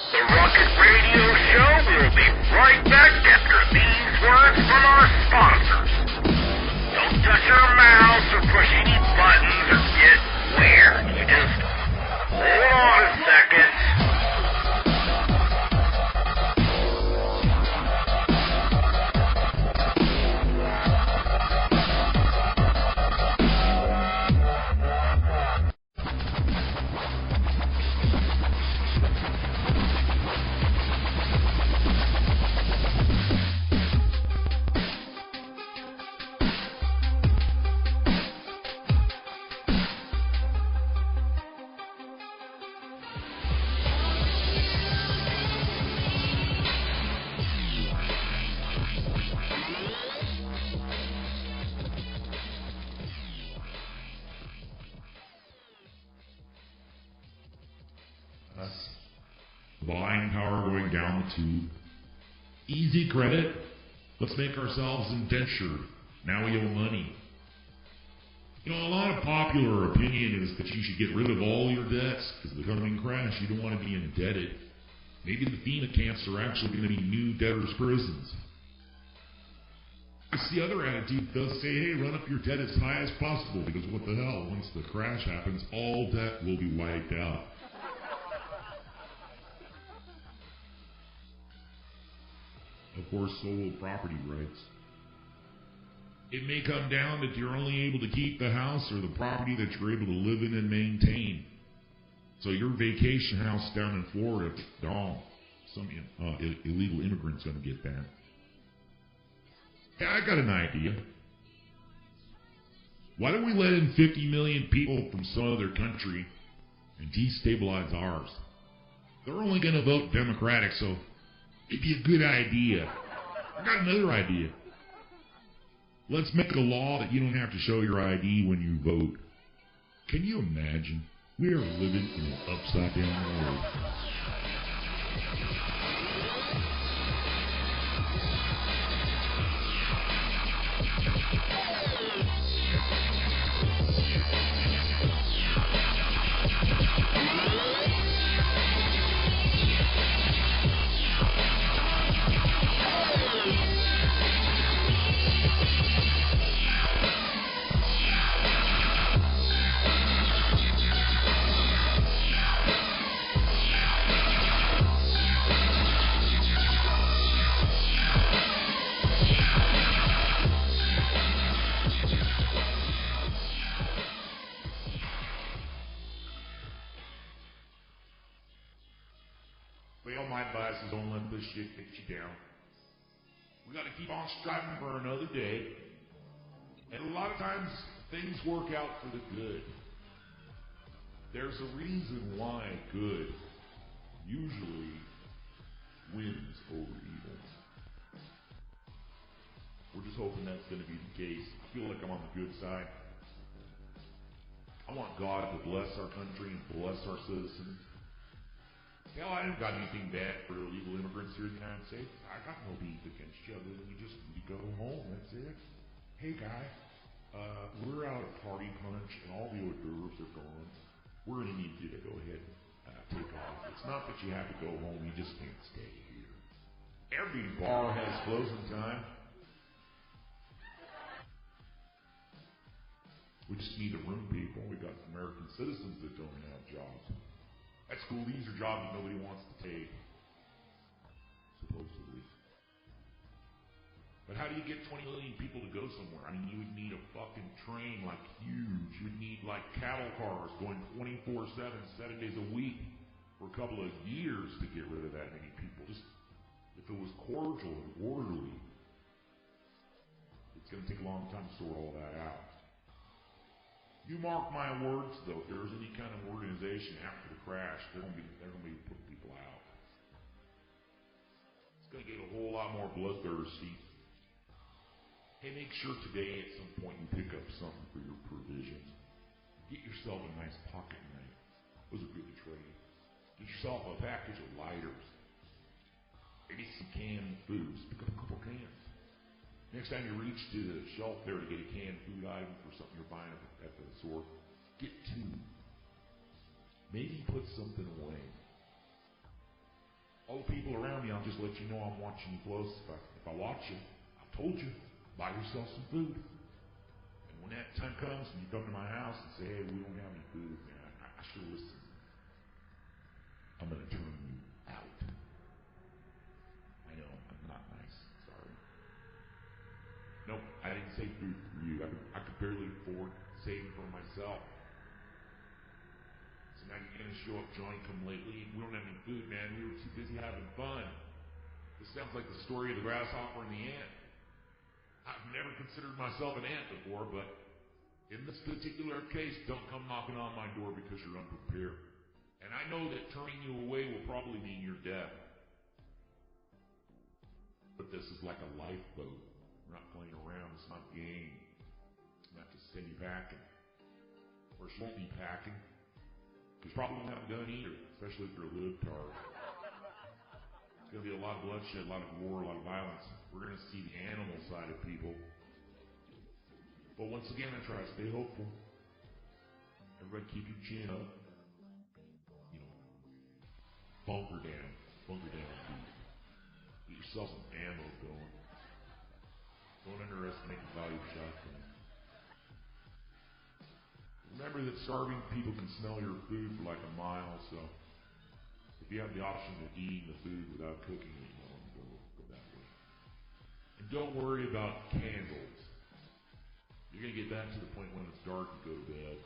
The Rocket Radio Show will be right back after these words from our sponsors. Don't touch your mouths or push any buttons or get weird. You just hold on a second. Buying power going down the tube. Easy credit. Let's make ourselves indentured. Now we owe money. You know, a lot of popular opinion is that you should get rid of all your debts because of the coming crash. You don't want to be indebted. Maybe the FEMA camps are actually going to be new debtors' prisons. It's the other attitude does say, hey, run up your debt as high as possible because what the hell, once the crash happens, all debt will be wiped out. Of course, so will property rights. It may come down that you're only able to keep the house or the property that you're able to live in and maintain. So your vacation house down in Florida, some illegal immigrant's going to get that. Yeah, I got an idea. Why don't we let in 50 million people from some other country and destabilize ours? They're only going to vote Democratic, so it'd be a good idea. I got another idea. Let's make a law that you don't have to show your ID when you vote. Can you imagine? We are living in an upside down world. Don't let this shit get you down. We got to keep on striving for another day. And a lot of times, things work out for the good. There's a reason why good usually wins over evil. We're just hoping that's going to be the case. I feel like I'm on the good side. I want God to bless our country and bless our citizens. Hell, I haven't got anything bad for illegal immigrants here in the United States. I got no beef against you other than you just need to go home. That's it. Hey, guy, we're out of party punch and all the hors d'oeuvres are gone. We're going to need you to go ahead and take off. It's not that you have to go home. You just can't stay here. Every bar has closing time. We just need to room people. We got American citizens that don't have jobs. That's cool. These are jobs that nobody wants to take, supposedly. But how do you get 20 million people to go somewhere? I mean, you would need a fucking train, like, huge. You would need, like, cattle cars going 24/7, 7 days a week for a couple of years to get rid of that many people. Just, if it was cordial and orderly, it's going to take a long time to sort all that out. You mark my words, though, if there's any kind of organization after the crash, they're going to be putting people out. It's going to get a whole lot more bloodthirsty. Hey, make sure today at some point you pick up something for your provisions. Get yourself a nice pocket knife. Those are good to trade. Get yourself a package of lighters. Maybe some canned foods. Pick up a couple cans. Next time you reach to the shelf there to get a canned food item for something you're buying at the store, get 2. Maybe put something away. All the people around me, I'll just let you know I'm watching you close. If I watch you, I told you, buy yourself some food. And when that time comes and you come to my house and say, hey, we don't have any food, man, I should listen. I'm going to turn you out. I know, I'm not nice. Sorry. Nope, I didn't say food for you. I could barely afford saving for myself. So now you're going to show up, Johnny, come lately. We don't have any food, man. We were too busy having fun. This sounds like the story of the grasshopper and the ant. I've never considered myself an ant before, but in this particular case, don't come knocking on my door because you're unprepared. And I know that turning you away will probably mean your death. But this is like a lifeboat. We're not playing around. It's not a game. I'm not just send you packing. Or she won't be packing. Because probably won't have a gun either, especially if you're a libtard. It's going to be a lot of bloodshed, a lot of war, a lot of violence. We're going to see the animal side of people. But once again, I try to stay hopeful. Everybody keep your chin up. You know, bunker down, dude. Get yourself some ammo going. Don't underestimate the value of shotgun. Remember that starving people can smell your food for like a mile, so if you have the option of eating the food without cooking it, go that way. And don't worry about candles. You're going to get back to the point when it's dark and go to bed.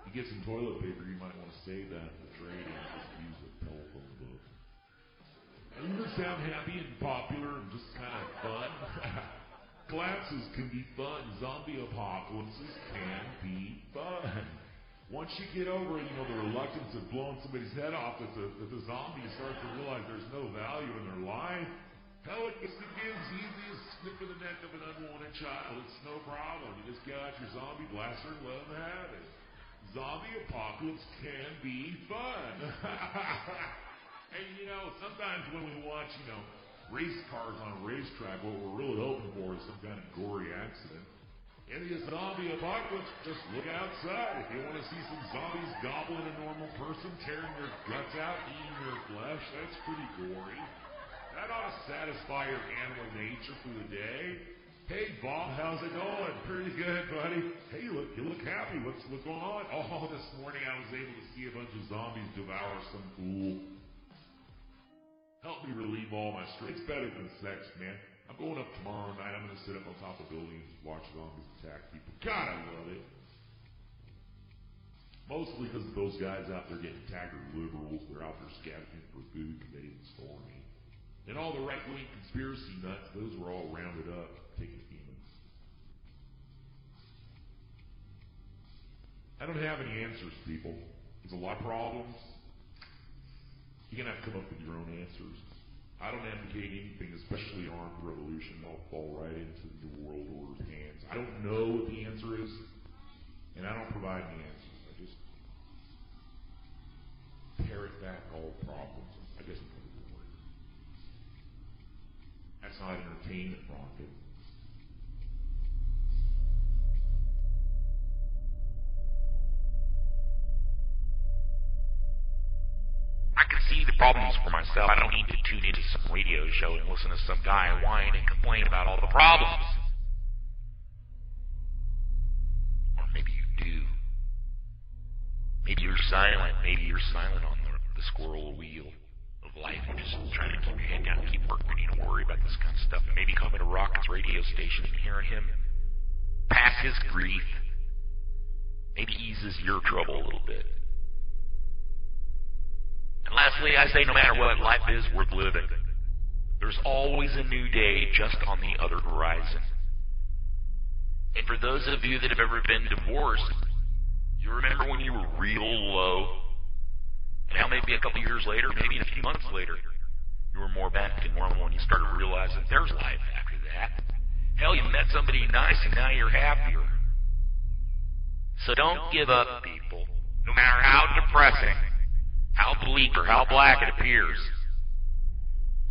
You get some toilet paper, you might want to save that for trading and just use a telephone book. And you just sound happy and popular and just kind of fun. Collapses can be fun. Zombie apocalypses can be fun. Once you get over, the reluctance of blowing somebody's head off if the zombie starts to realize there's no value in their life, hell, it gives easy as snip of the neck of an unwanted child. It's no problem. You just get out your zombie blaster and let them have it. Zombie apocalypse can be fun. And sometimes when we watch, race cars on a racetrack, what we're really hoping for is some kind of gory accident. In the zombie apocalypse, just look outside. If you want to see some zombies gobbling a normal person, tearing their guts out, eating their flesh, that's pretty gory. That ought to satisfy your animal nature for the day. Hey, Bob, how's it going? Pretty good, buddy. Hey, you look happy. What's going on? Oh, this morning I was able to see a bunch of zombies devour some fool. Help me relieve all my stress. It's better than sex, man. I'm going up tomorrow night. I'm going to sit up on top of buildings and watch zombies attack people. God, I love it. Mostly because those guys out there getting attacked are liberals. They're out there scavenging for food because they didn't store any. And all the right-wing conspiracy nuts, those were all rounded up, taking demons. I don't have any answers, people. There's a lot of problems. You're going to have to come up with your own answers. I don't advocate anything, especially armed revolution. They'll fall right into the New World Order's hands. I don't know what the answer is, and I don't provide any answers. I just parrot back all problems. I guess I'm going to do it. That's not entertainment, Rocket. I can see the problems for myself. I don't need to tune into some radio show and listen to some guy whine and complain about all the problems. Or maybe you do. Maybe you're silent. Maybe you're silent on the squirrel wheel of life. You're just trying to keep your head down, keep working. You don't worry about this kind of stuff. And maybe coming to Rocket's radio station and hearing him pass his grief maybe eases your trouble a little bit. And lastly, I say no matter what, life is worth living. There's always a new day just on the other horizon. And for those of you that have ever been divorced, you remember when you were real low? And how maybe a couple years later, maybe a few months later, you were more back to normal and you started realizing there's life after that. Hell, you met somebody nice and now you're happier. So don't give up, people. No matter how depressing, how bleak or how black it appears,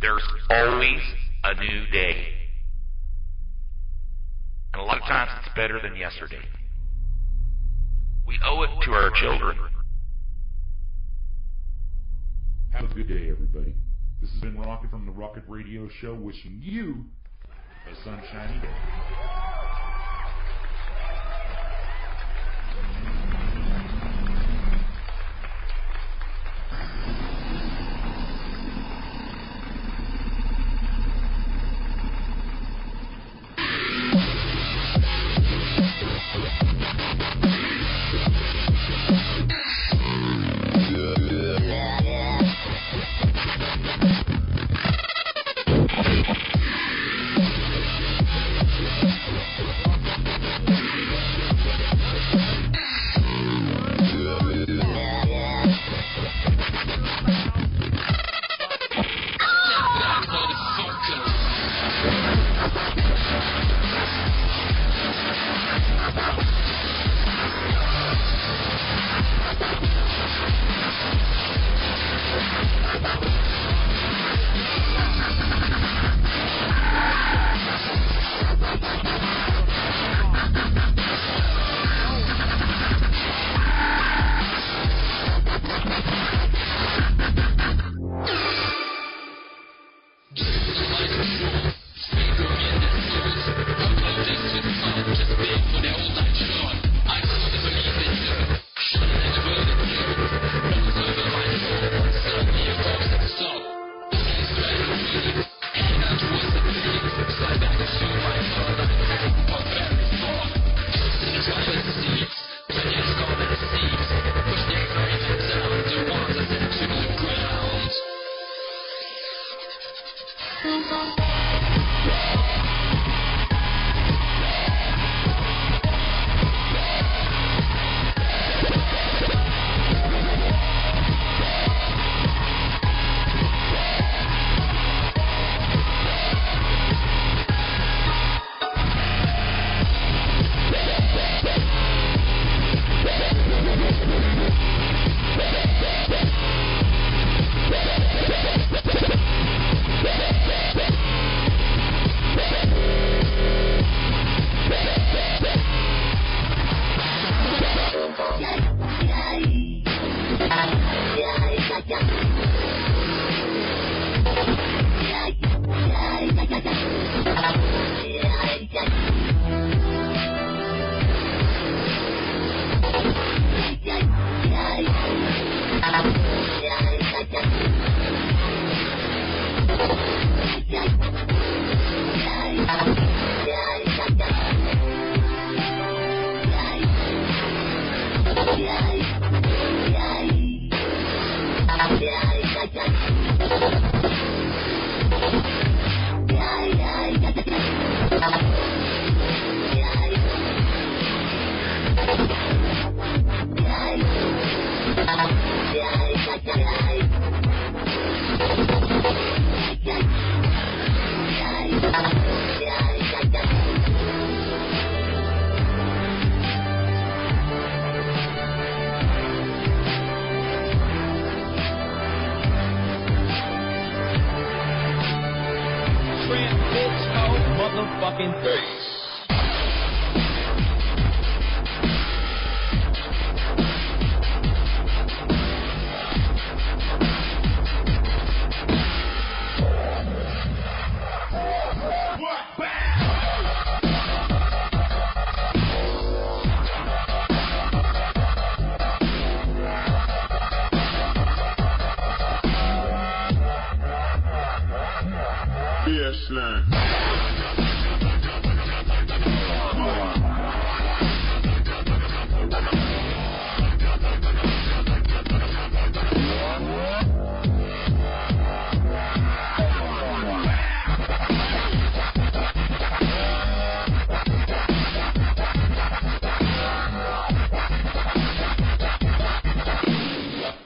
there's always a new day. And a lot of times it's better than yesterday. We owe it to our children. Have a good day, everybody. This has been Rocket from the Rocket Radio Show, wishing you a sunshiny day.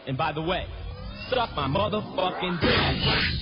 And by the way, suck my motherfucking dick.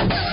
Bye.